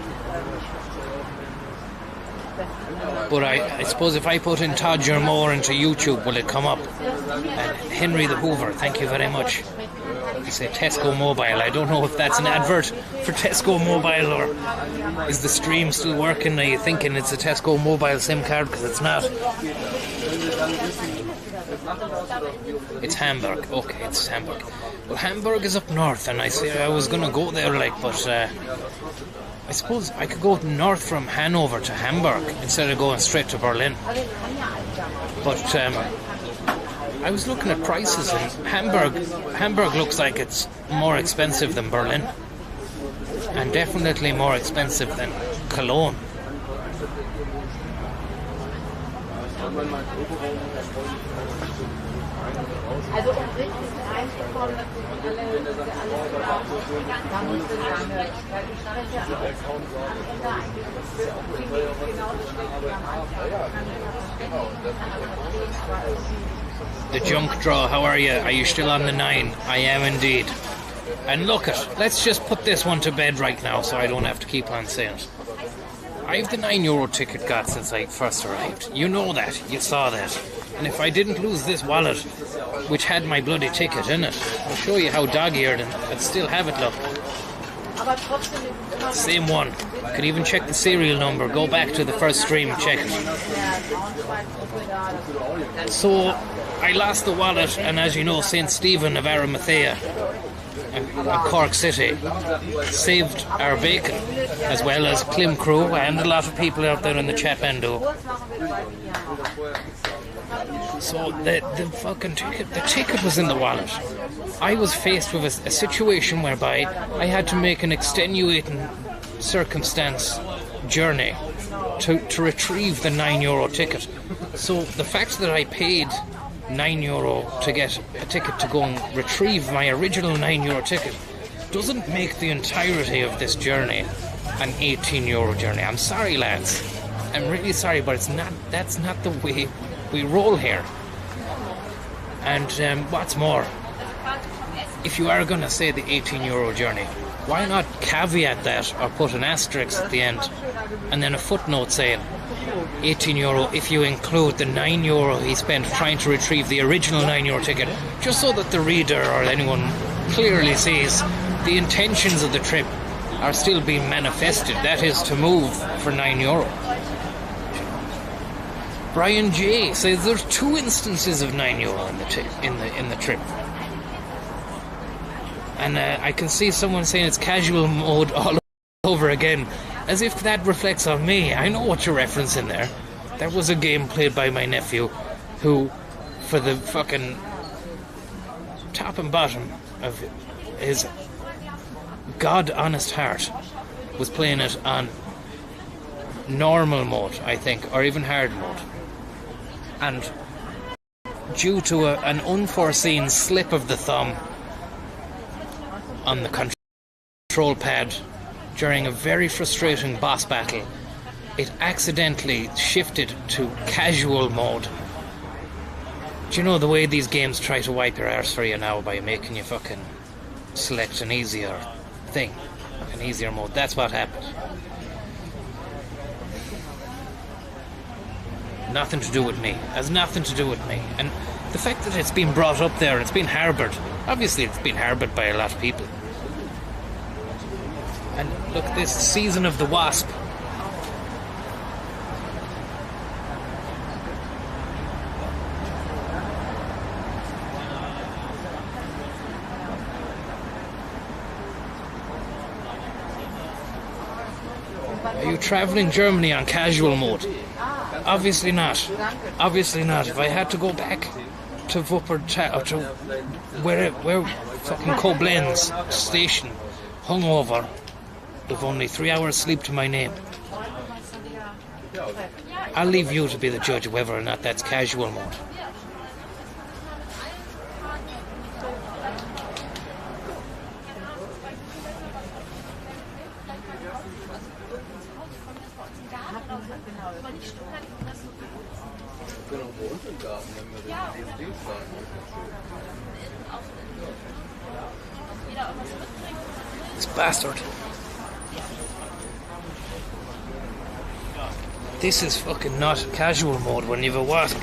But I suppose if I put in Todger Moore into YouTube, will it come up? And Henry the Hoover, thank you very much. You say Tesco Mobile. I don't know if that's an advert for Tesco Mobile, or is the stream still working? Are you thinking it's a Tesco Mobile SIM card? Because it's not. It's Hamburg. Okay, it's Hamburg. Well, Hamburg is up north, and I say I was going to go there, but I suppose I could go north from Hanover to Hamburg instead of going straight to Berlin. But I was looking at prices, and Hamburg looks like it's more expensive than Berlin, and definitely more expensive than Cologne. The junk draw, how are you? Are you still on the 9? I am indeed. And look let's just put this one to bed right now so I don't have to keep on saying it. I have the €9 ticket got since I first arrived. You know that, you saw that. And if I didn't lose this wallet, which had my bloody ticket in it, I'll show you how dog-eared, and I'd still have it, look. Same one. You could even check the serial number, go back to the first stream and check it. So, I lost the wallet, and as you know, St. Stephen of Arimathea, Cork City, saved our bacon, as well as Klim Crew and a lot of people out there in the chat endo. So the fucking ticket, the ticket was in the wallet. I was faced with a situation whereby I had to make an extenuating circumstance journey to retrieve the €9 ticket. So the fact that I paid €9 to get a ticket to go and retrieve my original €9 ticket doesn't make the entirety of this journey an €18 journey. I'm sorry, lads. I'm really sorry, but that's not the way we roll here. And what's more, if you are going to say the €18 journey, why not caveat that or put an asterisk at the end and then a footnote saying €18 if you include the €9 he spent trying to retrieve the original €9 ticket, just so that the reader or anyone clearly sees the intentions of the trip are still being manifested. That is to move for €9. Brian J says there's 2 instances of €9 in the trip, and I can see someone saying it's casual mode all over again, as if that reflects on me. I know what you're referencing there. That was a game played by my nephew, who, for the fucking top and bottom of his God-honest heart, was playing it on normal mode, I think, or even hard mode. And due to an unforeseen slip of the thumb on the control pad during a very frustrating boss battle, it accidentally shifted to casual mode Do you know the way these games try to wipe your arse for you now by making you fucking select an easier thing, an easier mode? That's what happened. Nothing to do with me. Has nothing to do with me. And the fact that it's been brought up there, it's been harboured. Obviously, it's been harboured by a lot of people. And look, this season of the wasp. Are you travelling Germany on casual mode? Obviously not. Obviously not. If I had to go back to Wuppertal, to where fucking Koblenz station, hungover, with only 3 hours sleep to my name, I'll leave you to be the judge of whether or not that's casual mode. This bastard. This is fucking not casual mode when you've a wasp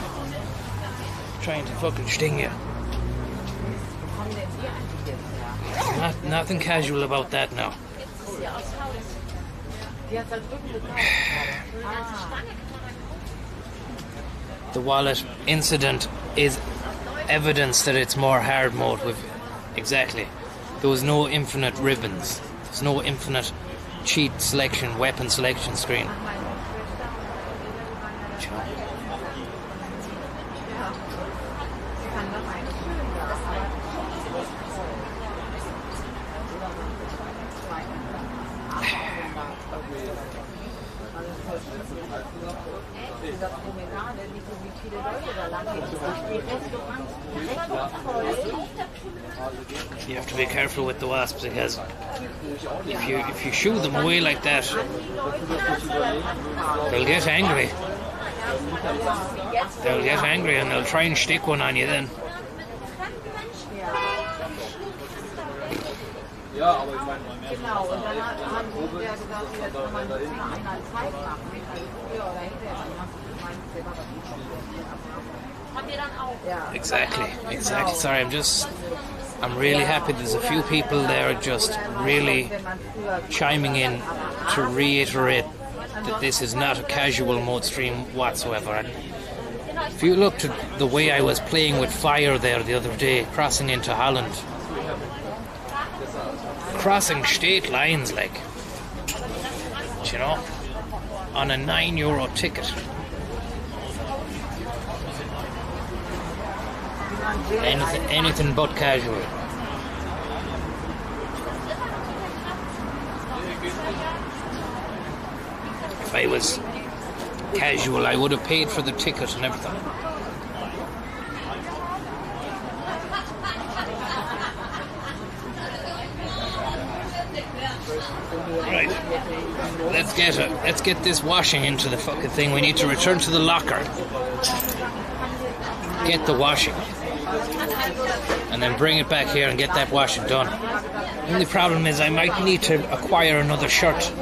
trying to fucking sting you. Nothing casual about that now. The wallet incident is evidence that it's more hard mode with... Exactly. There was no infinite ribbons. There's no infinite cheat selection, weapon selection screen. You have to be careful with the wasps because if you shoo them away like that, they'll get angry. They'll get angry and they'll try and stick one on you then. Genau, und dann haben die ja gesagt, jetzt kann man nur einer Zeit machen, also früher oder hinterher, dann hast du gemeint, der war das Habt ihr dann auch? Exactly. Sorry, I'm really happy there's a few people there just really chiming in to reiterate that this is not a casual mode stream whatsoever. And if you looked at the way I was playing with fire there the other day, crossing into Holland, crossing state lines, like, you know, on a €9 ticket. Anything but casual. If I was casual, I would have paid for the ticket and everything. Right. Let's get this washing into the fucking thing. We need to return to the locker. Get the washing. And then bring it back here and get that washing done. The only problem is I might need to acquire another shirt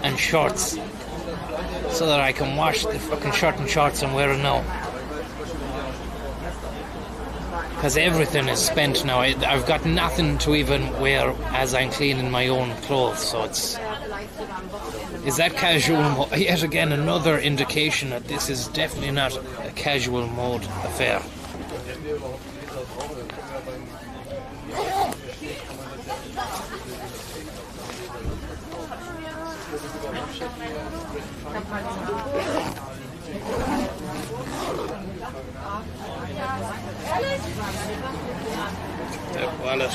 and shorts so that I can wash the fucking shirt and shorts I'm wearing now. Because everything is spent now. I've got nothing to even wear as I'm cleaning my own clothes, so it's... Is that casual? Yet again, another indication that this is definitely not a casual mode affair. That wallet,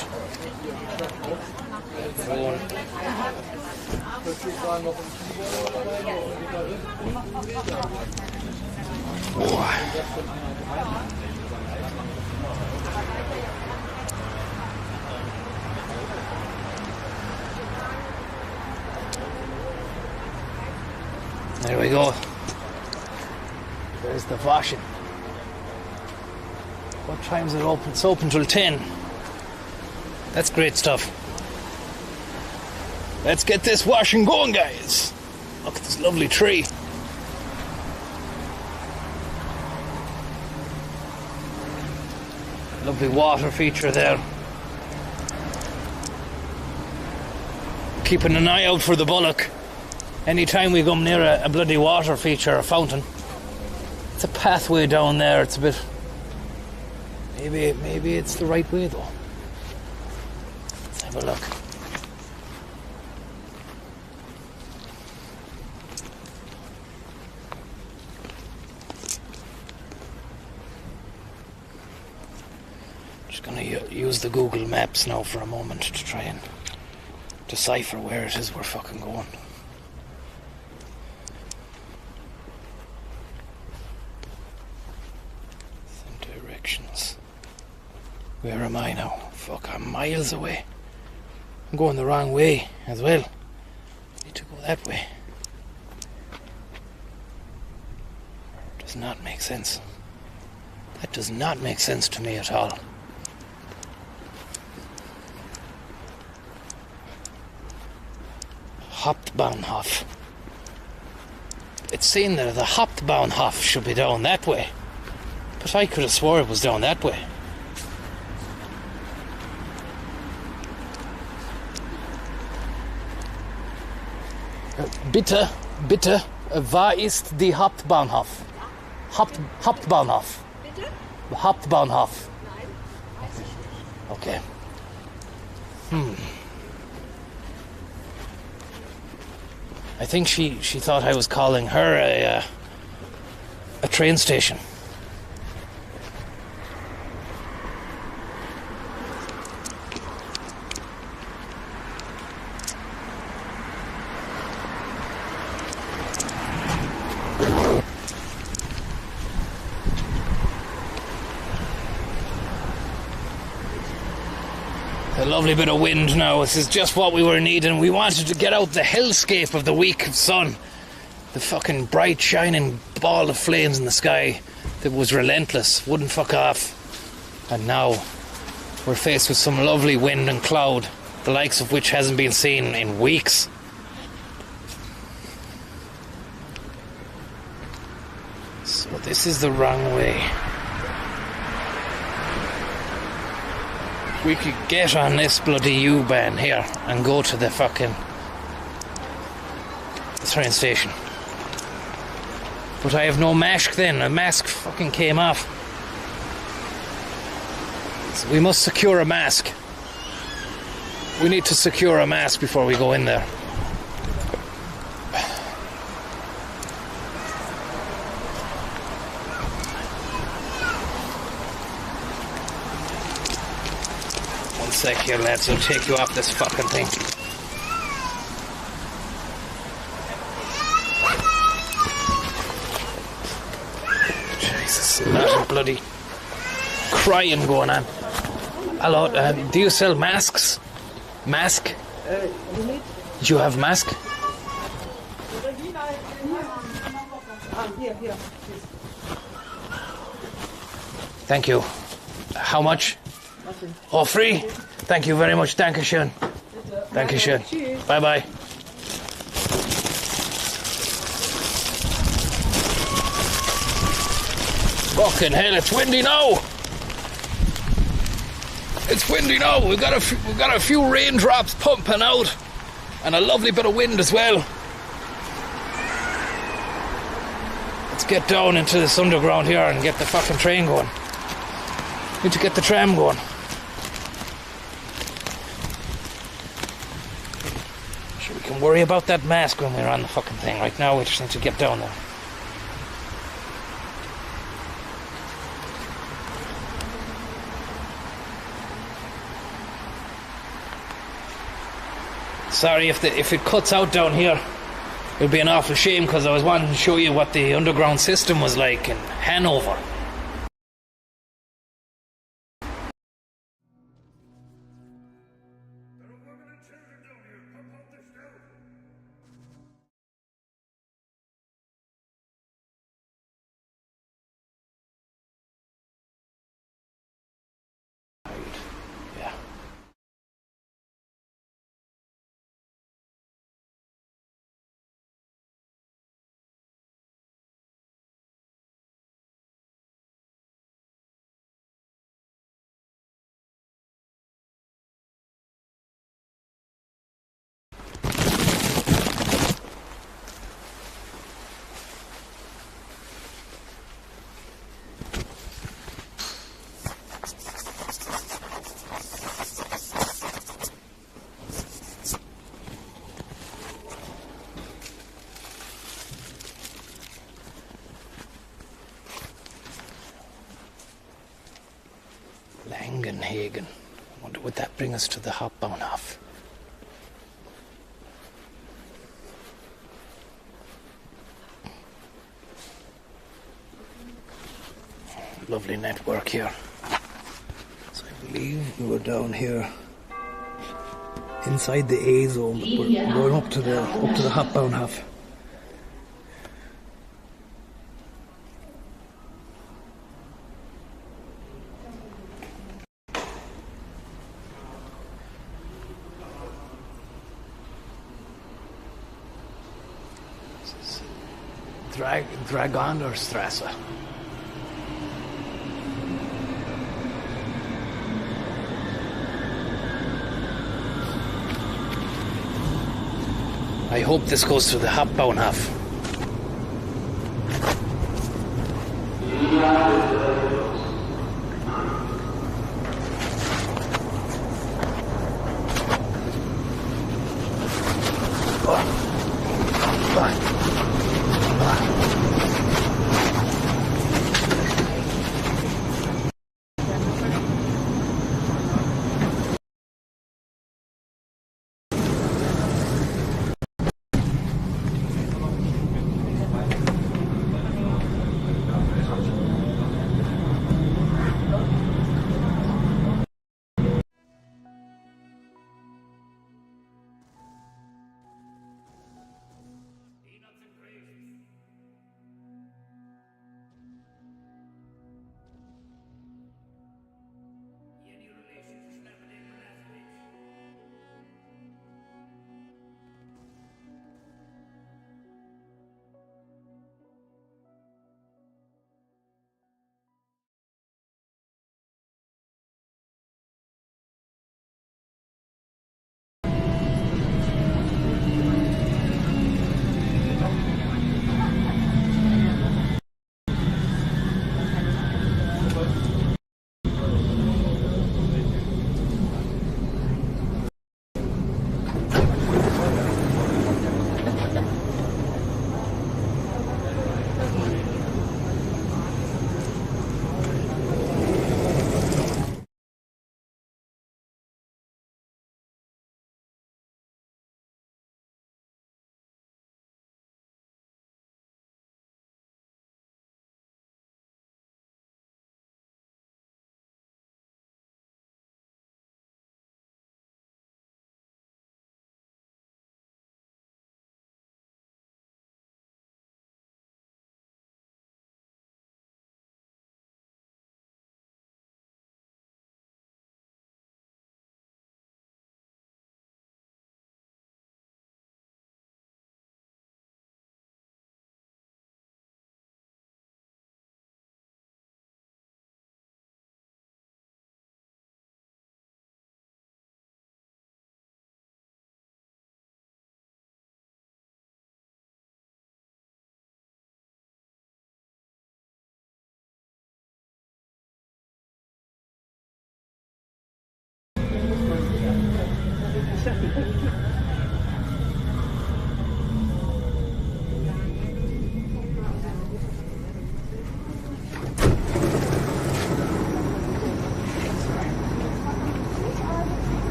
that phone. There we go. There's the washing. What time is it open? It's open till 10. That's great stuff. Let's get this washing going, guys. Look at this lovely tree. Lovely water feature there. Keeping an eye out for the bullock. Anytime we come near a bloody water feature, a fountain. It's a pathway down there. It's a bit... Maybe it's the right way though. Let's have a look. Just gonna use the Google Maps now for a moment to try and decipher where it is we're fucking going. Some directions. Where am I now? Fuck, I'm miles away. I'm going the wrong way as well. I need to go that way. Does not make sense. That does not make sense to me at all. Hauptbahnhof. It's saying that the Hauptbahnhof should be down that way. But I could have swore it was down that way. Bitte, waar ist die Hauptbahnhof? Hauptbahnhof. Bitte? Hauptbahnhof. Nein. Okay. I think she thought I was calling her a train station. A lovely bit of wind now. This is just what we were needing. We wanted to get out the hellscape of the week of sun. The fucking bright, shining ball of flames in the sky that was relentless, wouldn't fuck off. And now we're faced with some lovely wind and cloud, the likes of which hasn't been seen in weeks. So this is the wrong way. We could get on this bloody U-Bahn here and go to the fucking train station. But I have no mask then. A mask fucking came off. So we must secure a mask. We need to secure a mask before we go in there. One sec here, lads. I'll take you off this fucking thing. Jesus, a lot of bloody crying going on. Hello, do you sell masks? Mask? Do you have mask? Thank you. How much? Oh, free? Thank you very much. Dankeschön. Dankeschön. Bye bye. Fucking hell, it's windy now. It's windy now. We've got a few raindrops pumping out, and a lovely bit of wind as well. Let's get down into this underground here and get the fucking train going. Need to get the tram going. Sure, we can worry about that mask when we're on the fucking thing. Right now, we just need to get down there. Sorry if it cuts out down here. It'll be an awful shame because I was wanting to show you what the underground system was like in Hanover. Langenhagen. I wonder would that bring us to the Hauptbahnhof? Lovely network here. So I believe we were down here inside the A zone, but we're going up to the Hauptbahnhof. Dragonerstrasse. I hope this goes to the Hauptbahnhof.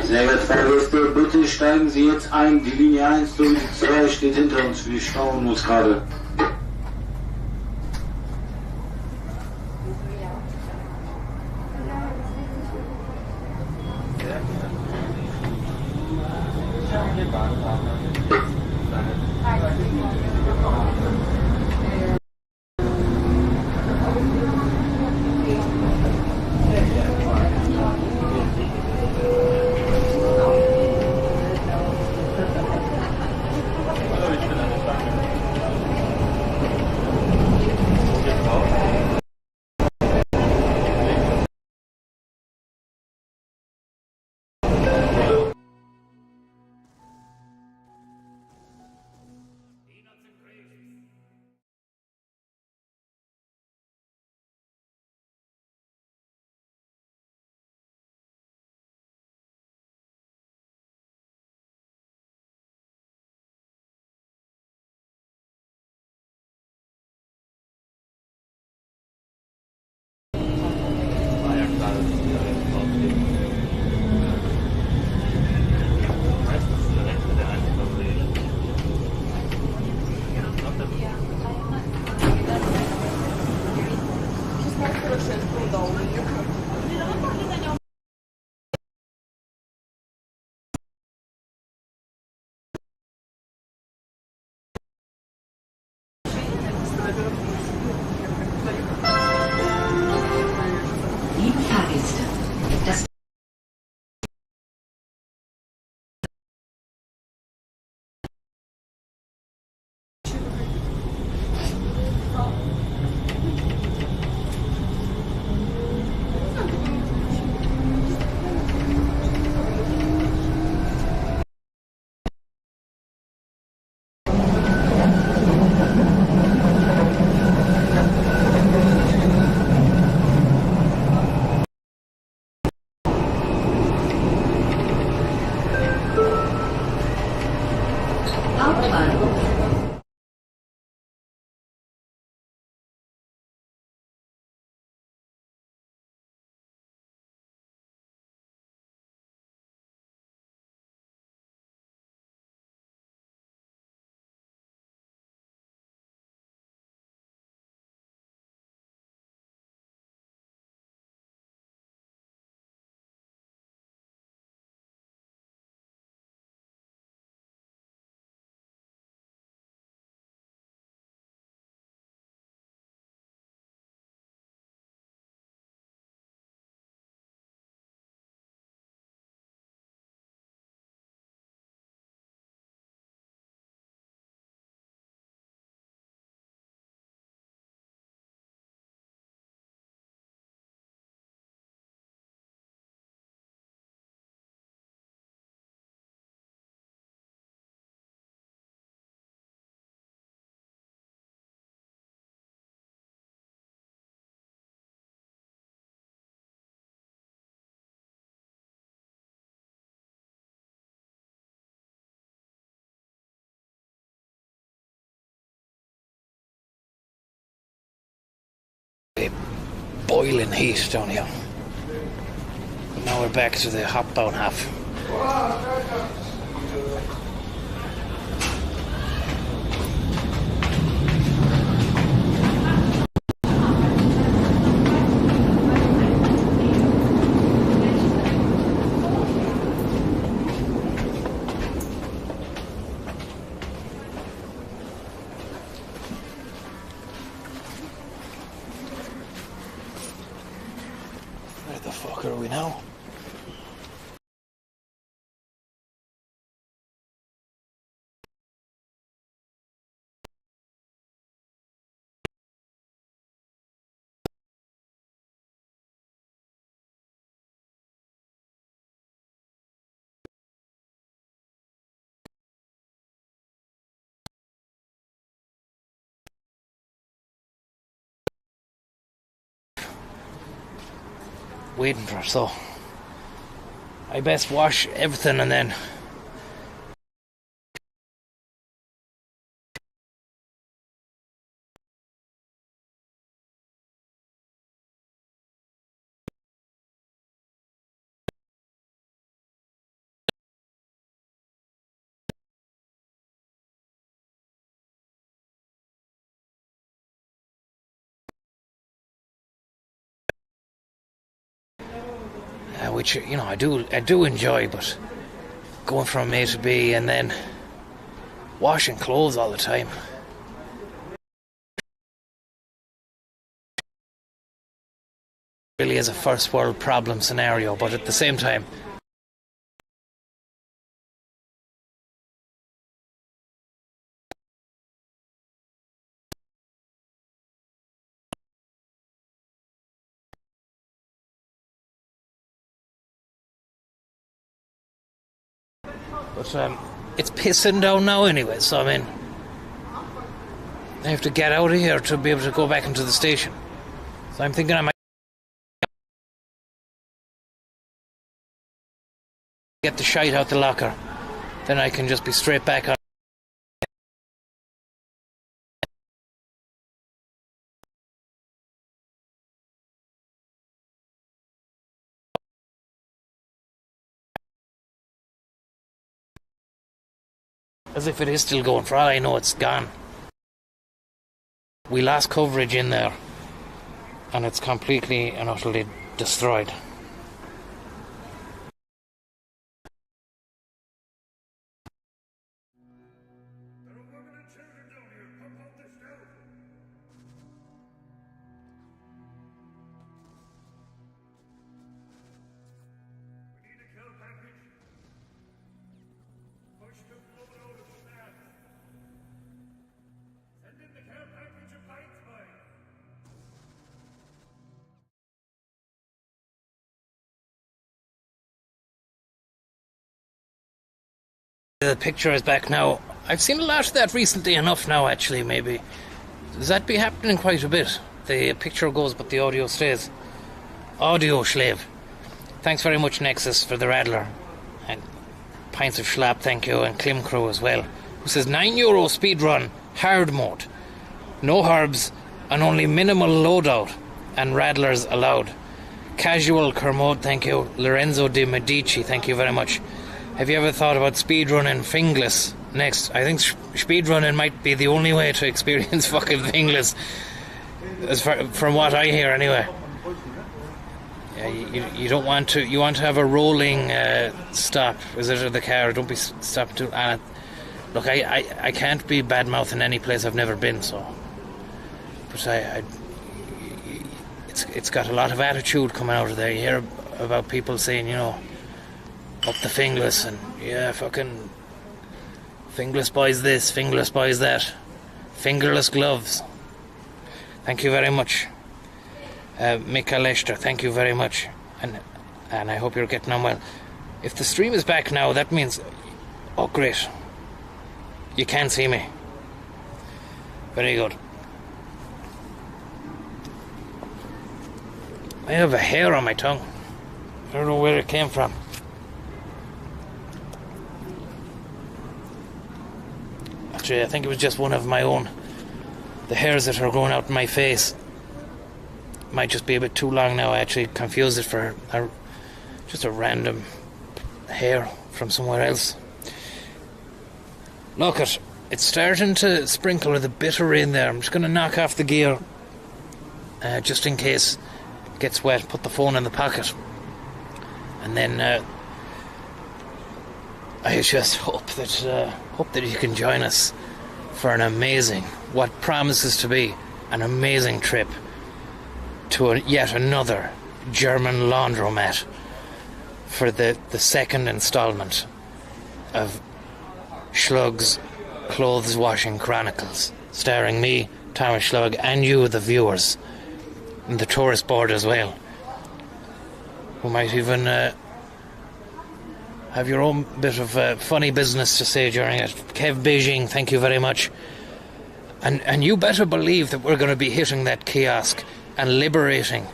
Sehr geehrte Fahrgäste, bitte steigen Sie jetzt ein. Die Linie 1 und 2 steht hinter uns. Wir stauen uns gerade. Hauptbahnhof. Boiling heat down here. Now we're back to the hop-down half. Where the fuck are we now? Waiting for her, so I best wash everything and then which, you know, I do enjoy, but going from A to B and then washing clothes all the time. Really is a first world problem scenario, but at the same time it's pissing down now anyway, so I mean I have to get out of here to be able to go back into the station. So I'm thinking I might get the shite out the locker, then I can just be straight back on. As if it is still going. For all I know, it's gone. We lost coverage in there, and it's completely and utterly destroyed. The picture is back now. I've seen a lot of that recently enough now, actually, maybe. Does that be happening quite a bit? The picture goes, but the audio stays. Audio Slave. Thanks very much, Nexus, for the Rattler. And Pints of Schlap, thank you, and Klim Crew as well, who says €9 speedrun, hard mode. No herbs and only minimal loadout and rattlers allowed. Casual Kermode, thank you. Lorenzo de Medici, thank you very much. Have you ever thought about speedrunning Fingless next? I think speedrunning might be the only way to experience fucking Fingless, from what I hear anyway. Yeah, you don't want to. You want to have a rolling stop. Is it of the car? Don't be stopped to. Look, I can't be bad mouthing any place I've never been. So, but it's got a lot of attitude coming out of there. You hear about people saying, you know, up the Fingless, and yeah, fucking Fingless boys this, Fingless boys that, fingerless gloves. Thank you very much. Mikael Lester, thank you very much, and I hope you're getting on well. If the stream is back now, that means, oh great, you can see me. Very good. I have a hair on my tongue. I don't know where it came from. Actually, I think it was just one of my own. The hairs that are growing out in my face might just be a bit too long now. I actually confused it for just a random hair from somewhere else. Look, it's starting to sprinkle with a bit of rain there. I'm just going to knock off the gear just in case it gets wet. Put the phone in the pocket, and then I just hope that you can join us for an amazing, what promises to be an amazing trip to yet another German laundromat for the second installment of Schlug's Clothes Washing Chronicles, starring me, Thomas Schlug, and you, the viewers, and the tourist board as well, who might even have your own bit of funny business to say during it. Kev Beijing, thank you very much. And you better believe that we're going to be hitting that kiosk and liberating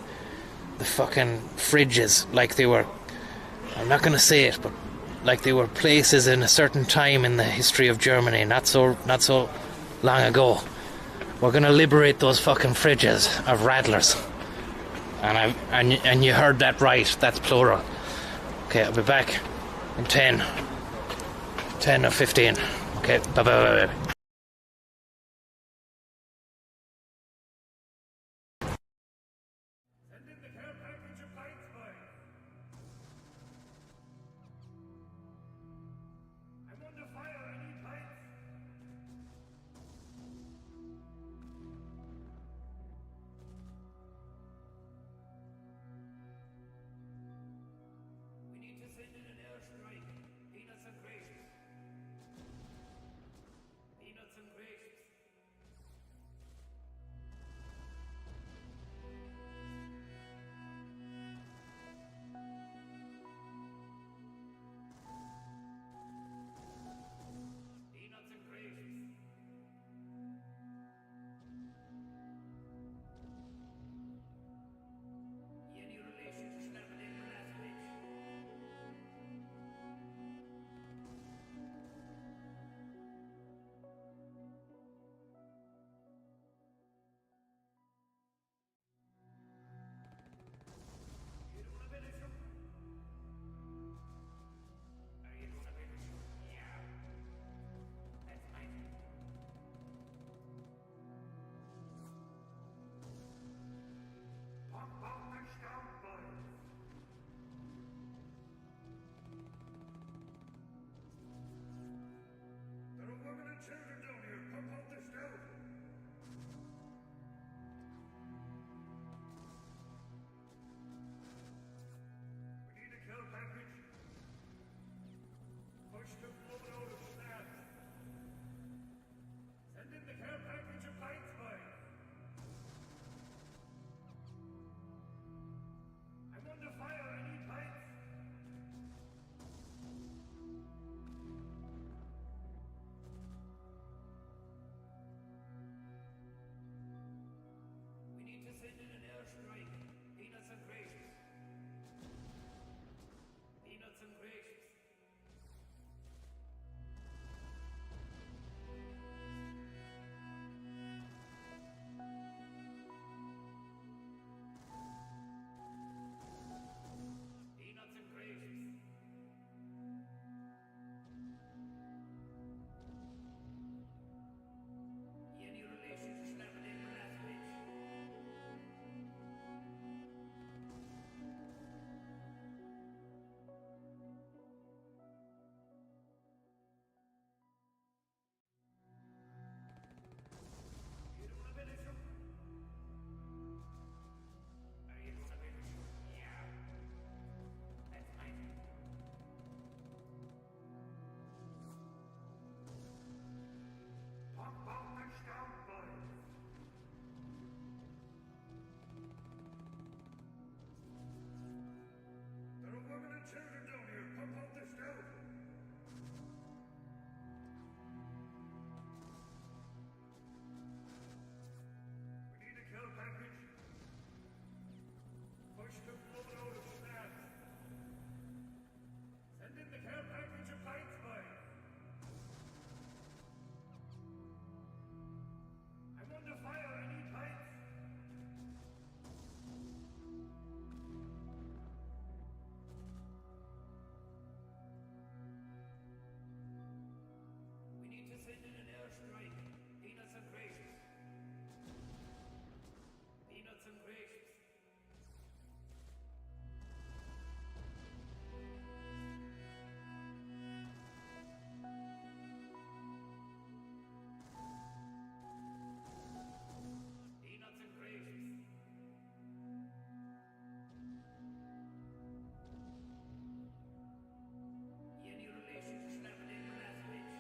the fucking fridges like they were, I'm not going to say it, but like they were places in a certain time in the history of Germany, not so long ago. We're going to liberate those fucking fridges of rattlers. And you heard that right, that's plural. Okay, I'll be back in 10 or 15. Okay, bye. sending an airstrike. Peanuts and gracious. Peanuts and gracious. Peanuts and gracious. Any relation to snapping in your last bitch?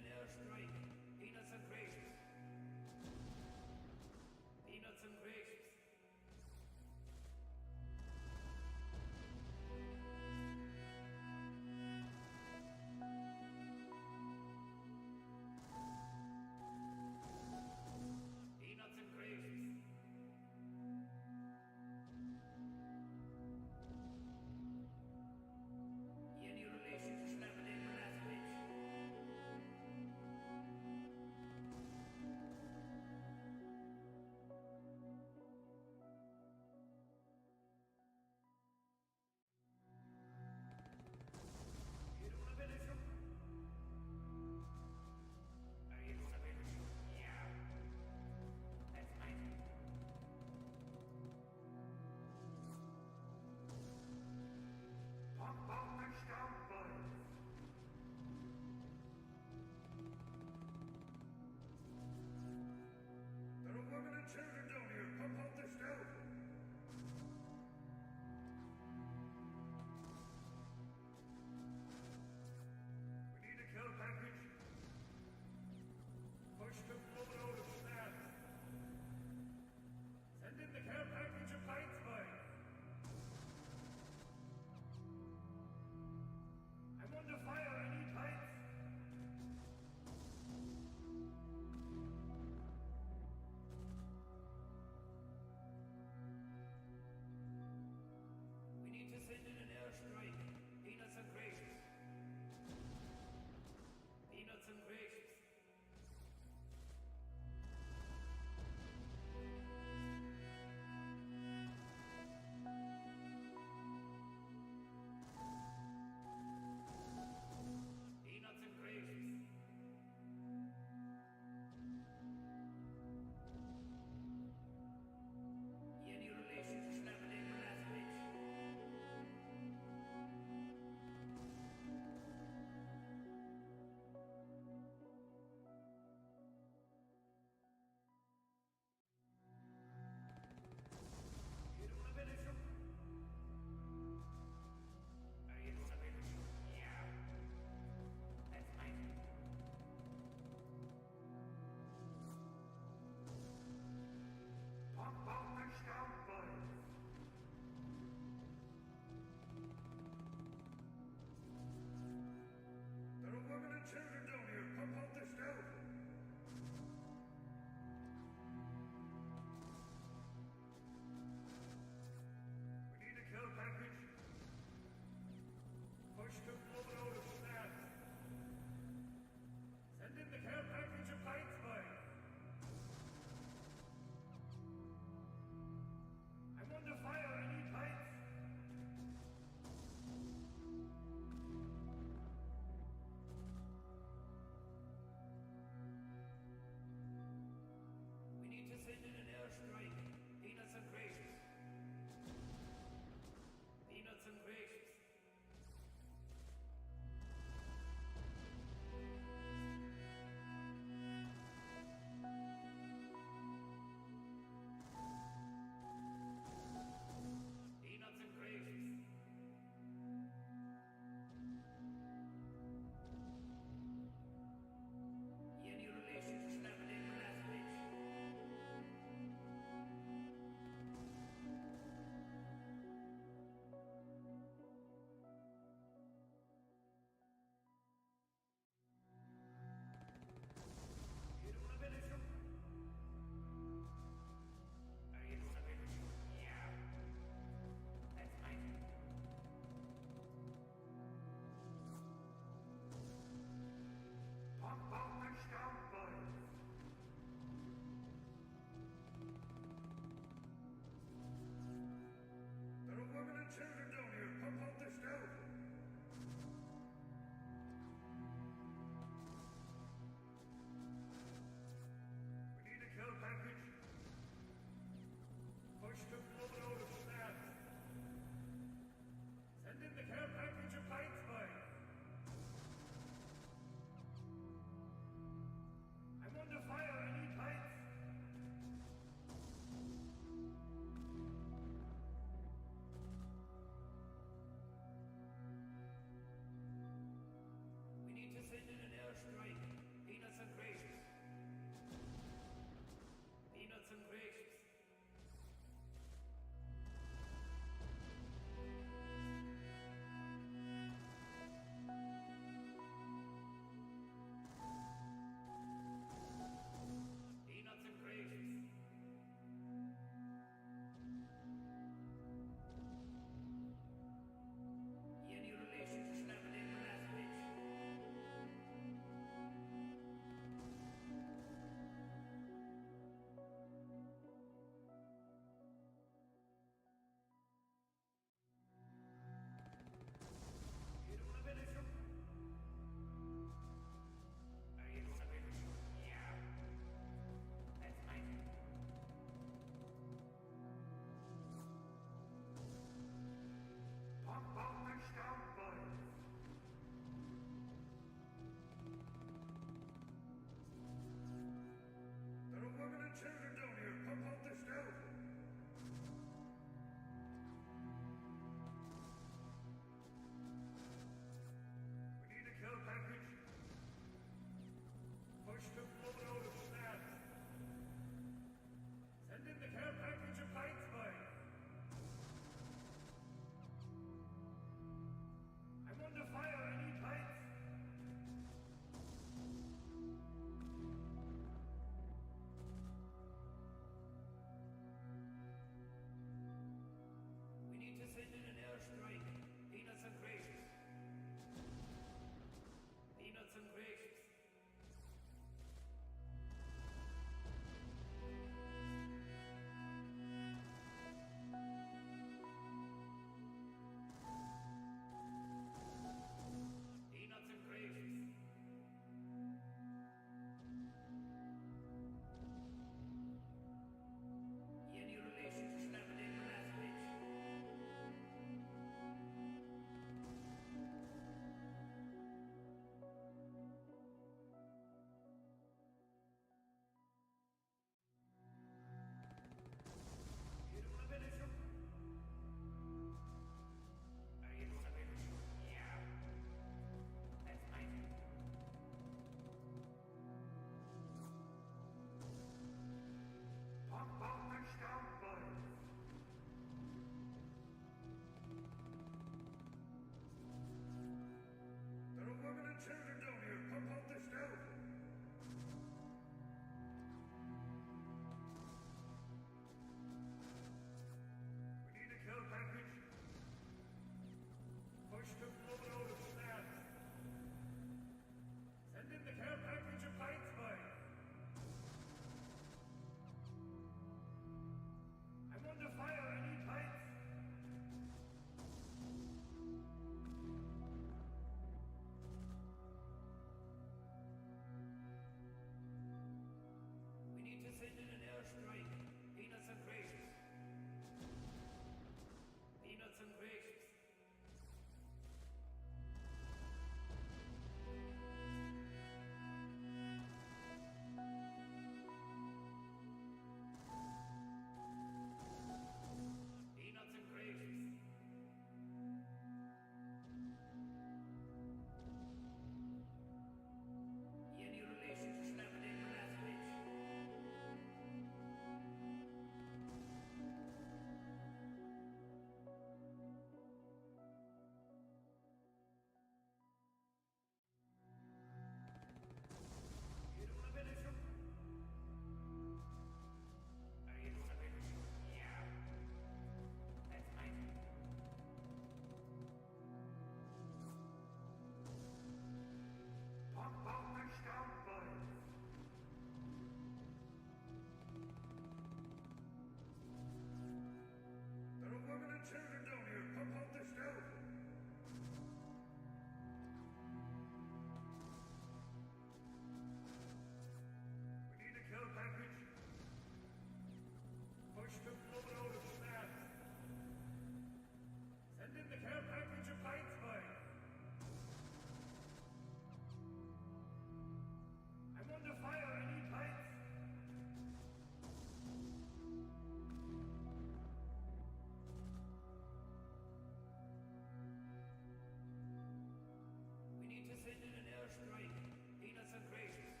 and gracious.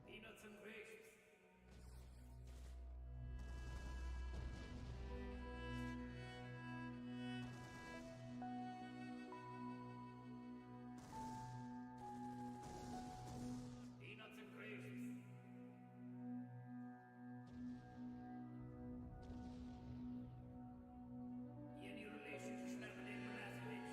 Peanuts and gracious. Peanuts and gracious. Any relation to Snapper Blaskovich?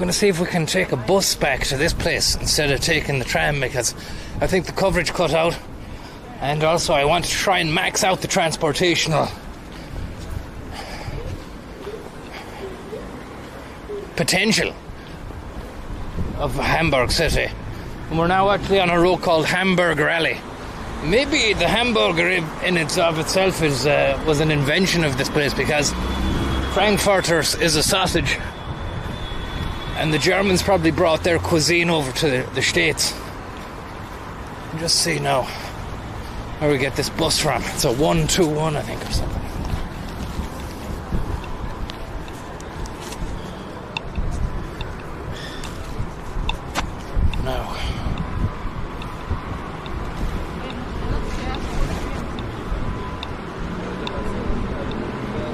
going to see if we can take a bus back to this place instead of taking the tram, because I think the coverage cut out, and also I want to try and max out the transportational potential of Hamburg City. And we're now actually on a road called Hamburger Alley. Maybe the hamburger in itself was an invention of this place, because Frankfurters is a sausage, and the Germans probably brought their cuisine over to the States. Just see now where we get this bus from. It's a 121, I think, or something. Now,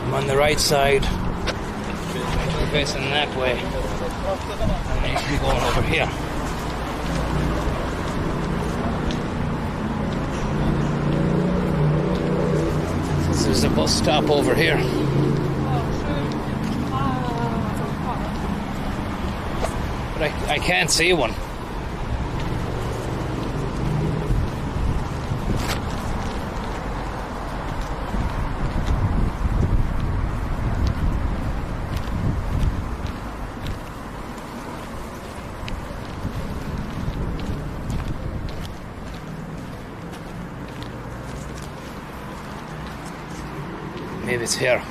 I'm on the right side, facing that way, and I should be going over here. There's a bus stop over here. But I can't see one. Maybe it's here.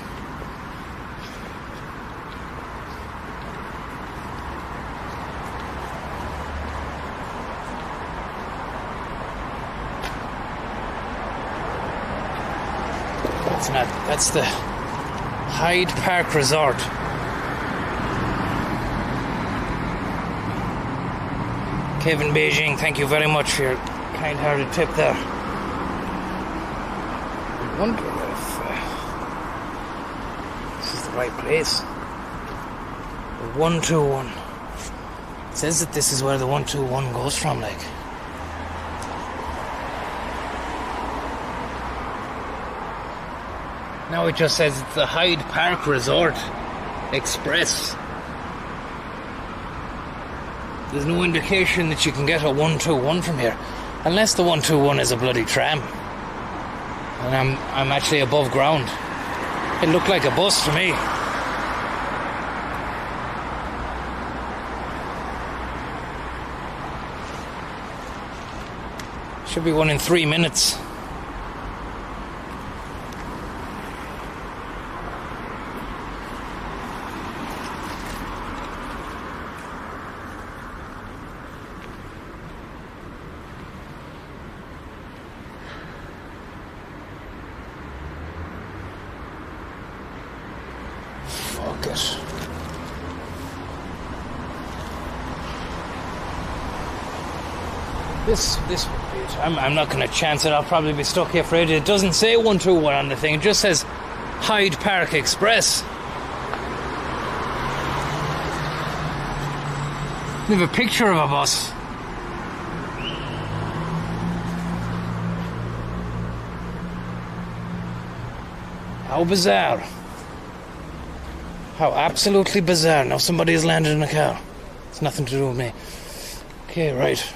That's not. That's the Hyde Park Resort. Kevin Beijing, thank you very much for your kind-hearted tip there. I wonder if this is the right place. The 121. It says that this is where the 121 goes from, like. Now it just says it's the Hyde Park Resort Express. There's no indication that you can get a 121 from here, unless the 121 is a bloody tram. And I'm actually above ground. It looked like a bus to me. Should be one in 3 minutes. Fuck it. This would be it. I'm not going to chance it. I'll probably be stuck here for ages. It doesn't say 121 on the thing. It just says Hyde Park Express. We have a picture of a bus. How bizarre. How absolutely bizarre. Now somebody has landed in a car. It's nothing to do with me. Okay, right.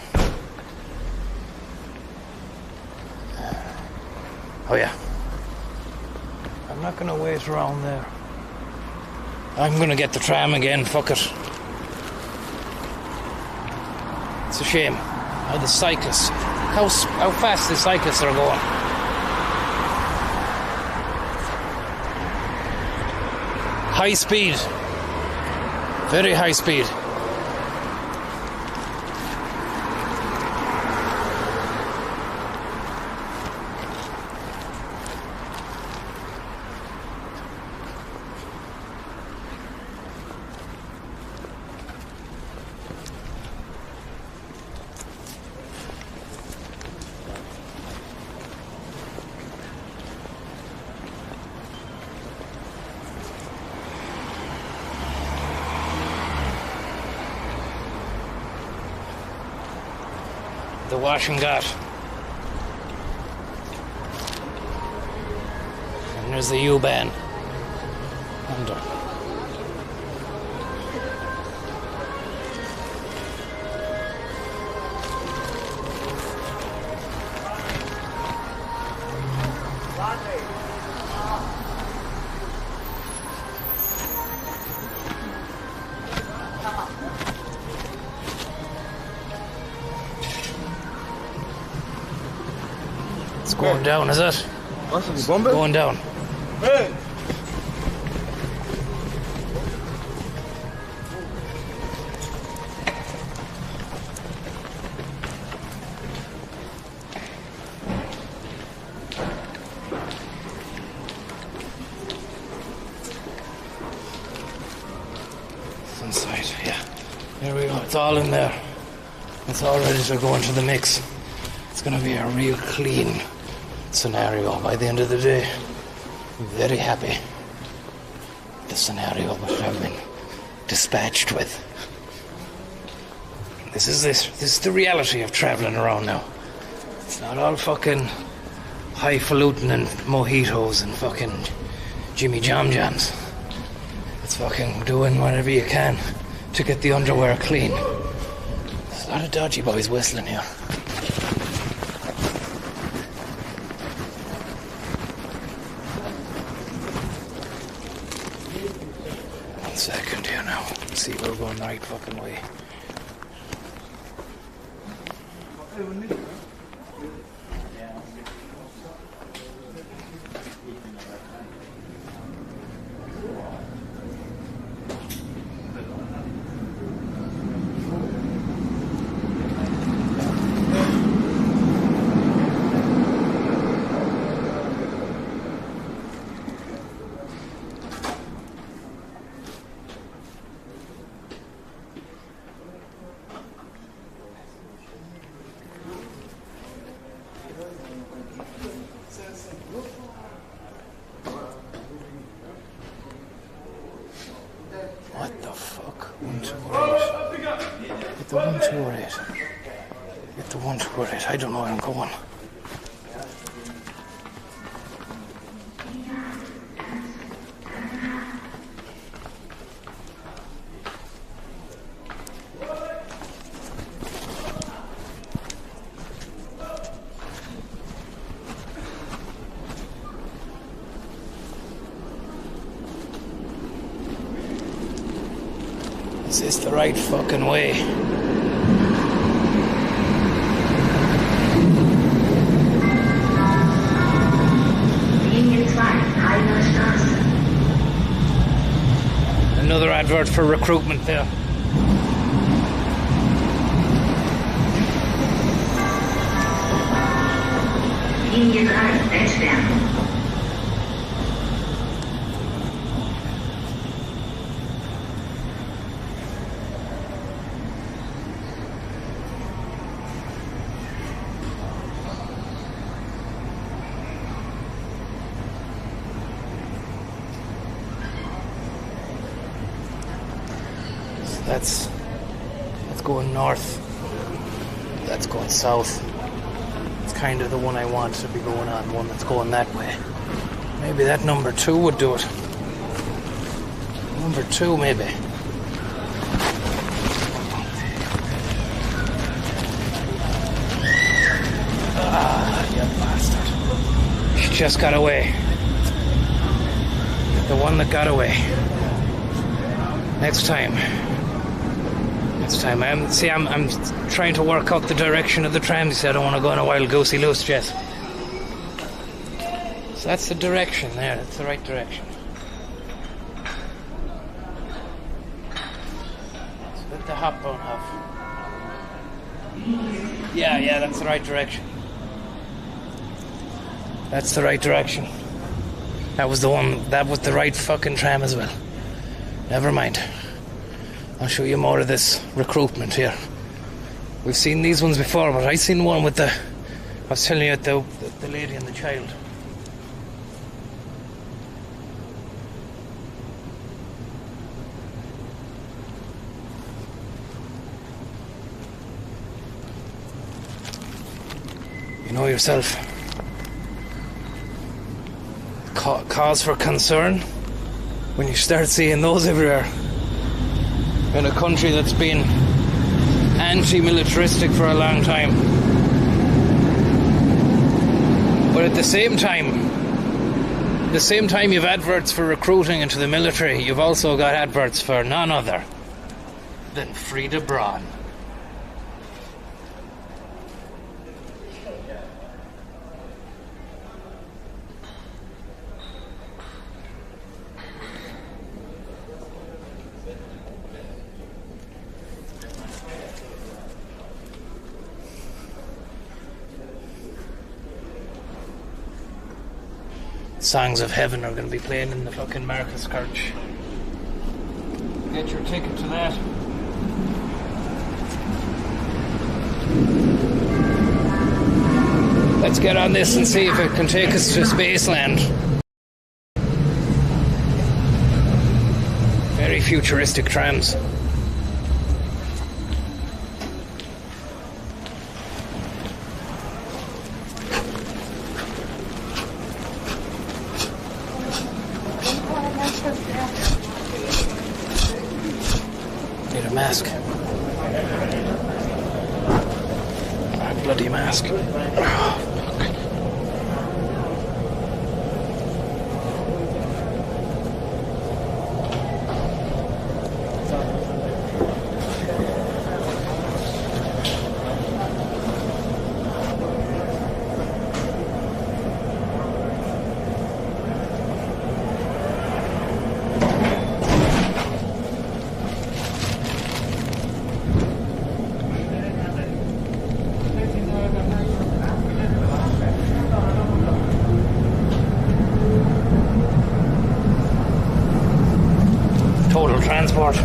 Oh yeah. I'm not gonna wait around there. I'm gonna get the tram again, fuck it. It's a shame. How the cyclists, how fast the cyclists are going. High speed. Very high speed. The Washington. And there's the U-Bahn. Under. It's going down, is it? Going down. It's inside, yeah. There we go. It's all in there. It's all ready to go into the mix. It's going to be a real clean scenario by the end of the day. I'm very happy with the scenario that I've been dispatched with. This is the reality of travelling around now. It's not all fucking highfalutin and mojitos and fucking Jimmy Jam Jams. It's fucking doing whatever you can to get the underwear clean. There's a lot of dodgy boys whistling here. Second here now. Let's see, we're going the right fucking way. What the fuck? 128. Get the 128. Get the 128. I don't know where I'm going. Is this the right fucking way? Another advert for recruitment there. Linie 3 entsperren. That's going north. That's going south. It's kind of the one I want to be going on, one that's going that way. Maybe that number 2 would do it. Number 2, maybe. Ah, you bastard. She just got away. The one that got away. Next time, I'm trying to work out the direction of the tram. You see, I don't want to go on a wild goosey loose jet. So that's the direction there. That's the right direction. So let the hop bone have. Yeah, that's the right direction. That's the right direction. That was the one. That was the right fucking tram as well. Never mind. I'll show you more of this recruitment here. We've seen these ones before, but I seen one with I was telling you, the lady and the child. You know yourself. Cause for concern when you start seeing those everywhere. In a country that's been anti-militaristic for a long time. But at the same time, the same time you've adverts for recruiting into the military, you've also got adverts for none other than Frida Braun. Songs of Heaven are going to be playing in the fucking Marcus Church. Get your ticket to that. Let's get on this and see if it can take us to Spaceland. Very futuristic trams. Need a mask. A bloody mask. Total transport.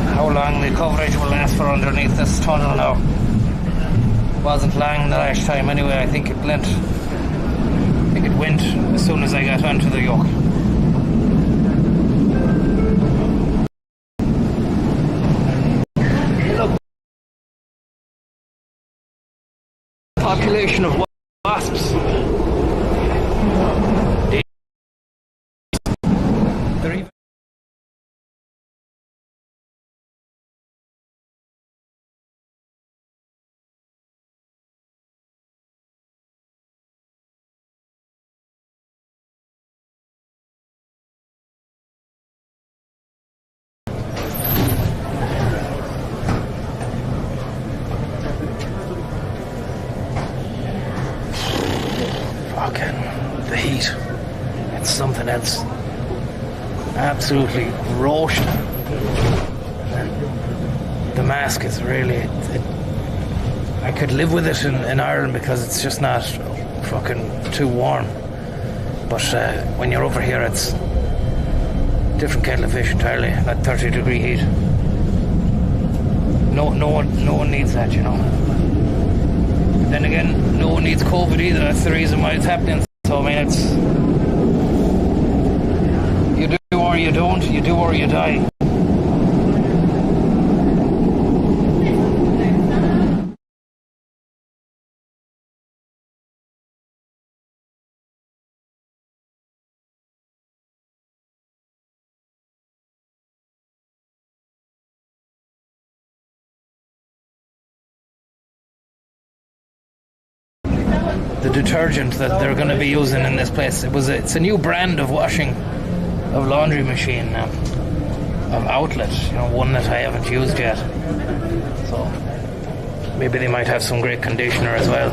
How long the coverage will last for underneath this tunnel now. Wasn't long the last time anyway. I think it went as soon as I got onto the yoke. Look. Population of wasps. They're even fucking the heat. It's something else. Absolutely roasting. The mask is really... I could live with it in Ireland because it's just not fucking too warm. But when you're over here, it's different kettle of fish entirely. That 30-degree heat. No one needs that, you know. Then again, no one needs COVID either. That's the reason why it's happening. So I mean, it's you do or you don't. You do or you die. The detergent that they're going to be using in this place, it's a new brand of laundry machine now, of outlet, you know, one that I haven't used yet. So maybe they might have some great conditioner as well.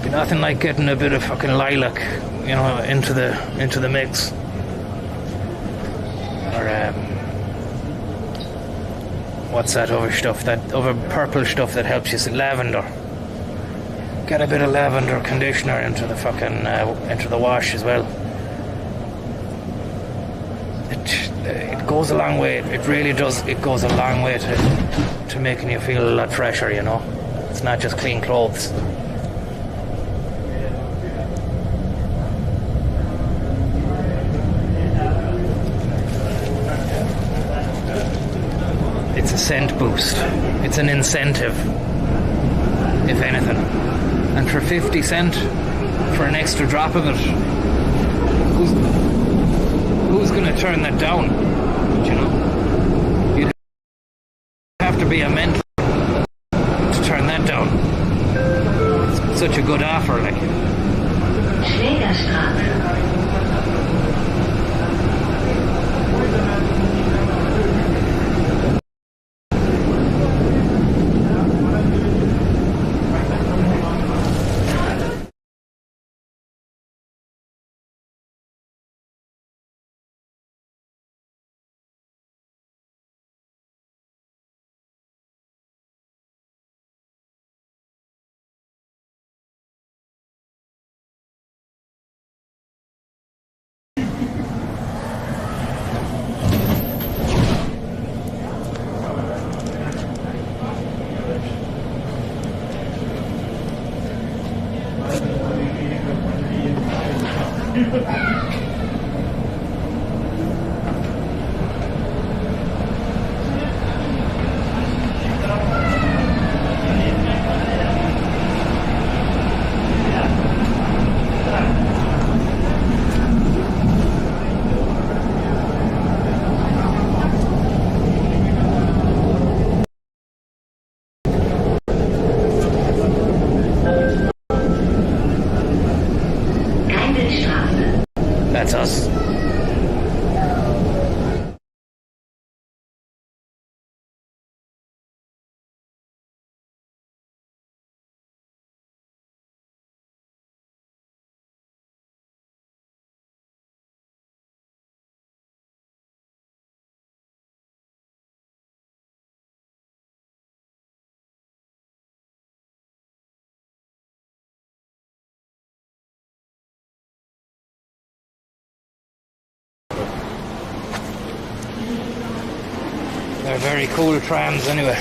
Be nothing like getting a bit of fucking lilac, you know, into the mix. Or what's that other stuff? That other purple stuff that helps you? Lavender. Get a bit of lavender conditioner into the fucking into the wash as well. It goes a long way. It really does. It goes a long way to making you feel a lot fresher. You know, it's not just clean clothes. It's a scent boost. It's an incentive, if anything. And for 50 cent for an extra drop of it, who's going to turn that down? You know, you'd have to be a mental to turn that such a good offer, like. Schlägerstraße. That's us. They're very cool trams anyway.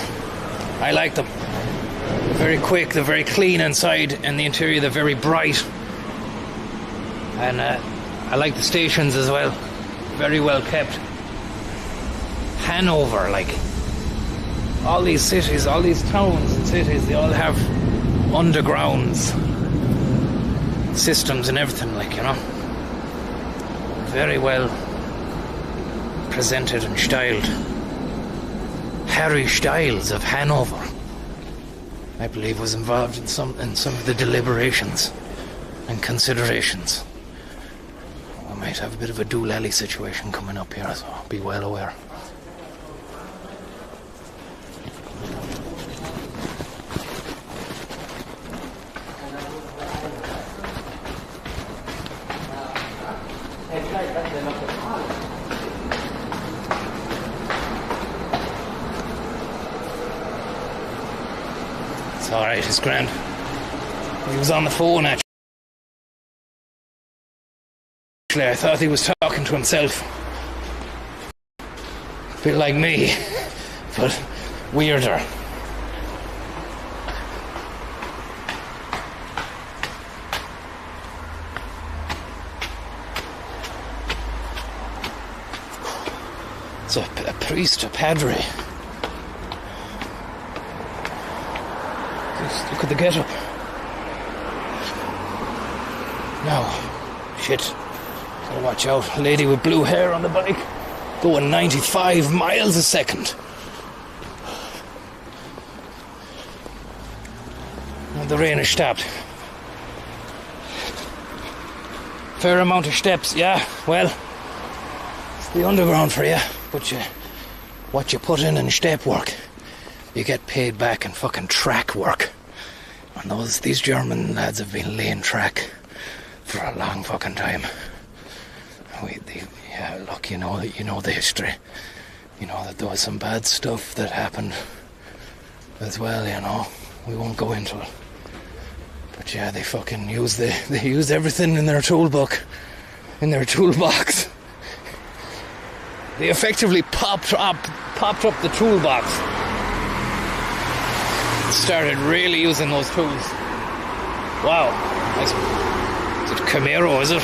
I like them. They're very quick, they're very clean inside, and the interior they're very bright. And I like the stations as well. Very well kept. Hanover, like, all these cities, all these towns and cities, they all have undergrounds, systems and everything, like, you know. Very well presented and styled. Harry Styles of Hanover, I believe, was involved in some of the deliberations and considerations. We might have a bit of a doolally situation coming up here, so be well aware. It's alright, it's grand. He was on the phone actually. I thought he was talking to himself. A bit like me, but weirder. It's a priest, a padre. Just look at the get-up. Now, shit. Gotta watch out. Lady with blue hair on the bike, going 95 miles a second. And the rain has stopped. Fair amount of steps, yeah. Well, it's the underground for you. But what you put in step work, you get paid back in fucking track work. And these German lads have been laying track for a long fucking time. Look, you know the history. You know that there was some bad stuff that happened as well, you know. We won't go into it. But yeah, they fucking used everything in their toolbox. They effectively popped up the toolbox. Started really using those tools. Wow. Nice. Is it Camaro, is it?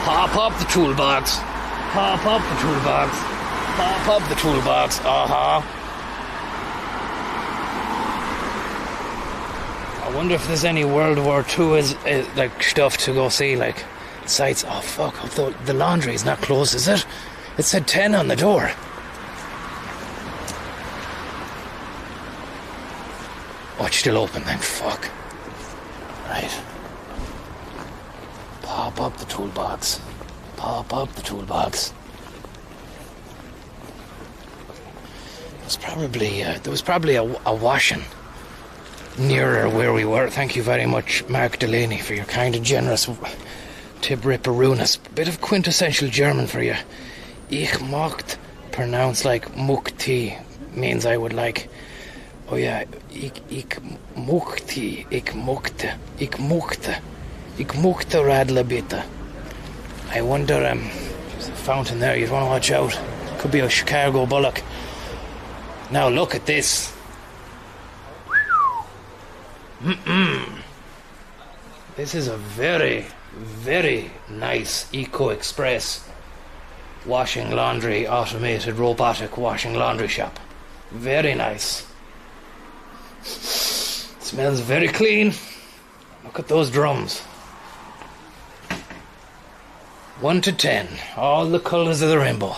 Pop up the toolbox. Pop up the toolbox. Pop up the toolbox. I wonder if there's any World War II like stuff to go see. Like, sites. Oh fuck, the laundry is not closed, is it? It said 10 on the door. Oh, it's still open then, fuck. Right. Pop up the toolbox. Pop up the toolbox. There was probably a washing nearer where we were. Thank you very much, Mark Delaney, for your kind and generous tip ripperunus. Bit of quintessential German for you. Ich mocht, pronounced like mukti, means I would like. Oh yeah, ich mochte radler bitte. I wonder, there's a fountain there, you'd want to watch out. Could be a Chicago Bullock. Now look at this. This is a very, very nice Eco Express washing laundry, automated robotic washing laundry shop. Very nice. Smells very clean. Look at those drums. 1 to 10, all the colours of the rainbow.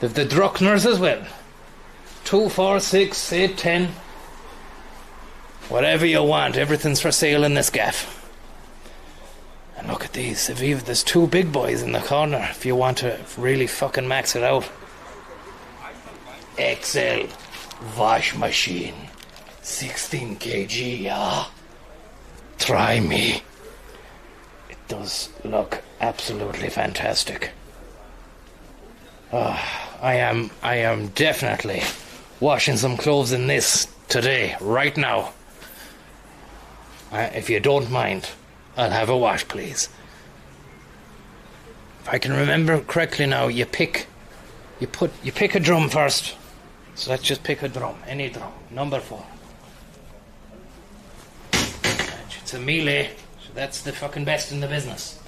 They've the Druckners as well. 2, 4, 6, 8, 10. Whatever you want, everything's for sale in this gaff. And look at these. There's 2 big boys in the corner if you want to really fucking max it out. XL wash machine. 16 kg, yeah. Try me. It does look absolutely fantastic. I am definitely washing some clothes in this today, right now. If you don't mind, I'll have a wash, please. If I can remember correctly now, you pick a drum first. So let's just pick a drum, any drum, number 4. It's a Miele, so that's the fucking best in the business.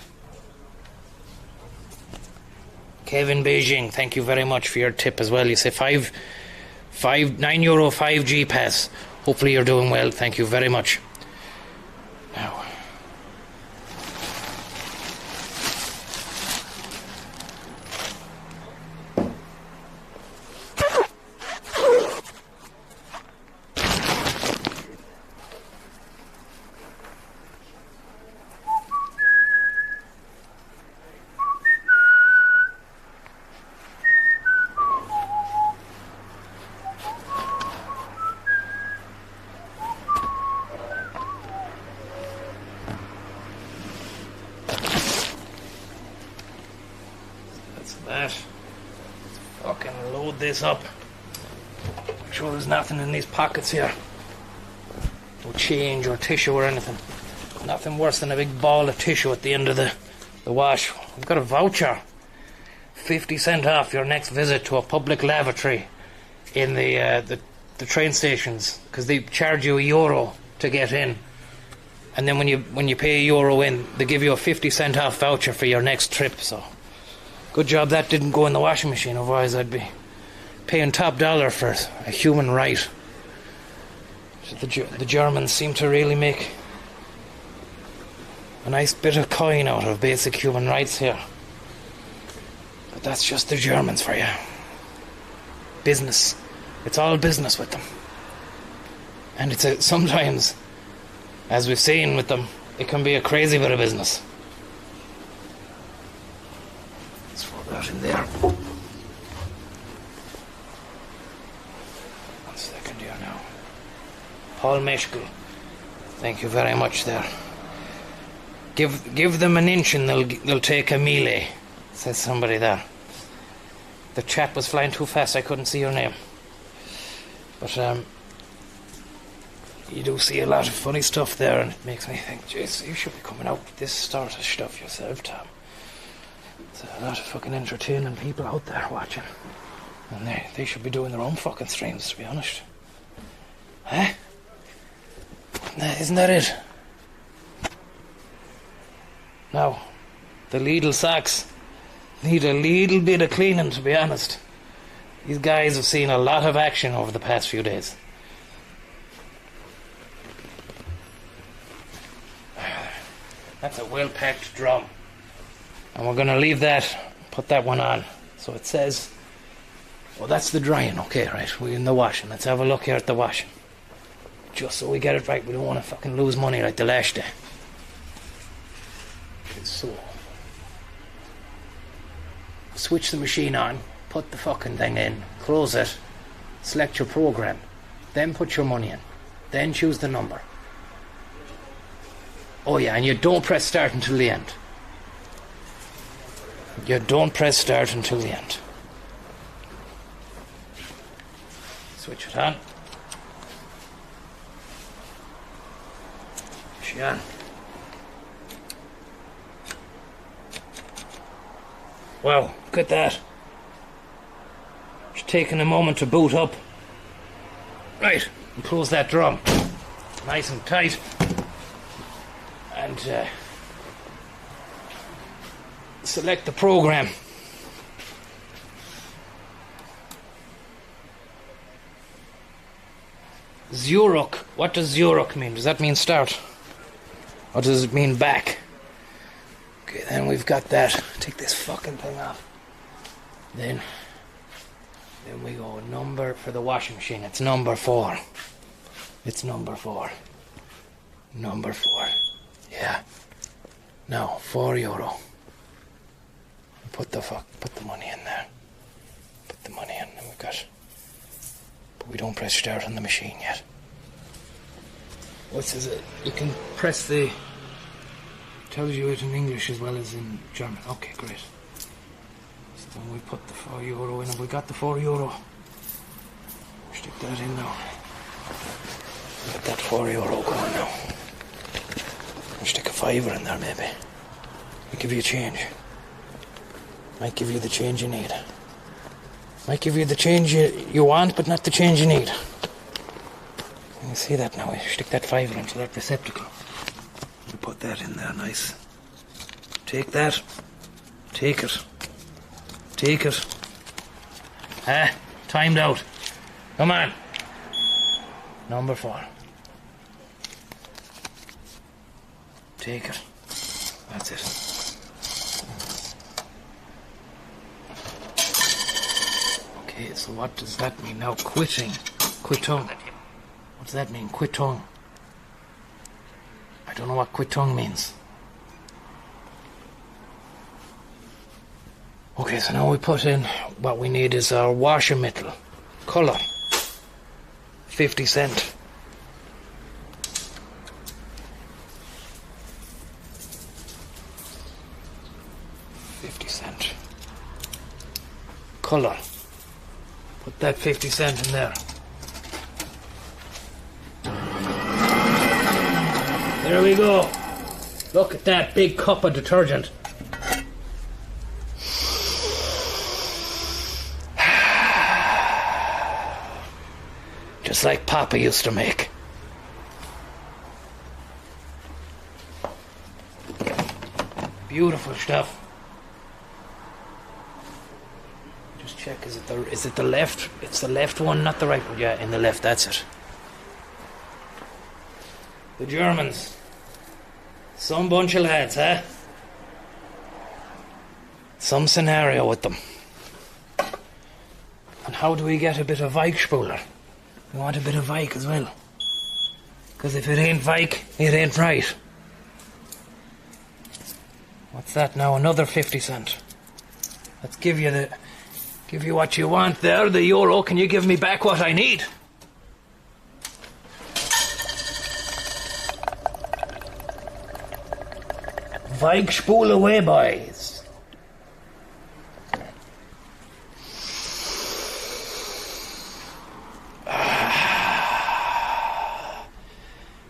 Kevin Beijing, thank you very much for your tip as well. You say €9 5G pass. Hopefully you're doing well. Thank you very much. Now, fucking load this up. I'm sure there's nothing in these pockets here. No change or tissue or anything. Nothing worse than a big ball of tissue at the end of the wash. We've got a voucher. 50 cent off your next visit to a public lavatory in the train stations, because they charge you €1 to get in. And then when you pay €1 in, they give you a 50 cent off voucher for your next trip. So good job that didn't go in the washing machine, otherwise I'd be paying top dollar for a human right. So the Germans seem to really make a nice bit of coin out of basic human rights here. But that's just the Germans for you. Business. It's all business with them. And sometimes, as we've seen with them, it can be a crazy bit of business. Let's throw that in there. 1 second here now. Paul Meschkel, thank you very much there. Give them an inch and they'll take a melee, says somebody there. The chat was flying too fast, I couldn't see your name. But you do see a lot of funny stuff there, and it makes me think, jeez, you should be coming out with this sort of stuff yourself, Tom. There's a lot of fucking entertaining people out there watching. And they should be doing their own fucking streams, to be honest. Huh? Isn't that it? Now, the Lidl socks need a little bit of cleaning, to be honest. These guys have seen a lot of action over the past few days. That's a well-packed drum. And we're going to leave that, put that one on. So it says, oh, that's the drying. Okay, right, we're in the washing. Let's have a look here at the washing. Just so we get it right. We don't want to fucking lose money like the last day. Okay, so switch the machine on, put the fucking thing in, close it, select your program, then put your money in, then choose the number. Oh yeah, and you don't press start until the end. You don't press start until the end. Switch it on. Switch it on. Wow, look at that. Just taking a moment to boot up. Right, and close that drum. Nice and tight. And select the program. Zurich. What does Zurich mean? Does that mean start? Or does it mean back? Okay, then we've got that. Take this fucking thing off. Then we go number for the washing machine. It's number 4. It's number 4. Number 4. Yeah. Now, €4. Put the money in there. Put the money in, and we've got. But we don't press start on the machine yet. What says it? You can press the. Tells you it in English as well as in German. Okay, great. So then we put the €4 in, and we got the €4. Stick that in now. Get that €4 going now. We'll stick a $5 in there maybe. I'll give you a change. Might give you the change you need. Might give you the change you want, but not the change you need. You see that now? We stick that $5 into that receptacle. We put that in there, nice. Take that. Take it. Take it. Timed out. Come on. Number 4. Take it. That's it. Okay, so what does that mean now? Quitting. Quittung. What does that mean? Quittung. I don't know what quittung means. Okay, so now we put in what we need is our Wassermittel. Color. 50 cent. Color. Put that 50 cent in there. There we go. Look at that big cup of detergent. Just like Papa used to make. Beautiful stuff. Just check, is it the left? It's the left one, not the right one. Yeah, in the left, that's it. The Germans. Some bunch of lads, huh? Some scenario with them. And how do we get a bit of Weichspuler? We want a bit of Weich as well. Because if it ain't Weich, it ain't right. What's that now? Another 50 cent. Let's give you what you want there, the euro. Can you give me back what I need? Weichspul away, boys.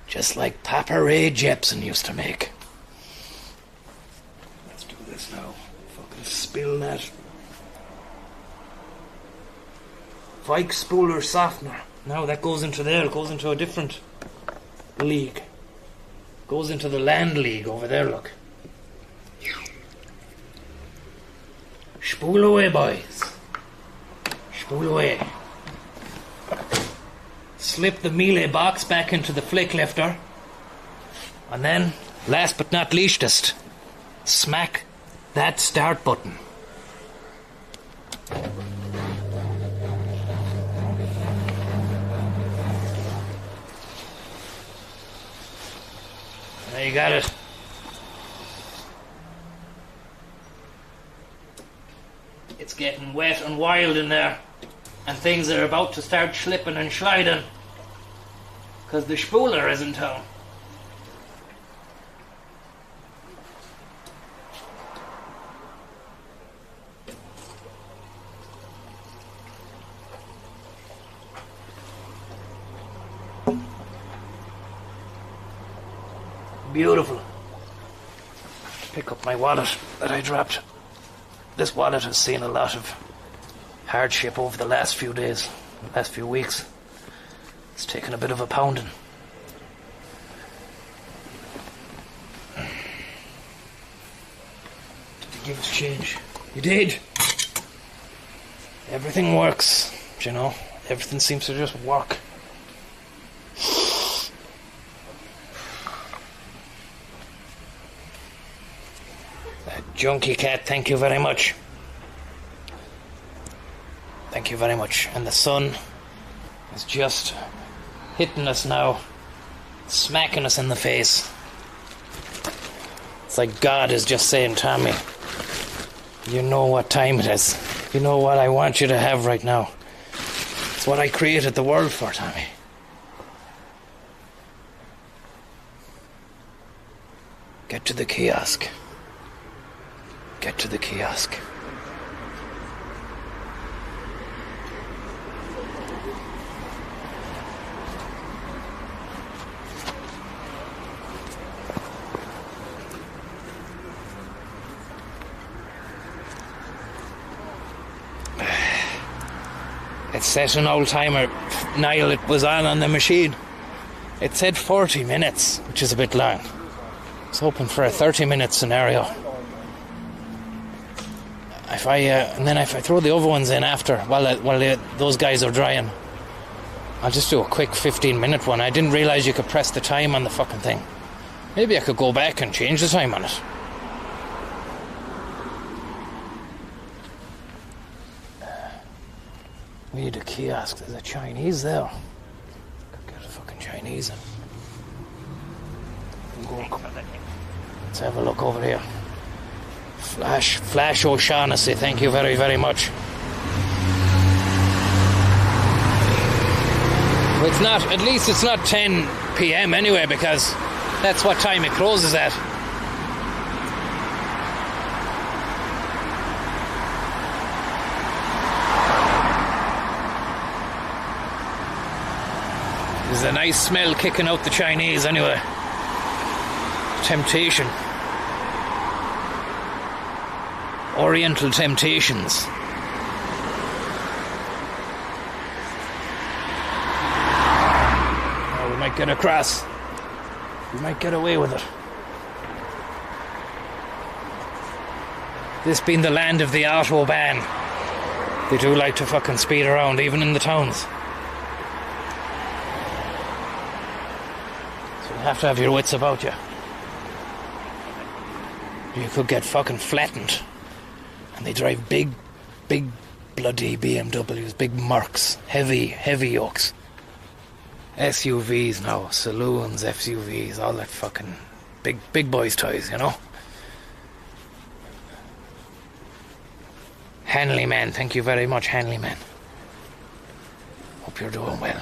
Just like Papa Ray Jepsen used to make. Let's do this now. Fucking spill that. Weichspuler softener. Now that goes into there. It goes into a different league. Goes into the land league over there, look. Spool away, boys. Spool away. Slip the Miele box back into the flick lifter. And then, last but not leastest, smack that start button. There you got it. It's getting wet and wild in there, and things are about to start slipping and sliding because the spooler is in town. Beautiful. Pick up my wallet that I dropped. This wallet has seen a lot of hardship over the last few days, last few weeks. It's taken a bit of a pounding. Did you give us change? You did. Everything works, you know. Everything seems to just work. Junkie Cat, thank you very much. Thank you very much. And the sun is just hitting us now, smacking us in the face. It's like God is just saying, Tommy, you know what time it is. You know what I want you to have right now. It's what I created the world for, Tommy. Get to the kiosk. Get to the kiosk. It set an old timer, Niall, it was on the machine. It said 40 minutes, which is a bit long. I was hoping for a 30-minute scenario. If I throw the other ones in after, while those guys are drying, I'll just do a quick 15-minute one. I didn't realise you could press the time on the fucking thing. Maybe I could go back and change the time on it. We need a kiosk. There's a Chinese there. Could get a fucking Chinese in. Let's have a look over here. Flash O'Shaughnessy, thank you very, very much. It's not, at least it's not 10 p.m. anyway, because that's what time it closes at. There's a nice smell kicking out the Chinese anyway. Temptation. Oriental Temptations. Oh, we might get across. We might get away with it. This being the land of the Autobahn, they do like to fucking speed around, even in the towns. So you have to have your wits about you. You could get fucking flattened. And they drive big bloody BMWs, big Mercs, heavy yokes. SUVs now, saloons, SUVs, all that fucking big boys' toys, you know? Hanley Man, thank you very much, Hanley Man. Hope you're doing well.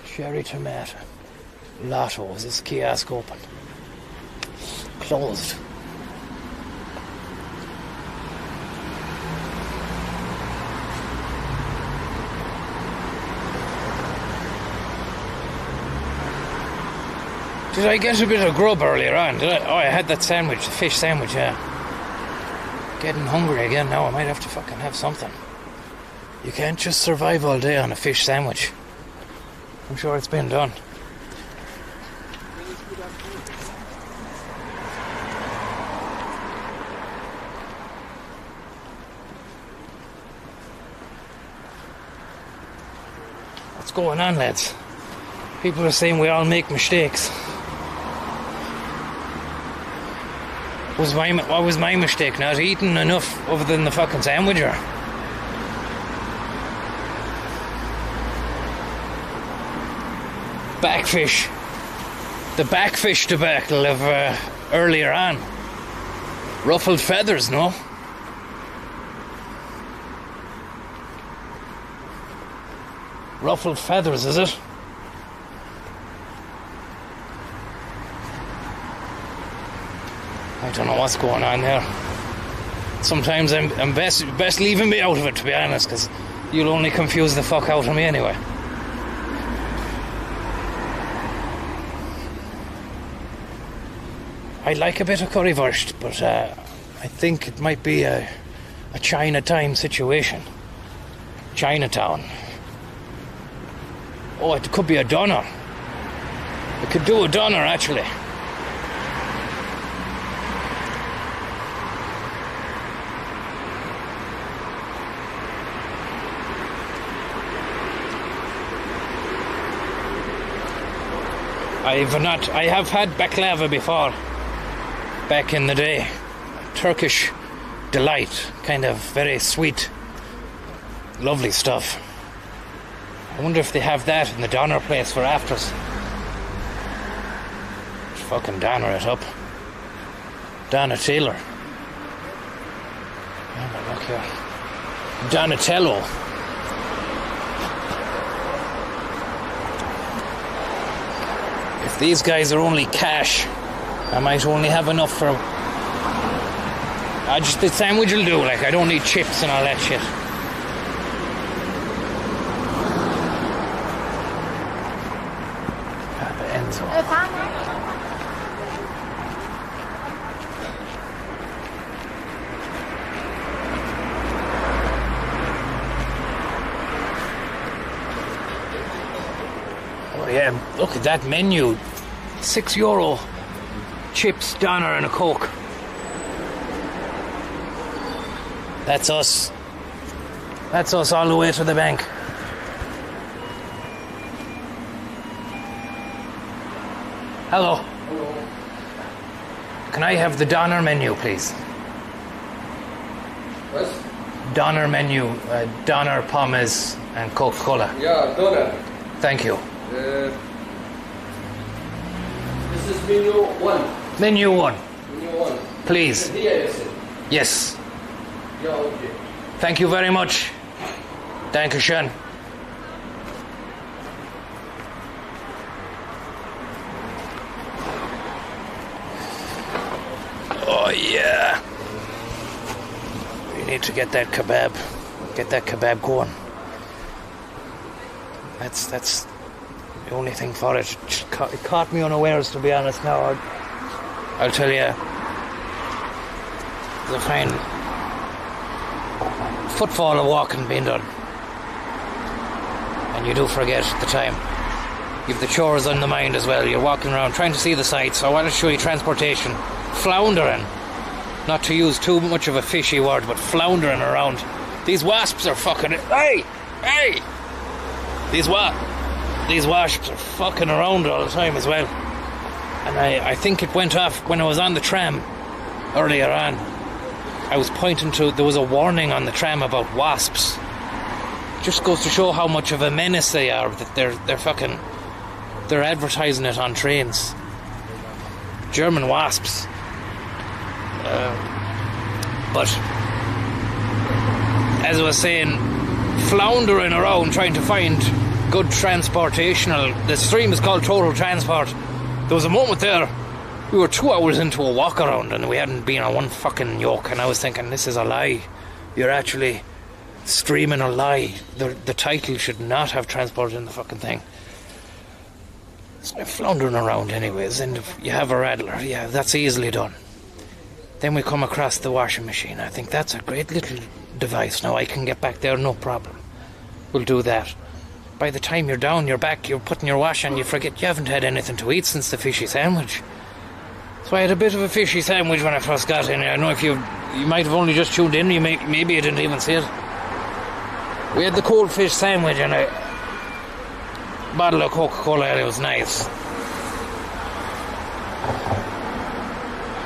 Cherry Tomato. Lotto, is this kiosk open? Closed. Did I get a bit of grub earlier on? Did I? Oh, I had that sandwich, the fish sandwich, yeah. Getting hungry again now, I might have to fucking have something. You can't just survive all day on a fish sandwich. I'm sure it's been done. What's going on, lads? People are saying we all make mistakes. What was my mistake? Not eating enough other than the fucking sandwich, or? Backfish. The backfish debacle of earlier on. Ruffled feathers, no? Ruffled feathers, is it? I don't know what's going on there. Sometimes I'm best leaving me out of it, to be honest, because you'll only confuse the fuck out of me anyway. I like a bit of currywurst, but I think it might be a Chinatown situation. Chinatown. Oh, it could be a doner. It could do a doner, actually. I have had baklava before, back in the day. Turkish delight, kind of very sweet, lovely stuff. I wonder if they have that in the doner place for afters. Just fucking doner it up. Donatello. Oh, look here. Donatello. If these guys are only cash, I might only have enough for... the sandwich will do, like, I don't need chips and all that shit. Oh yeah, look at that menu. €6. Chips, doner and a Coke. That's us. That's us all the way to the bank. Hello. Hello. Can I have the doner menu, please? What? Doner menu, doner, pommes and Coca-Cola. Yeah, doner. Thank you. This is menu 1. Menu 1. Menu 1. Please. Here, you said. Yes. Yeah, okay. Thank you very much. Dankeschön. Oh yeah. We need to get that kebab. Get that kebab going. That's the only thing for it. It caught me unawares, to be honest. Now I'll tell you. There's a fine footfall of walking being done, and you do forget the time. You've the chores on the mind as well. You're walking around trying to see the sights. I want to show you transportation. Floundering, not to use too much of a fishy word, but floundering around. These wasps are fucking... Hey! These wasps are fucking around all the time as well. And I think it went off when I was on the tram earlier on. I was pointing to... There was a warning on the tram about wasps. Just goes to show how much of a menace they are, that they're fucking... They're advertising it on trains. German wasps. But as I was saying, floundering around trying to find good transportational... The stream is called Total Transport. There was a moment there, we were 2 hours into a walk around and we hadn't been on one fucking yoke, and I was thinking, this is a lie. You're actually streaming a lie. The title should not have transported in the fucking thing. So floundering around anyways, and if you have a rattler, yeah, that's easily done. Then we come across the washing machine. I think that's a great little device. Now I can get back there, no problem. We'll do that. By the time you're down, you're back, you're putting your wash on, you forget you haven't had anything to eat since the fishy sandwich. So I had a bit of a fishy sandwich when I first got in. I don't know if you might have only just tuned in, maybe you didn't even see it. We had the cold fish sandwich and a bottle of Coca-Cola, and it was nice.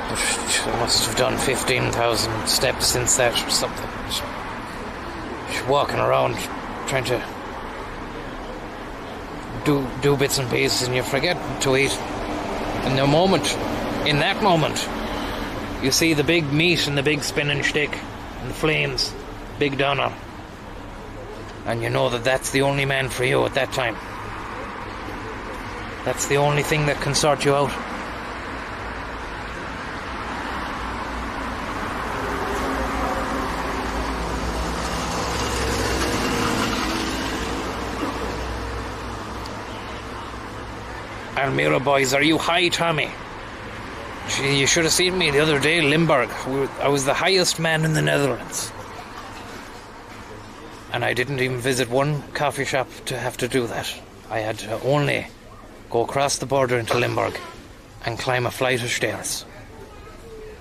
But I must have done 15,000 steps since that or something. Just walking around trying to do bits and pieces, and you forget to eat. In that moment, you see the big meat and the big spinning stick and the flames, big doner, and you know that that's the only man for you at that time. That's the only thing that can sort you out. Almira boys, are you high, Tommy? Gee, you should have seen me the other day in Limburg. I was the highest man in the Netherlands. And I didn't even visit one coffee shop to have to do that. I had to only go across the border into Limburg and climb a flight of stairs.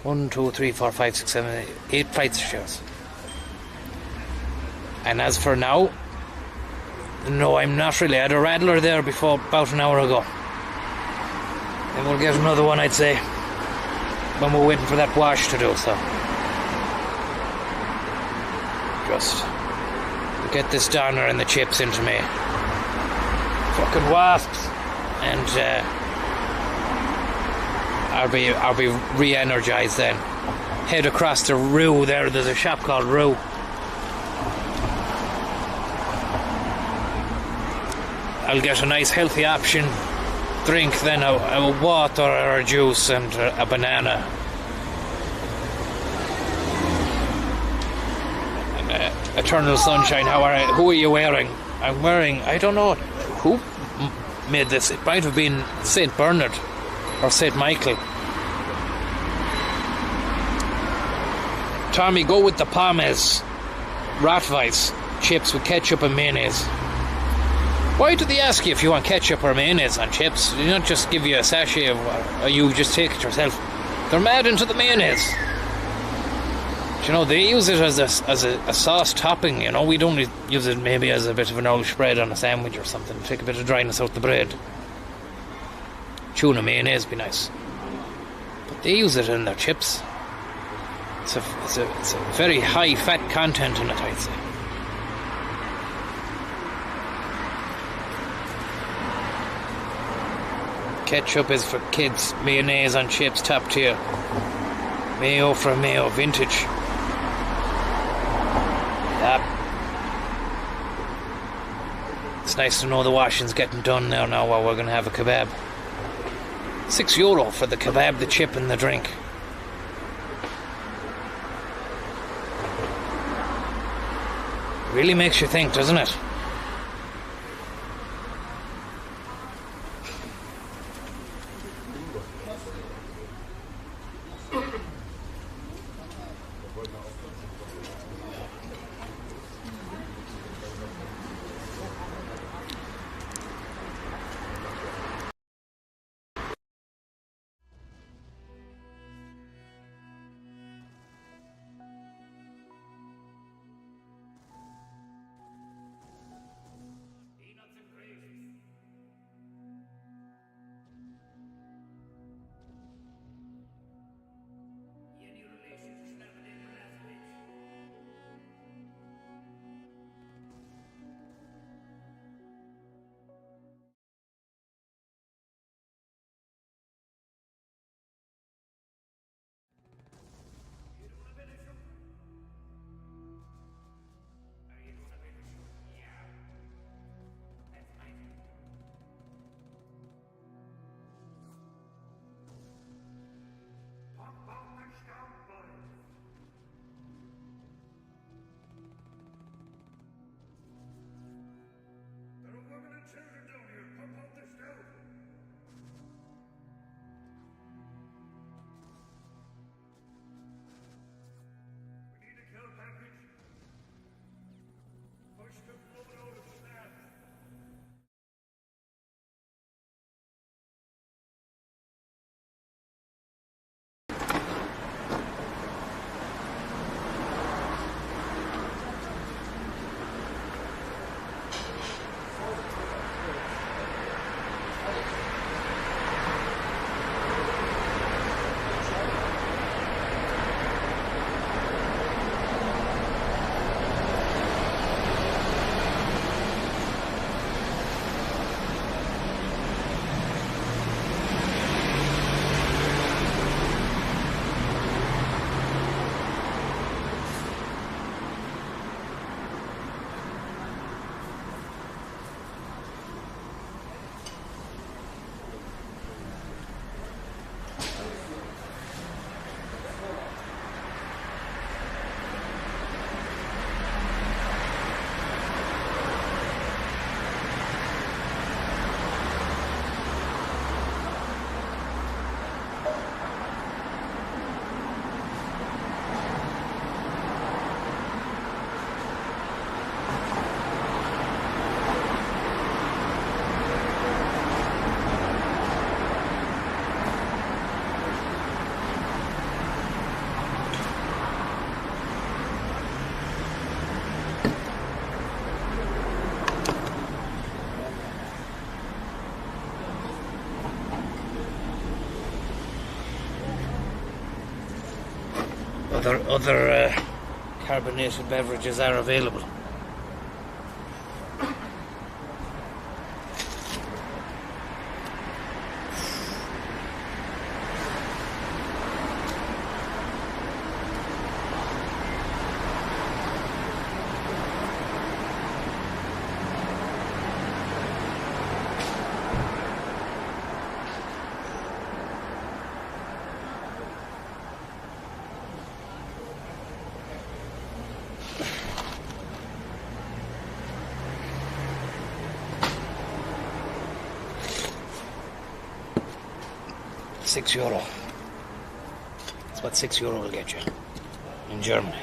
1, 2, 3, 4, 5, 6, 7, 8 flights of stairs. And as for now, no, I'm not really. I had a rattler there before about an hour ago. And we'll get another one, I'd say, when we're waiting for that wash to do so. Just get this doner and the chips into me. Fucking wasps. And I'll be re-energized then. Head across to Roo there. There's a shop called Roo. I'll get a nice healthy option. Drink, then a water or a juice and a banana. And Eternal Sunshine, who are you wearing? I'm wearing, I don't know who made this. It might have been St. Bernard or St. Michael. Tommy, go with the Pommes Rotweiss chips with ketchup and mayonnaise. Why do they ask you if you want ketchup or mayonnaise on chips? They don't just give you a sachet of, you just take it yourself. They're mad into the mayonnaise. You know, they use it as a sauce topping, you know. We don't use it maybe as a bit of an Irish bread on a sandwich or something. Take a bit of dryness out the bread. Tuna mayonnaise be nice. But they use it in their chips. It's a very high fat content in it, I'd say. Ketchup is for kids. Mayonnaise on chips, top tier. Mayo for mayo, vintage. Yep. It's nice to know the washing's getting done now while we're going to have a kebab. €6 for the kebab, the chip and the drink. Really makes you think, doesn't it? other carbonated beverages are available. €6. That's what €6 will get you in Germany.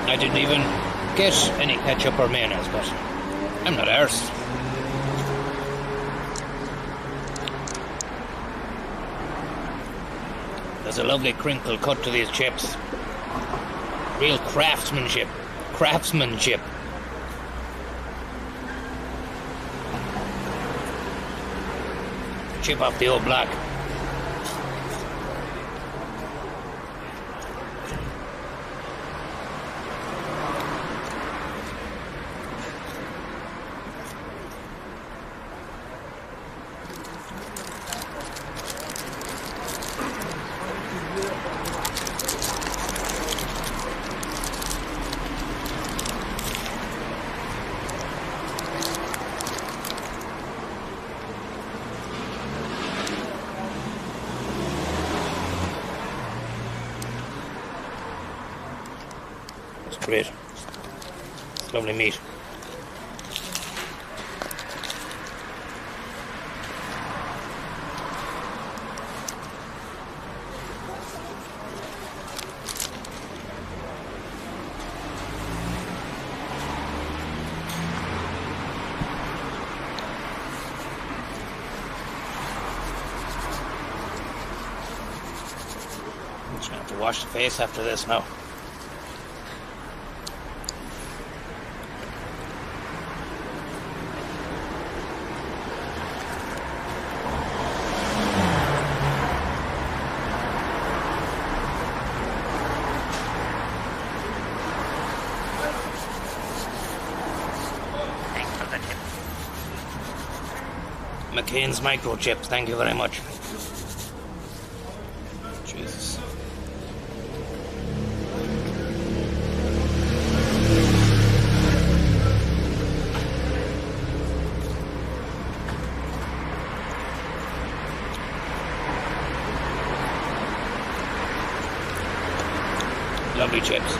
I didn't even get any ketchup or mayonnaise, but I'm not arsed. There's a lovely crinkle cut to these chips. Real craftsmanship. Craftsmanship. Chip off the old block. Great. It's lovely meat. I'm just gonna have to wash the face after this now. McCain's microchips, thank you very much. Jesus. Lovely chips.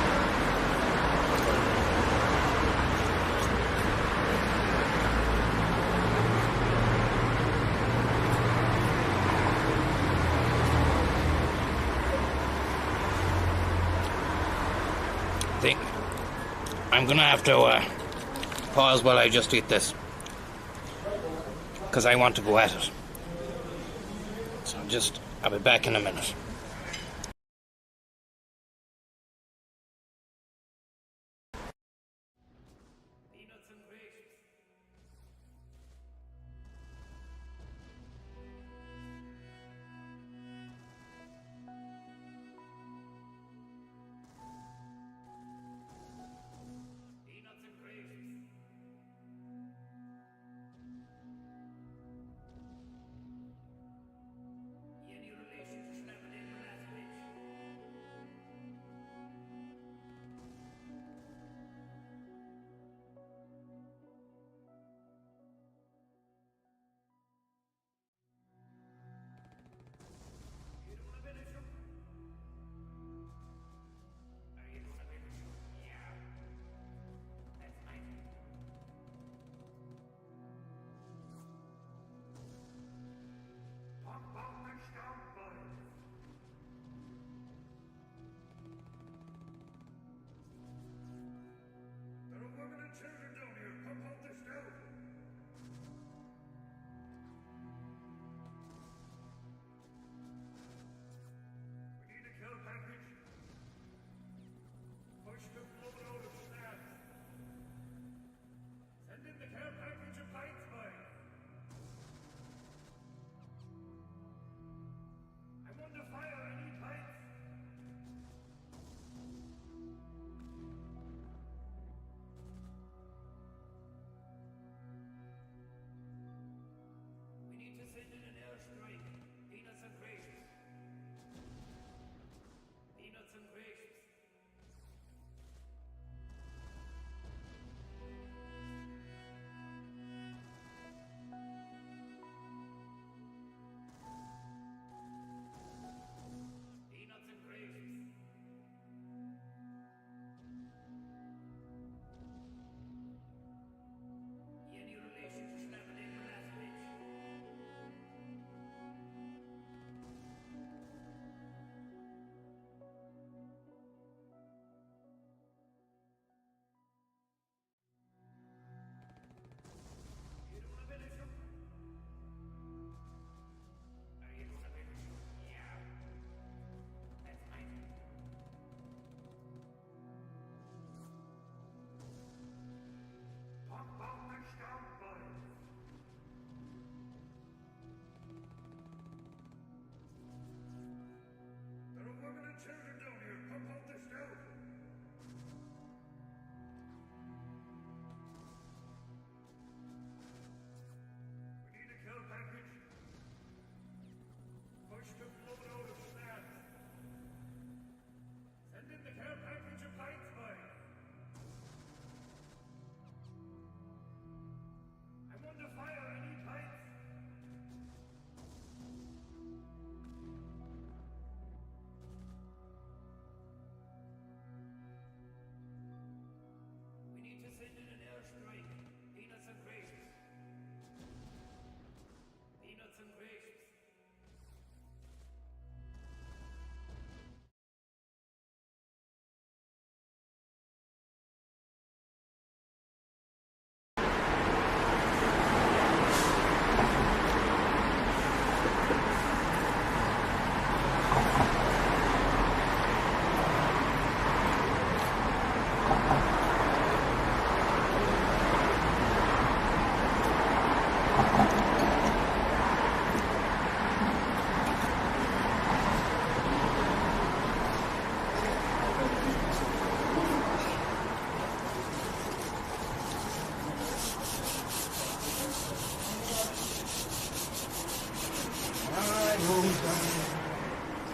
I'm gonna have to pause while I just eat this, because I want to go at it. So I'll be back in a minute.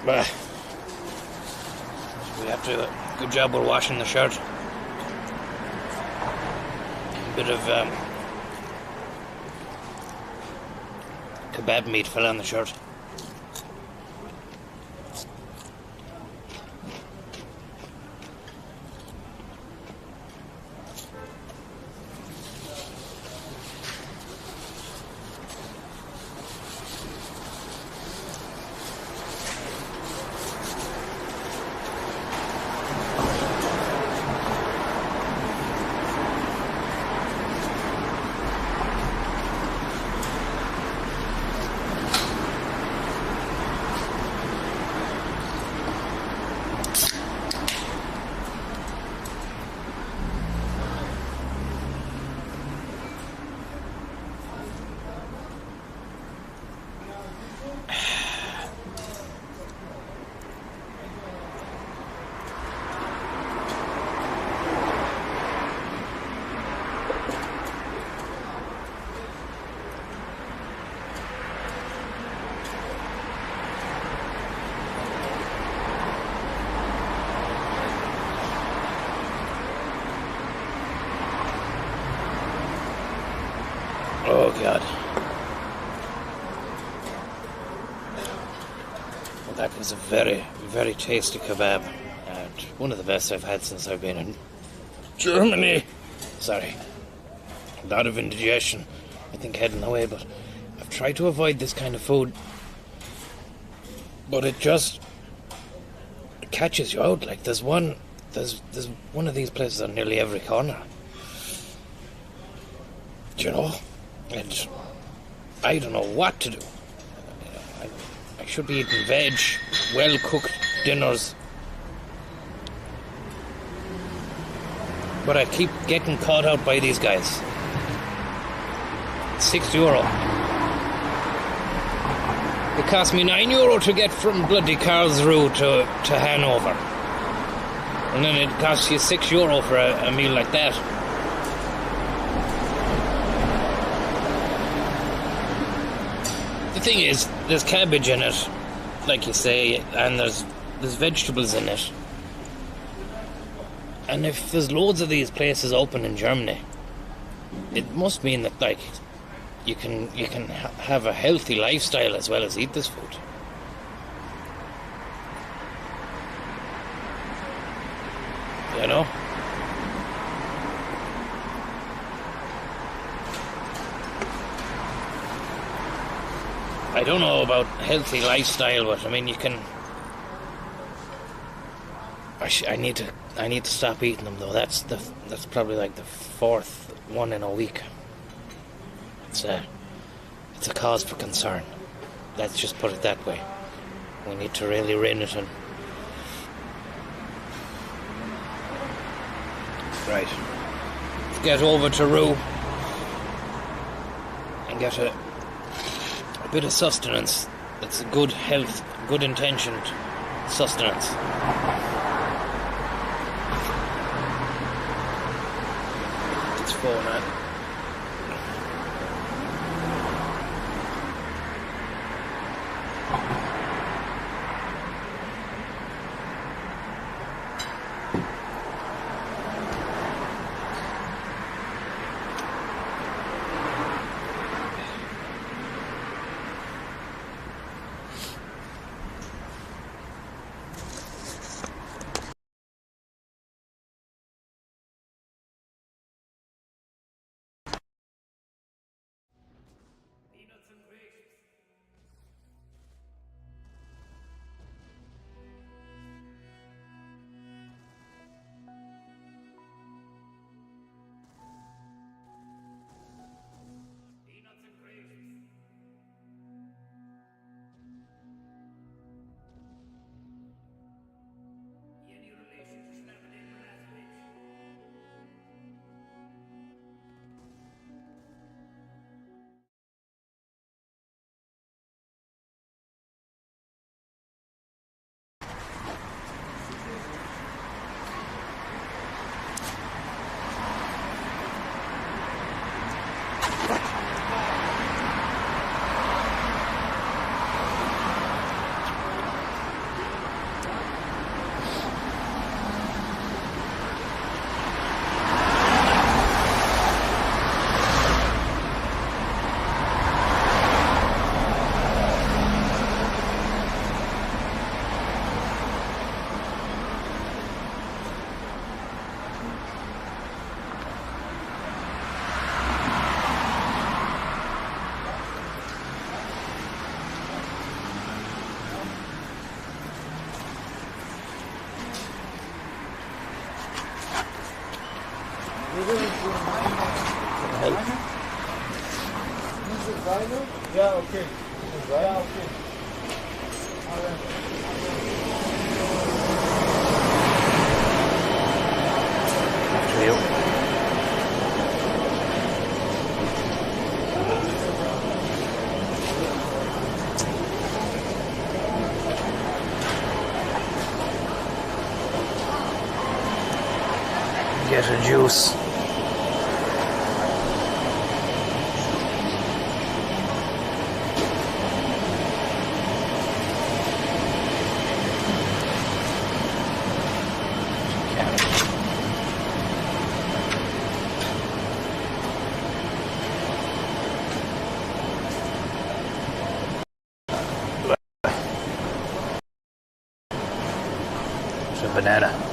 Bah. We have to do a good job with washing the shirt. A bit of kebab meat fell on the shirt. Oh God. Well, that was a very, very tasty kebab. And one of the best I've had since I've been in Germany. Sorry. A lot of indigestion, I think, heading away, but I've tried to avoid this kind of food. But it just catches you out. Like there's one of these places on nearly every corner. Do you know? And I don't know what to do. I should be eating veg, well-cooked dinners. But I keep getting caught out by these guys. €6. It cost me €9 to get from bloody Karlsruhe to Hanover. And then it costs you €6 for a meal like that. The thing is, there's cabbage in it, like you say, and there's vegetables in it. And if there's loads of these places open in Germany, it must mean that, like, you can have a healthy lifestyle as well as eat this food. You know? I don't know about healthy lifestyle, but I mean, you can. I need to stop eating them though. That's probably like the fourth one in a week. It's a cause for concern. Let's just put it that way. We need to really rein it in. Right. Let's get over to Rue and get a bit of sustenance. That's a good health, good intentioned sustenance. It's 4 now. Ja, okay. Ja, okay. After you. Get a juice. It's a banana.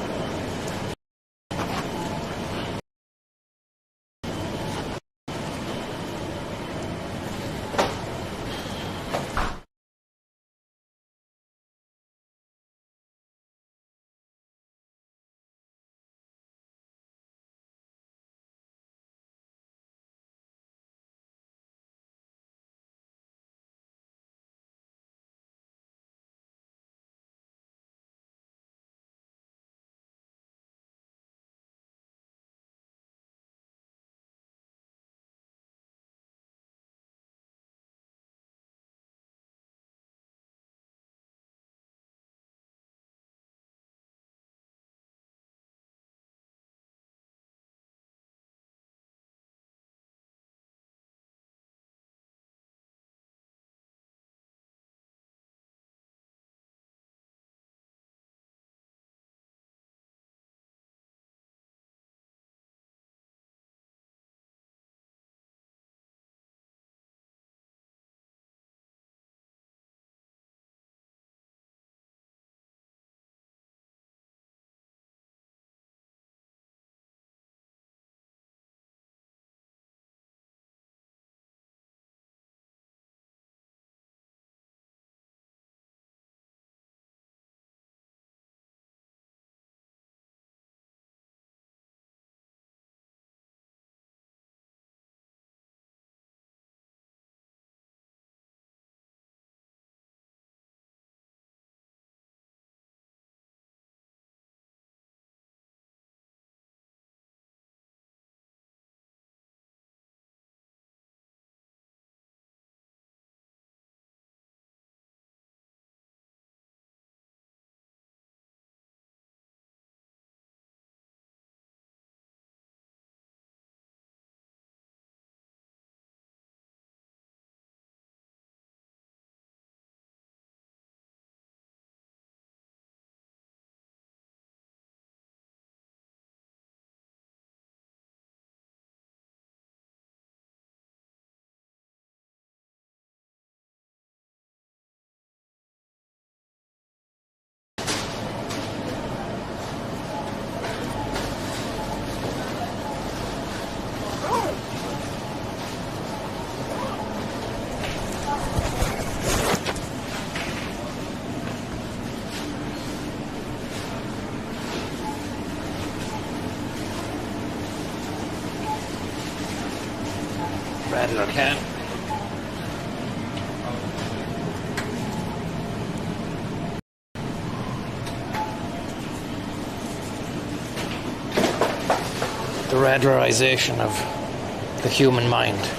Rather can. The Radlerization of the human mind.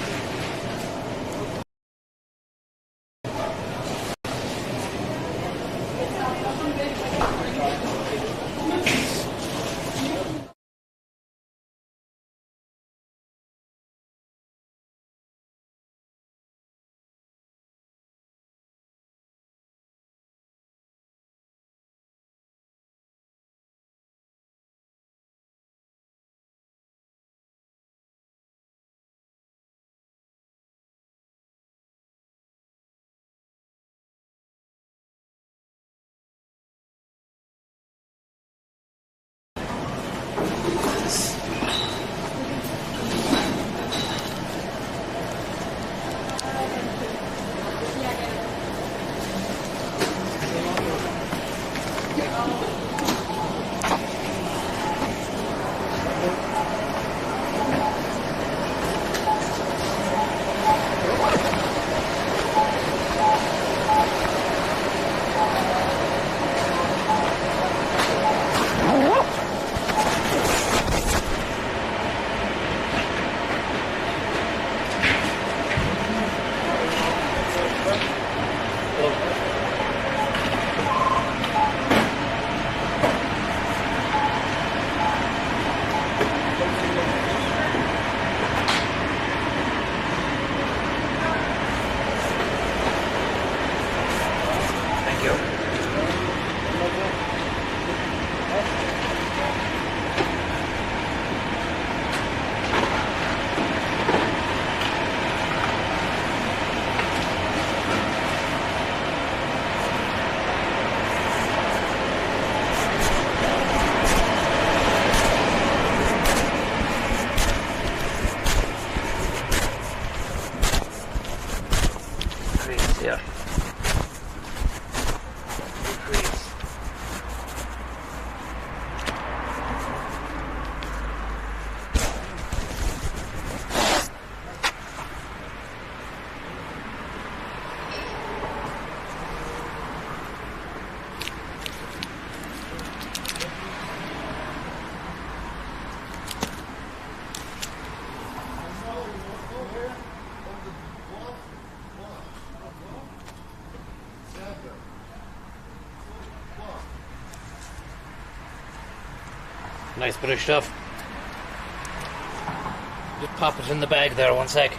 Nice bit of stuff. Just pop it in the bag there, one sec.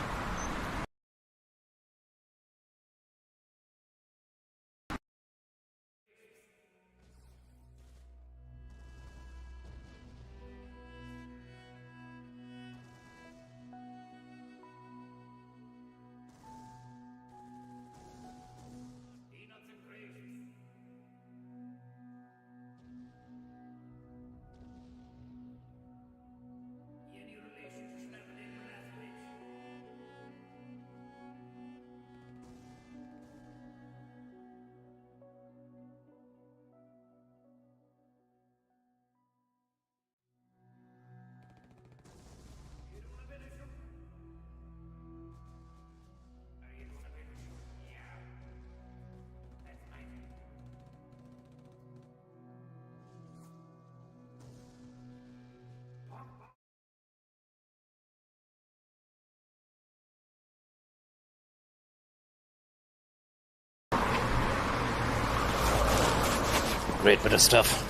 Great bit of stuff.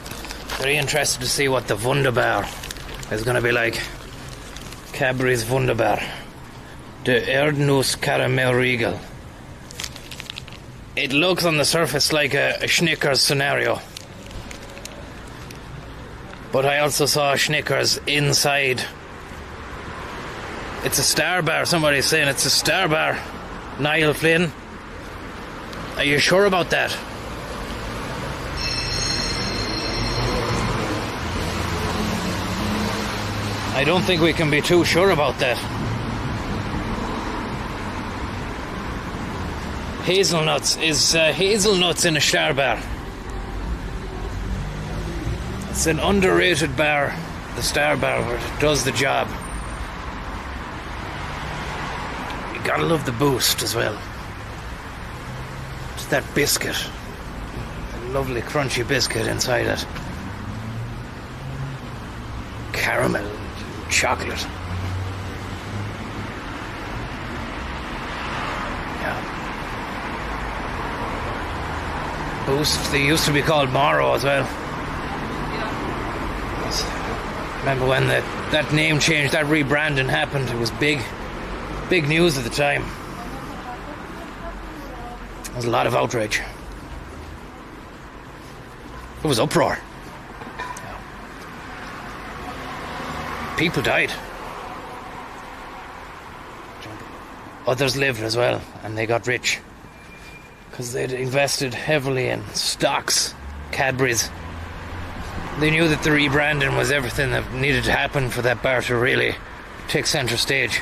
Very interested to see what the Wunderbar is going to be like. Cadbury's Wunderbar. De Erdnuss Karamellriegel. It looks on the surface like a Snickers scenario. But I also saw Snickers inside. It's a Star Bar. Somebody's saying it's a Star Bar. Niall Flynn. Are you sure about that? I don't think we can be too sure about that. Hazelnuts is hazelnuts in a Star Bar. It's an underrated bar, the Star Bar, but it does the job. You gotta love the Boost as well. Just that biscuit, a lovely crunchy biscuit inside it. Caramel. Chocolate. Yeah. Boost, they used to be called Morrow as well. Remember when that name change, that rebranding happened, it was big news at the time. There was a lot of outrage. It was uproar. People died. Others lived as well, and they got rich because they'd invested heavily in stocks, Cadbury's. They knew that the rebranding was everything that needed to happen for that bar to really take centre stage.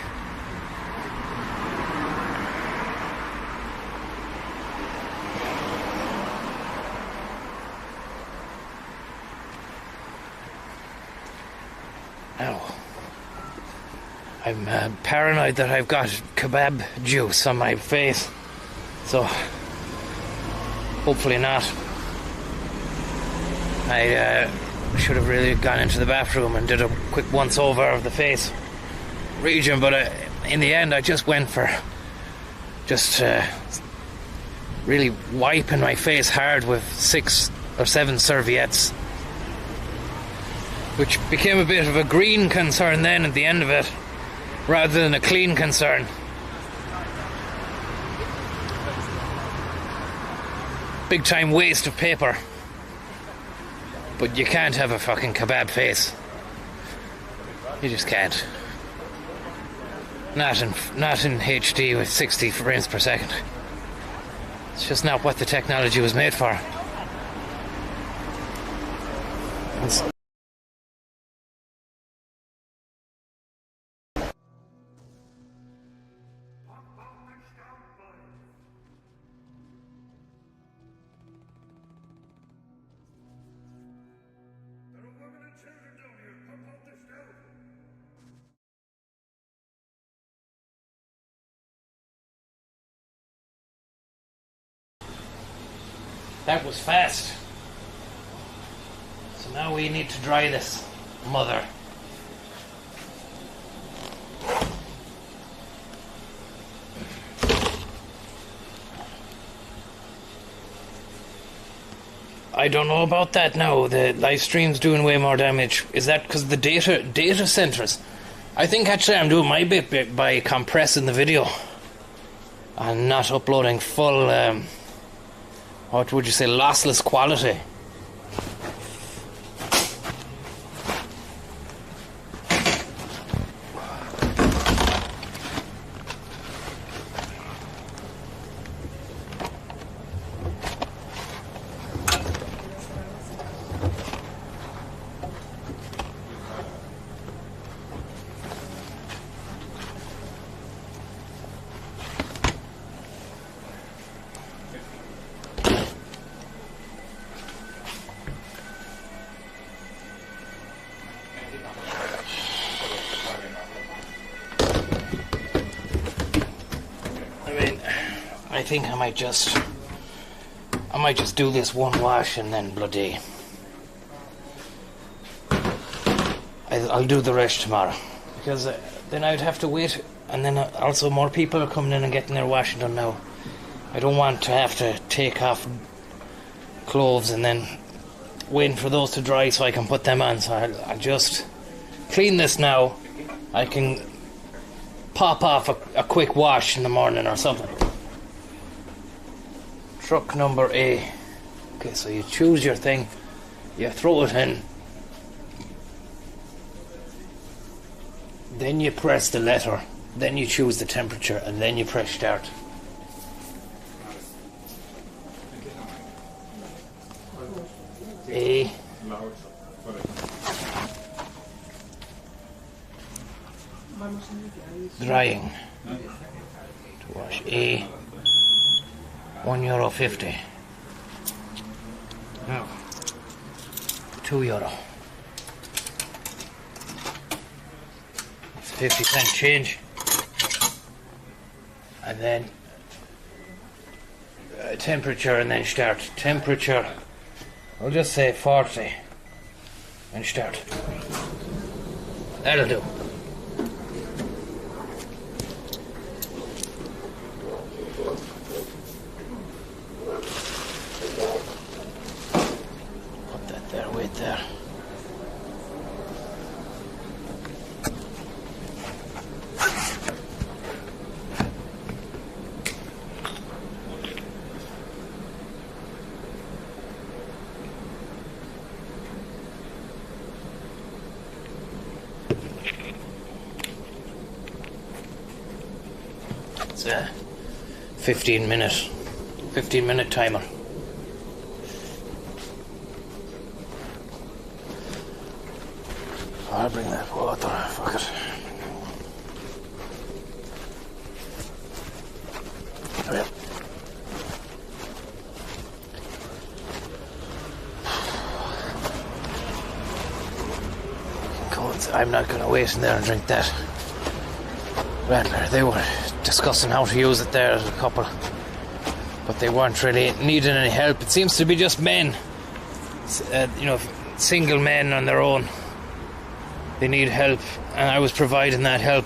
Now, I'm paranoid that I've got kebab juice on my face, so hopefully not. I should have really gone into the bathroom and did a quick once over of the face region, but in the end I just went for really wiping my face hard with 6 or 7 serviettes, which became a bit of a green concern then at the end of it, rather than a clean concern. Big time waste of paper. But you can't have a fucking kebab face. You just can't. Not in HD with 60 frames per second. It's just not what the technology was made for. That was fast. So now we need to dry this mother. I don't know about that now. The live stream's doing way more damage. Is that because the data centers? I think actually I'm doing my bit by compressing the video and not uploading full, what would you say, lossless quality. I think I might just do this one wash and then bloody I'll do the rest tomorrow, because then I'd have to wait, and then also more people are coming in and getting their washing done now. I don't want to have to take off clothes and then waiting for those to dry so I can put them on. So I'll just clean this now. I can pop off a quick wash in the morning or something. Truck number A. Okay, so you choose your thing, you throw it in, then you press the letter, then you choose the temperature, and then you press start. A. Drying. To wash. A. €1.50. Now, €2. It's 50-cent change. And then temperature and then start. Temperature, I'll just say 40 and start. That'll do. Wait there. It's a 15-minute timer. I'll bring that water, fuck it. Come here. I'm not going to wait in there and drink that Rattler. They were discussing how to use it there as a couple, but they weren't really needing any help. It seems to be just men, single men on their own. They need help, and I was providing that help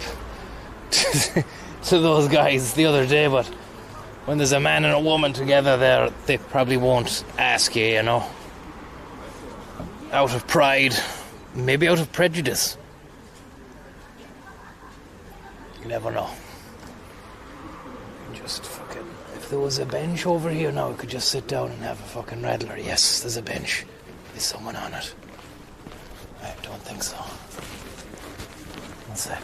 to those guys the other day, but when there's a man and a woman together there, they probably won't ask you, out of pride, maybe out of prejudice. You never know. Just fucking, if there was a bench over here now, we could just sit down and have a fucking Rattler. Yes, there's a bench. There's someone on it. I don't think so. One sec.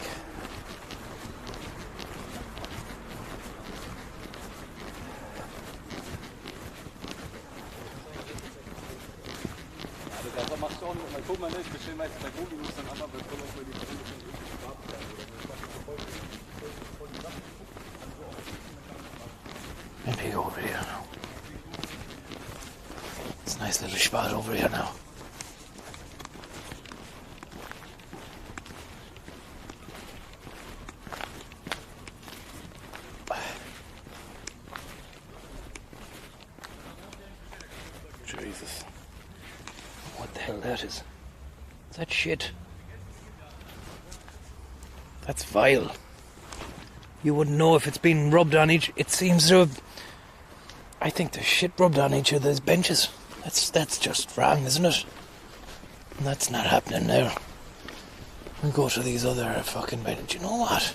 Maybe go over here now. It's a nice little spot over here now. Jesus. What the hell that is? Is that shit? That's vile. You wouldn't know if it's been rubbed on each... It seems to have... I think there's shit rubbed on each of those benches. That's just wrong, isn't it? And that's not happening there. We go to these other fucking beds. Do you know what?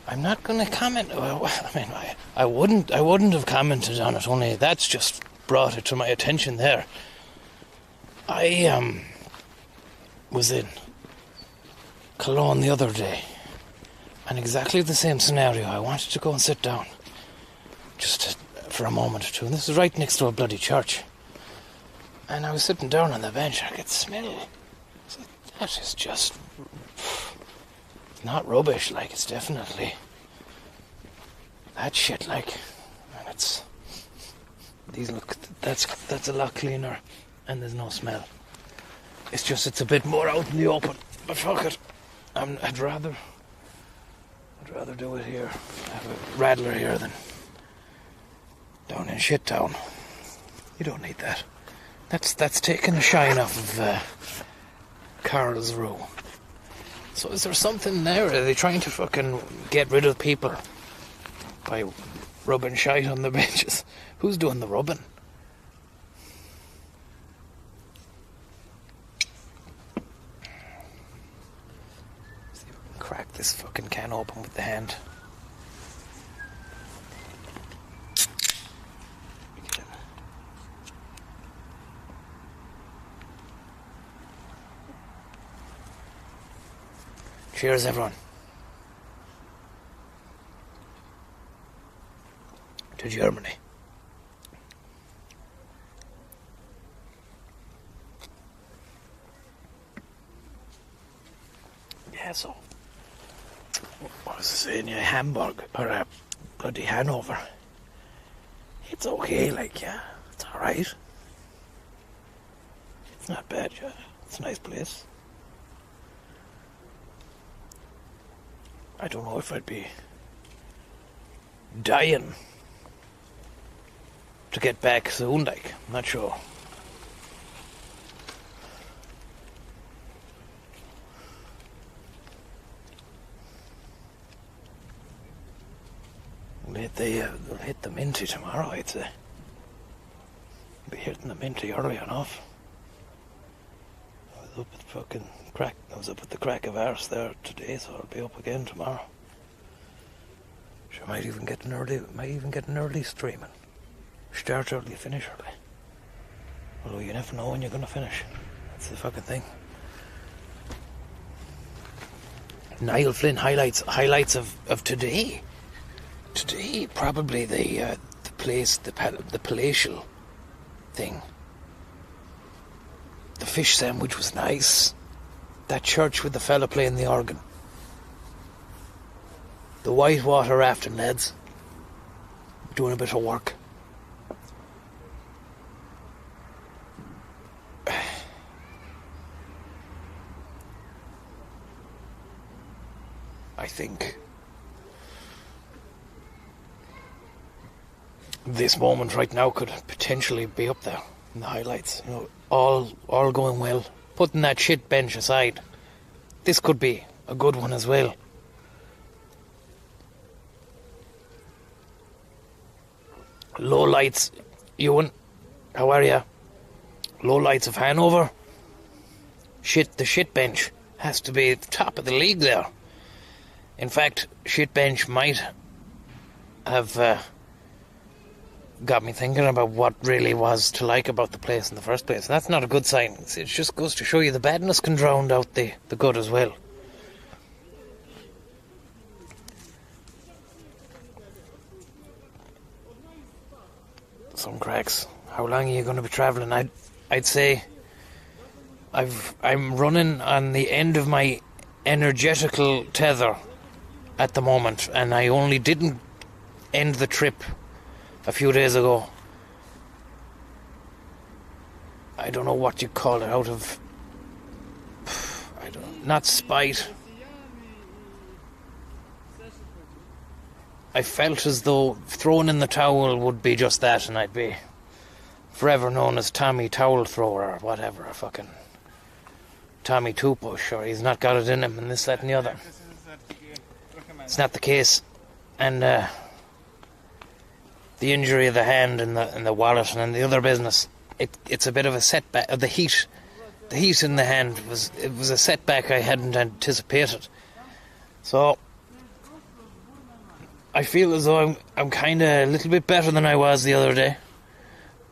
I'm not going to comment. Well, I mean, I wouldn't have commented on it. Only that's just brought it to my attention there. I was in Cologne the other day, and exactly the same scenario. I wanted to go and sit down, just for a moment or two. And this is right next to a bloody church. And I was sitting down on the bench. I could smell. That is just not rubbish. Like, it's definitely that shit. Like, and it's these look. That's a lot cleaner, and there's no smell. It's just it's a bit more out in the open. But fuck it, I'd rather do it here. Have a rattler here than down in shit town. You don't need that. That's taking the shine off of Carl's Row. So is there something there? Are they trying to fucking get rid of people by rubbing shite on the benches? Who's doing the rubbing? See if we can crack this fucking can open with the hand. Cheers, everyone. To Germany. Yeah, so what was I saying? Yeah, Hamburg or bloody Hanover. It's okay, like, yeah, it's alright. It's not bad, yeah. It's a nice place. I don't know if I'd be dying to get back soon, like, I'm not sure. They'll hit the Minty tomorrow, I'd say. Be hitting the Minty early enough. I was up at the Crack of Arse there today, so I'll be up again tomorrow. Sure, might even get an early streaming. Start early, finish early. Although you never know when you're going to finish. That's the fucking thing. Niall Flynn highlights of today. Today, probably the palatial thing. The fish sandwich was nice. That church with the fella playing the organ. The whitewater rafting lads. Doing a bit of work. I think this moment right now could potentially be up there in the highlights. You know, all going well. Putting that shit bench aside, this could be a good one as well. Low lights, Ewan, how are ya? Low lights of Hanover. The shit bench has to be at the top of the league there. In fact, shit bench might have got me thinking about what really was to like about the place in the first place. That's not a good sign. It just goes to show you the badness can drown out the good as well. Some cracks. How long are you going to be travelling? I'd say I'm running on the end of my energetical tether at the moment, and I only didn't end the trip a few days ago. I don't know what you call it, out of not spite. I felt as though throwing in the towel would be just that, and I'd be forever known as Tommy Towel Thrower or whatever, a fucking Tommy Two Push, or he's not got it in him, and this, that and the other. It's not the case. And the injury of the hand and the wallet and the other business it's a bit of a setback. The heat in the hand was a setback I hadn't anticipated. So I feel as though I'm kind of a little bit better than I was the other day,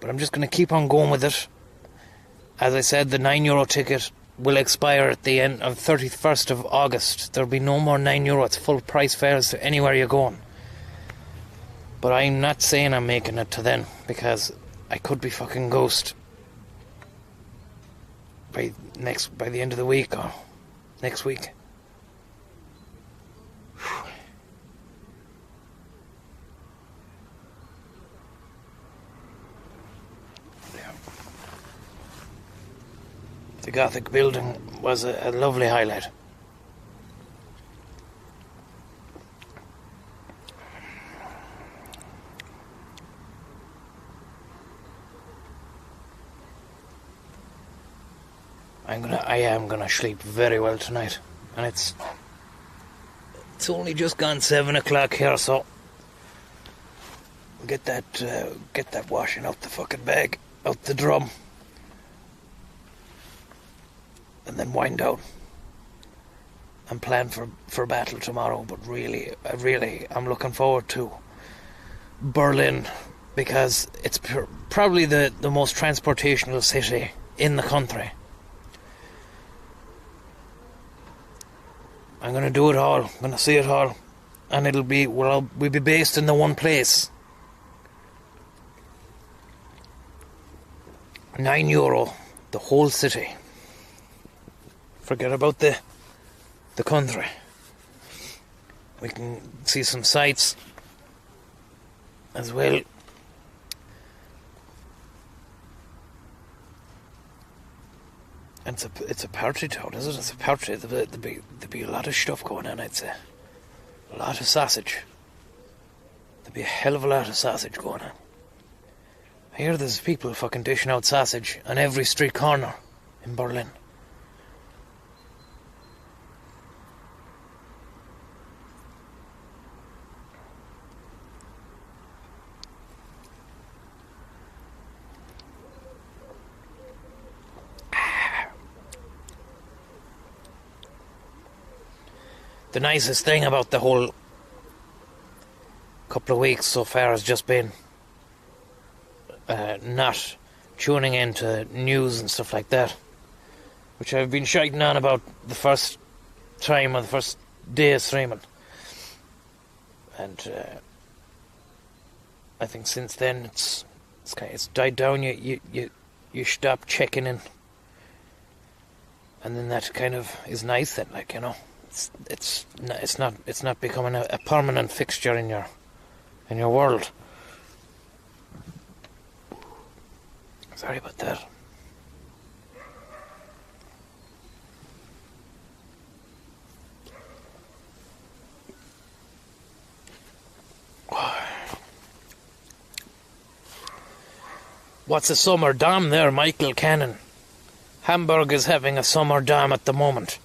but I'm just going to keep on going with it. As I said, the €9 ticket will expire at the end of 31st of August. There'll be no more €9. It's full price fares to anywhere you're going. But I'm not saying I'm making it to then, because I could be fucking ghost by the end of the week or next week. The Gothic building was a lovely highlight. I am gonna sleep very well tonight, and it's only just gone 7 o'clock here, so get that washing out the fucking bag, out the drum, and then wind down and plan for battle tomorrow. But really, I'm looking forward to Berlin, because it's probably the most transportational city in the country. I'm going to do it all. I'm going to see it all. And we'll be based in the one place. €9, the whole city. Forget about the country. We can see some sights as well. And it's a party town, isn't it? It's a party. There'd be a lot of stuff going on, I'd say. A lot of sausage. There'd be a hell of a lot of sausage going on. I hear there's people fucking dishing out sausage on every street corner in Berlin. The nicest thing about the whole couple of weeks so far has just been not tuning into news and stuff like that, which I've been shouting on about the first time or the first day of streaming. And I think since then it's died down. You stop checking in, and then that kind of is nice. Then, like, you know. It's not becoming a permanent fixture in your world. Sorry about that. What's a summer dam there, Michael Cannon? Hamburg is having a summer dam at the moment.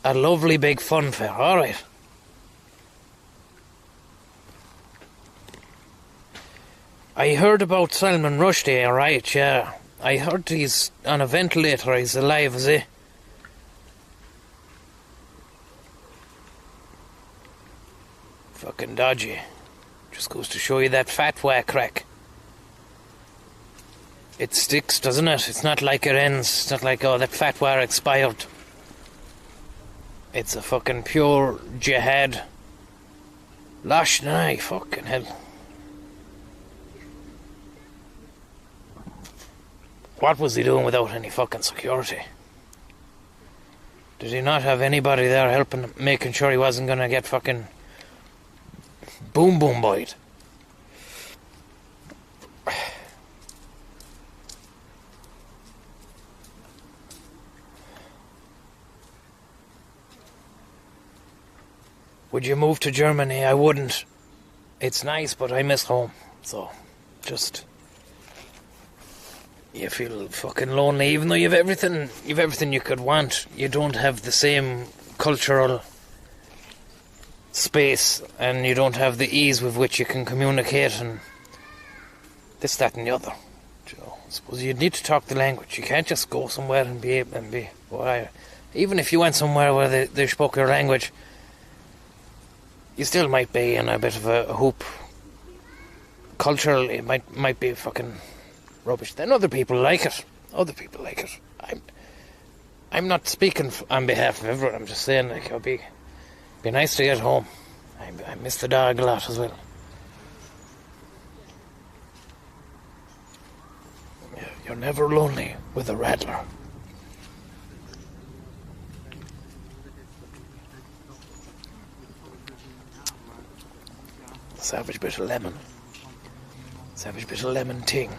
A lovely big fun fair, alright. I heard about Salman Rushdie, alright, yeah. I heard he's on a ventilator, he's alive, is he? Fucking dodgy. Just goes to show you that fatwa crack. It sticks, doesn't it? It's not like it ends. It's not like, oh, that fatwa expired. It's a fucking pure jihad. Lashnai, fucking hell. What was he doing without any fucking security? Did he not have anybody there helping him, making sure he wasn't gonna get fucking boom boyed? Would you move to Germany? I wouldn't. It's nice, but I miss home. So, just... you feel fucking lonely, even though you've everything you could want. You don't have the same cultural space, and you don't have the ease with which you can communicate, and this, that, and the other. suppose you need to talk the language. You can't just go somewhere and be even if you went somewhere where they spoke your language, you still might be in a bit of a hoop. Culturally, it might be fucking rubbish. Then other people like it. I'm not speaking on behalf of everyone. I'm just saying, like, it'll be nice to get home. I miss the dog a lot as well. You're never lonely with a rattler. Savage bit of lemon. Savage bit of lemon ting.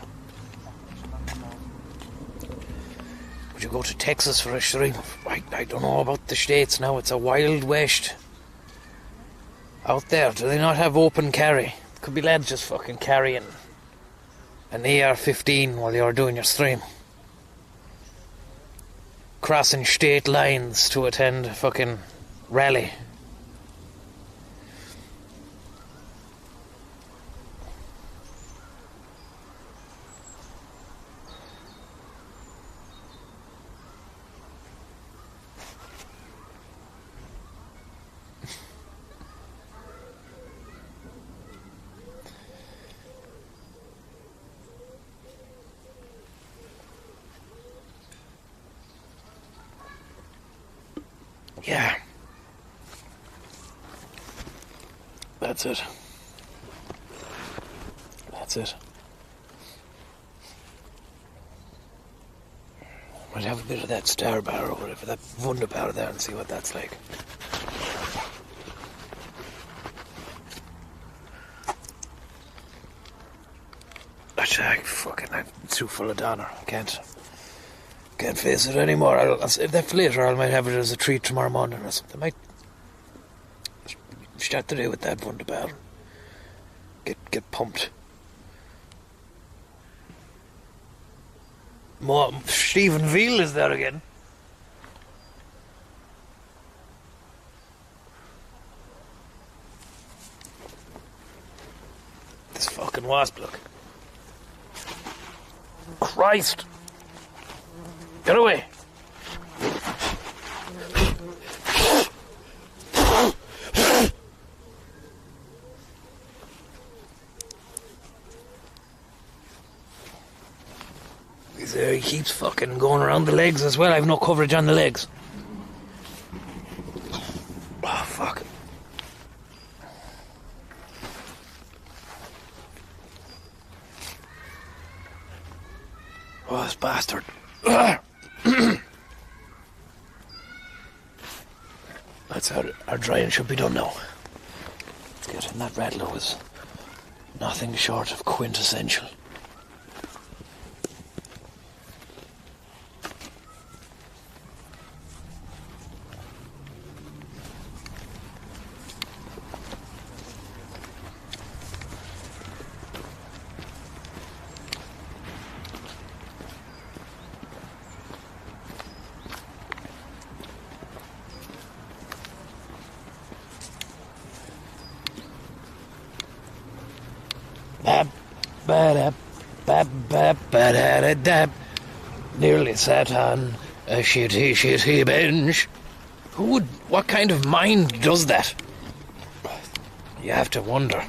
Would you go to Texas for a stream? I don't know about the States now. It's a wild west. Out there, do they not have open carry? Could be lads just fucking carrying an AR-15 while you're doing your stream. Crossing state lines to attend a fucking rally. Yeah. That's it. Might have a bit of that Star Bar or whatever, that Wunderbar there, and see what that's like. I'm too full of Donner. I can't face it anymore. I'll save that for later. I might have it as a treat tomorrow morning or something. I might start the day with that Wunderbar. Get pumped. More Stephen Veal is there again. This fucking wasp, look. Christ! Get away! He keeps fucking going around the legs as well. I've no coverage on the legs. Oh, fuck. Oh, this bastard. That's how our drying should be done now. Let's get in. That rattler was nothing short of quintessential. Nearly sat on a shitty bench. What kind of mind does that? You have to wonder.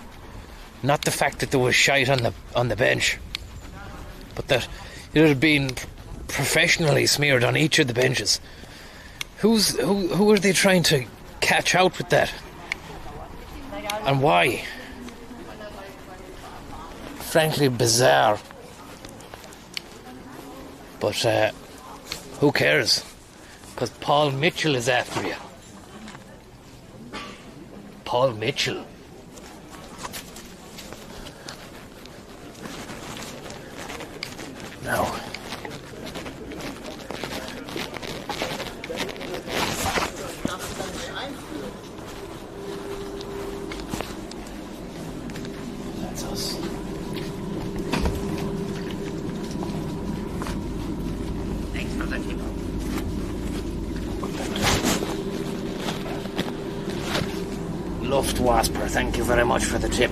Not the fact that there was shite on the bench, but that it had been professionally smeared on each of the benches. Who are they trying to catch out with that? And why? Frankly bizarre. But who cares? Because Paul Mitchell is after you. Paul Mitchell. Now. That's us. Thanks for the tip. Luftwasper, thank you very much for the tip.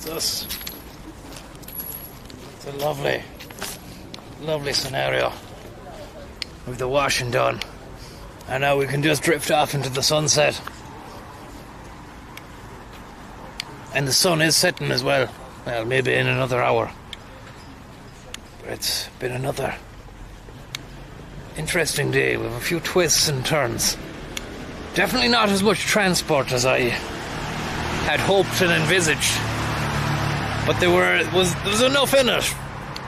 Jesus. It's a lovely, lovely scenario with the washing done. And now we can just drift off into the sunset. And the sun is setting as well. Well, maybe in another hour. But it's been another interesting day with a few twists and turns. Definitely not as much transport as I had hoped and envisaged. But there was enough in it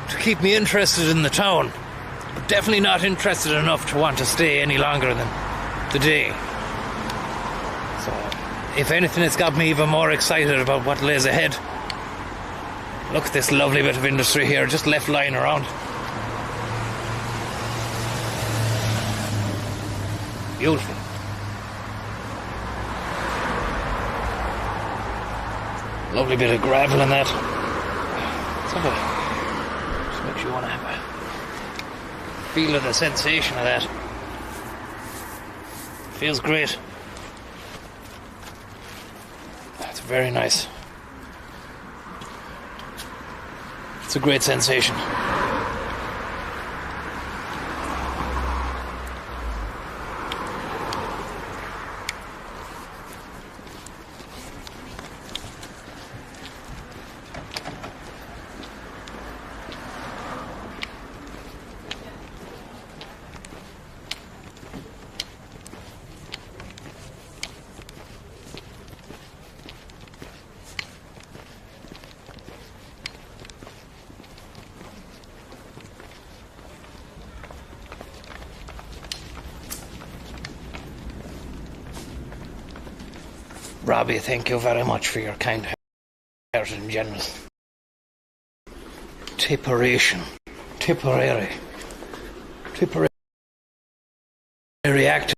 to keep me interested in the town. But definitely not interested enough to want to stay any longer than the day. So, if anything, it's got me even more excited about what lays ahead. Look at this lovely bit of industry here, just left lying around. Beautiful. Lovely bit of gravel in that. Just makes you want to have a feel of the sensation of that. Feels great. That's very nice. It's a great sensation. Robbie, thank you very much for your kind heart and generous Tipperary act.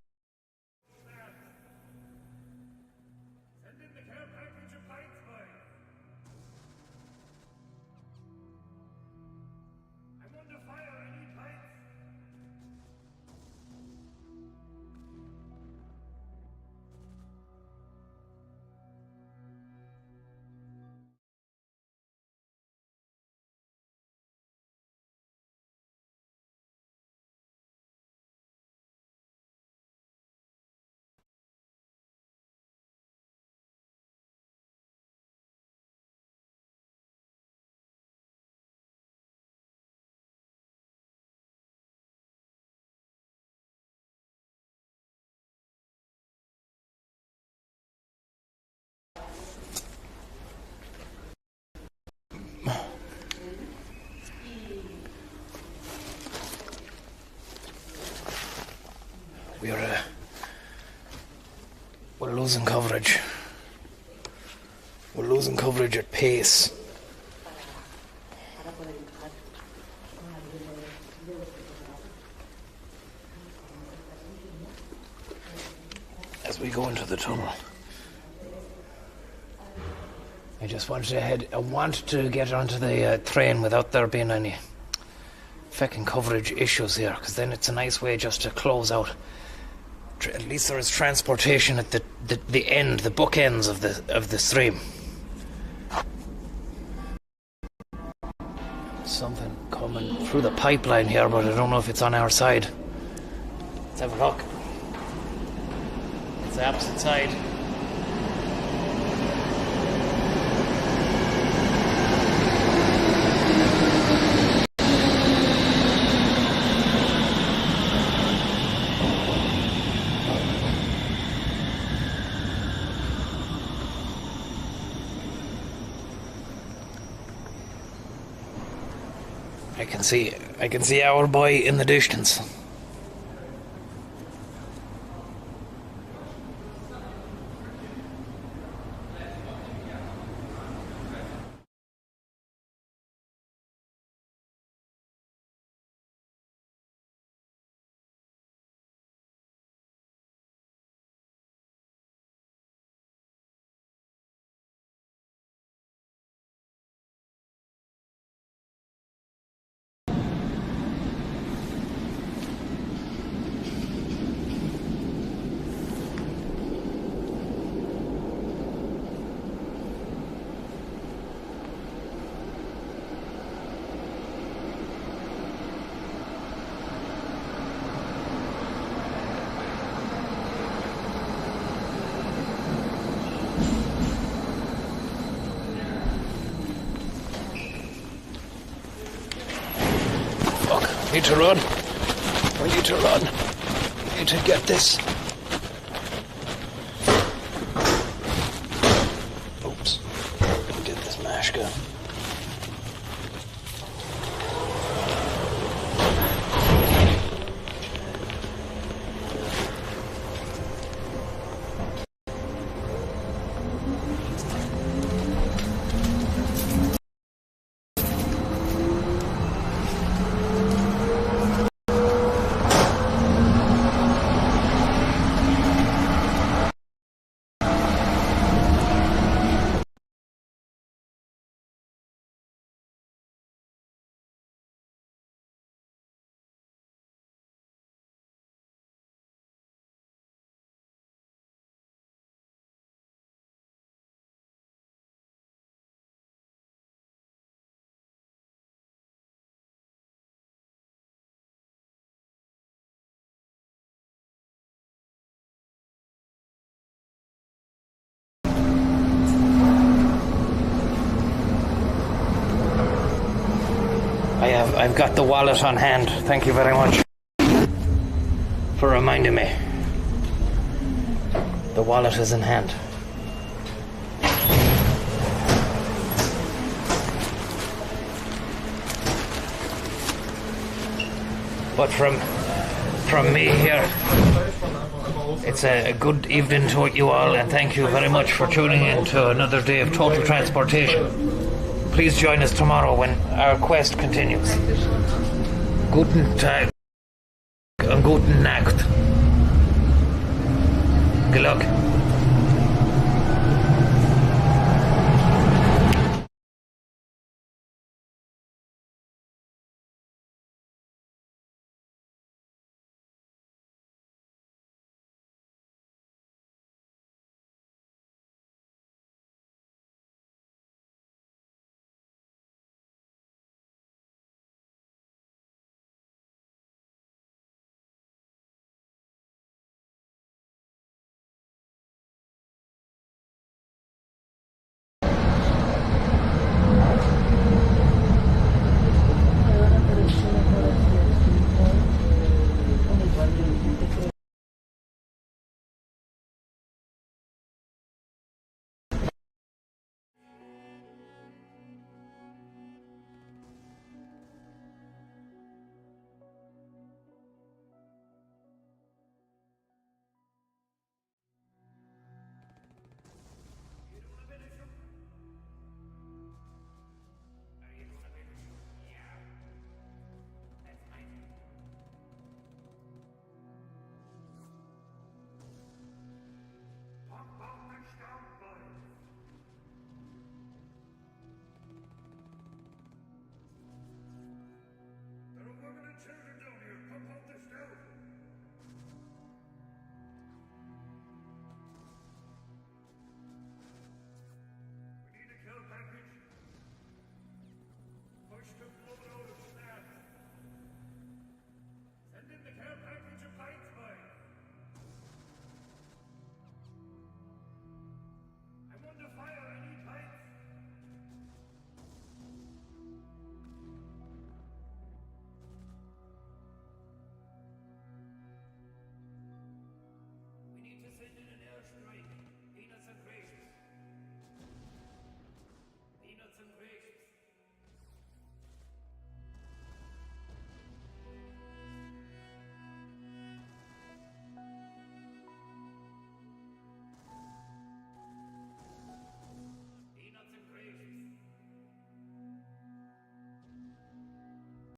We're losing coverage. We're losing coverage at pace. As we go into the tunnel. I just wanted to I wanted to get onto the train without there being any fucking coverage issues here, because then it's a nice way just to close out. At least there is transportation at the end, the bookends of the stream. Something coming through the pipeline here, but I don't know if it's on our side. Let's have a look. It's the opposite side. I can see our boy in the distance. Need to run. We need to run. We need to get this. Oops. Get this mash gun. I've got the wallet on hand. Thank you very much for reminding me. The wallet is in hand. But from me here, it's a good evening to you all, and thank you very much for tuning in to another day of Total Transportation. Please join us tomorrow when our quest continues. Guten Tag und guten Nacht. Good luck.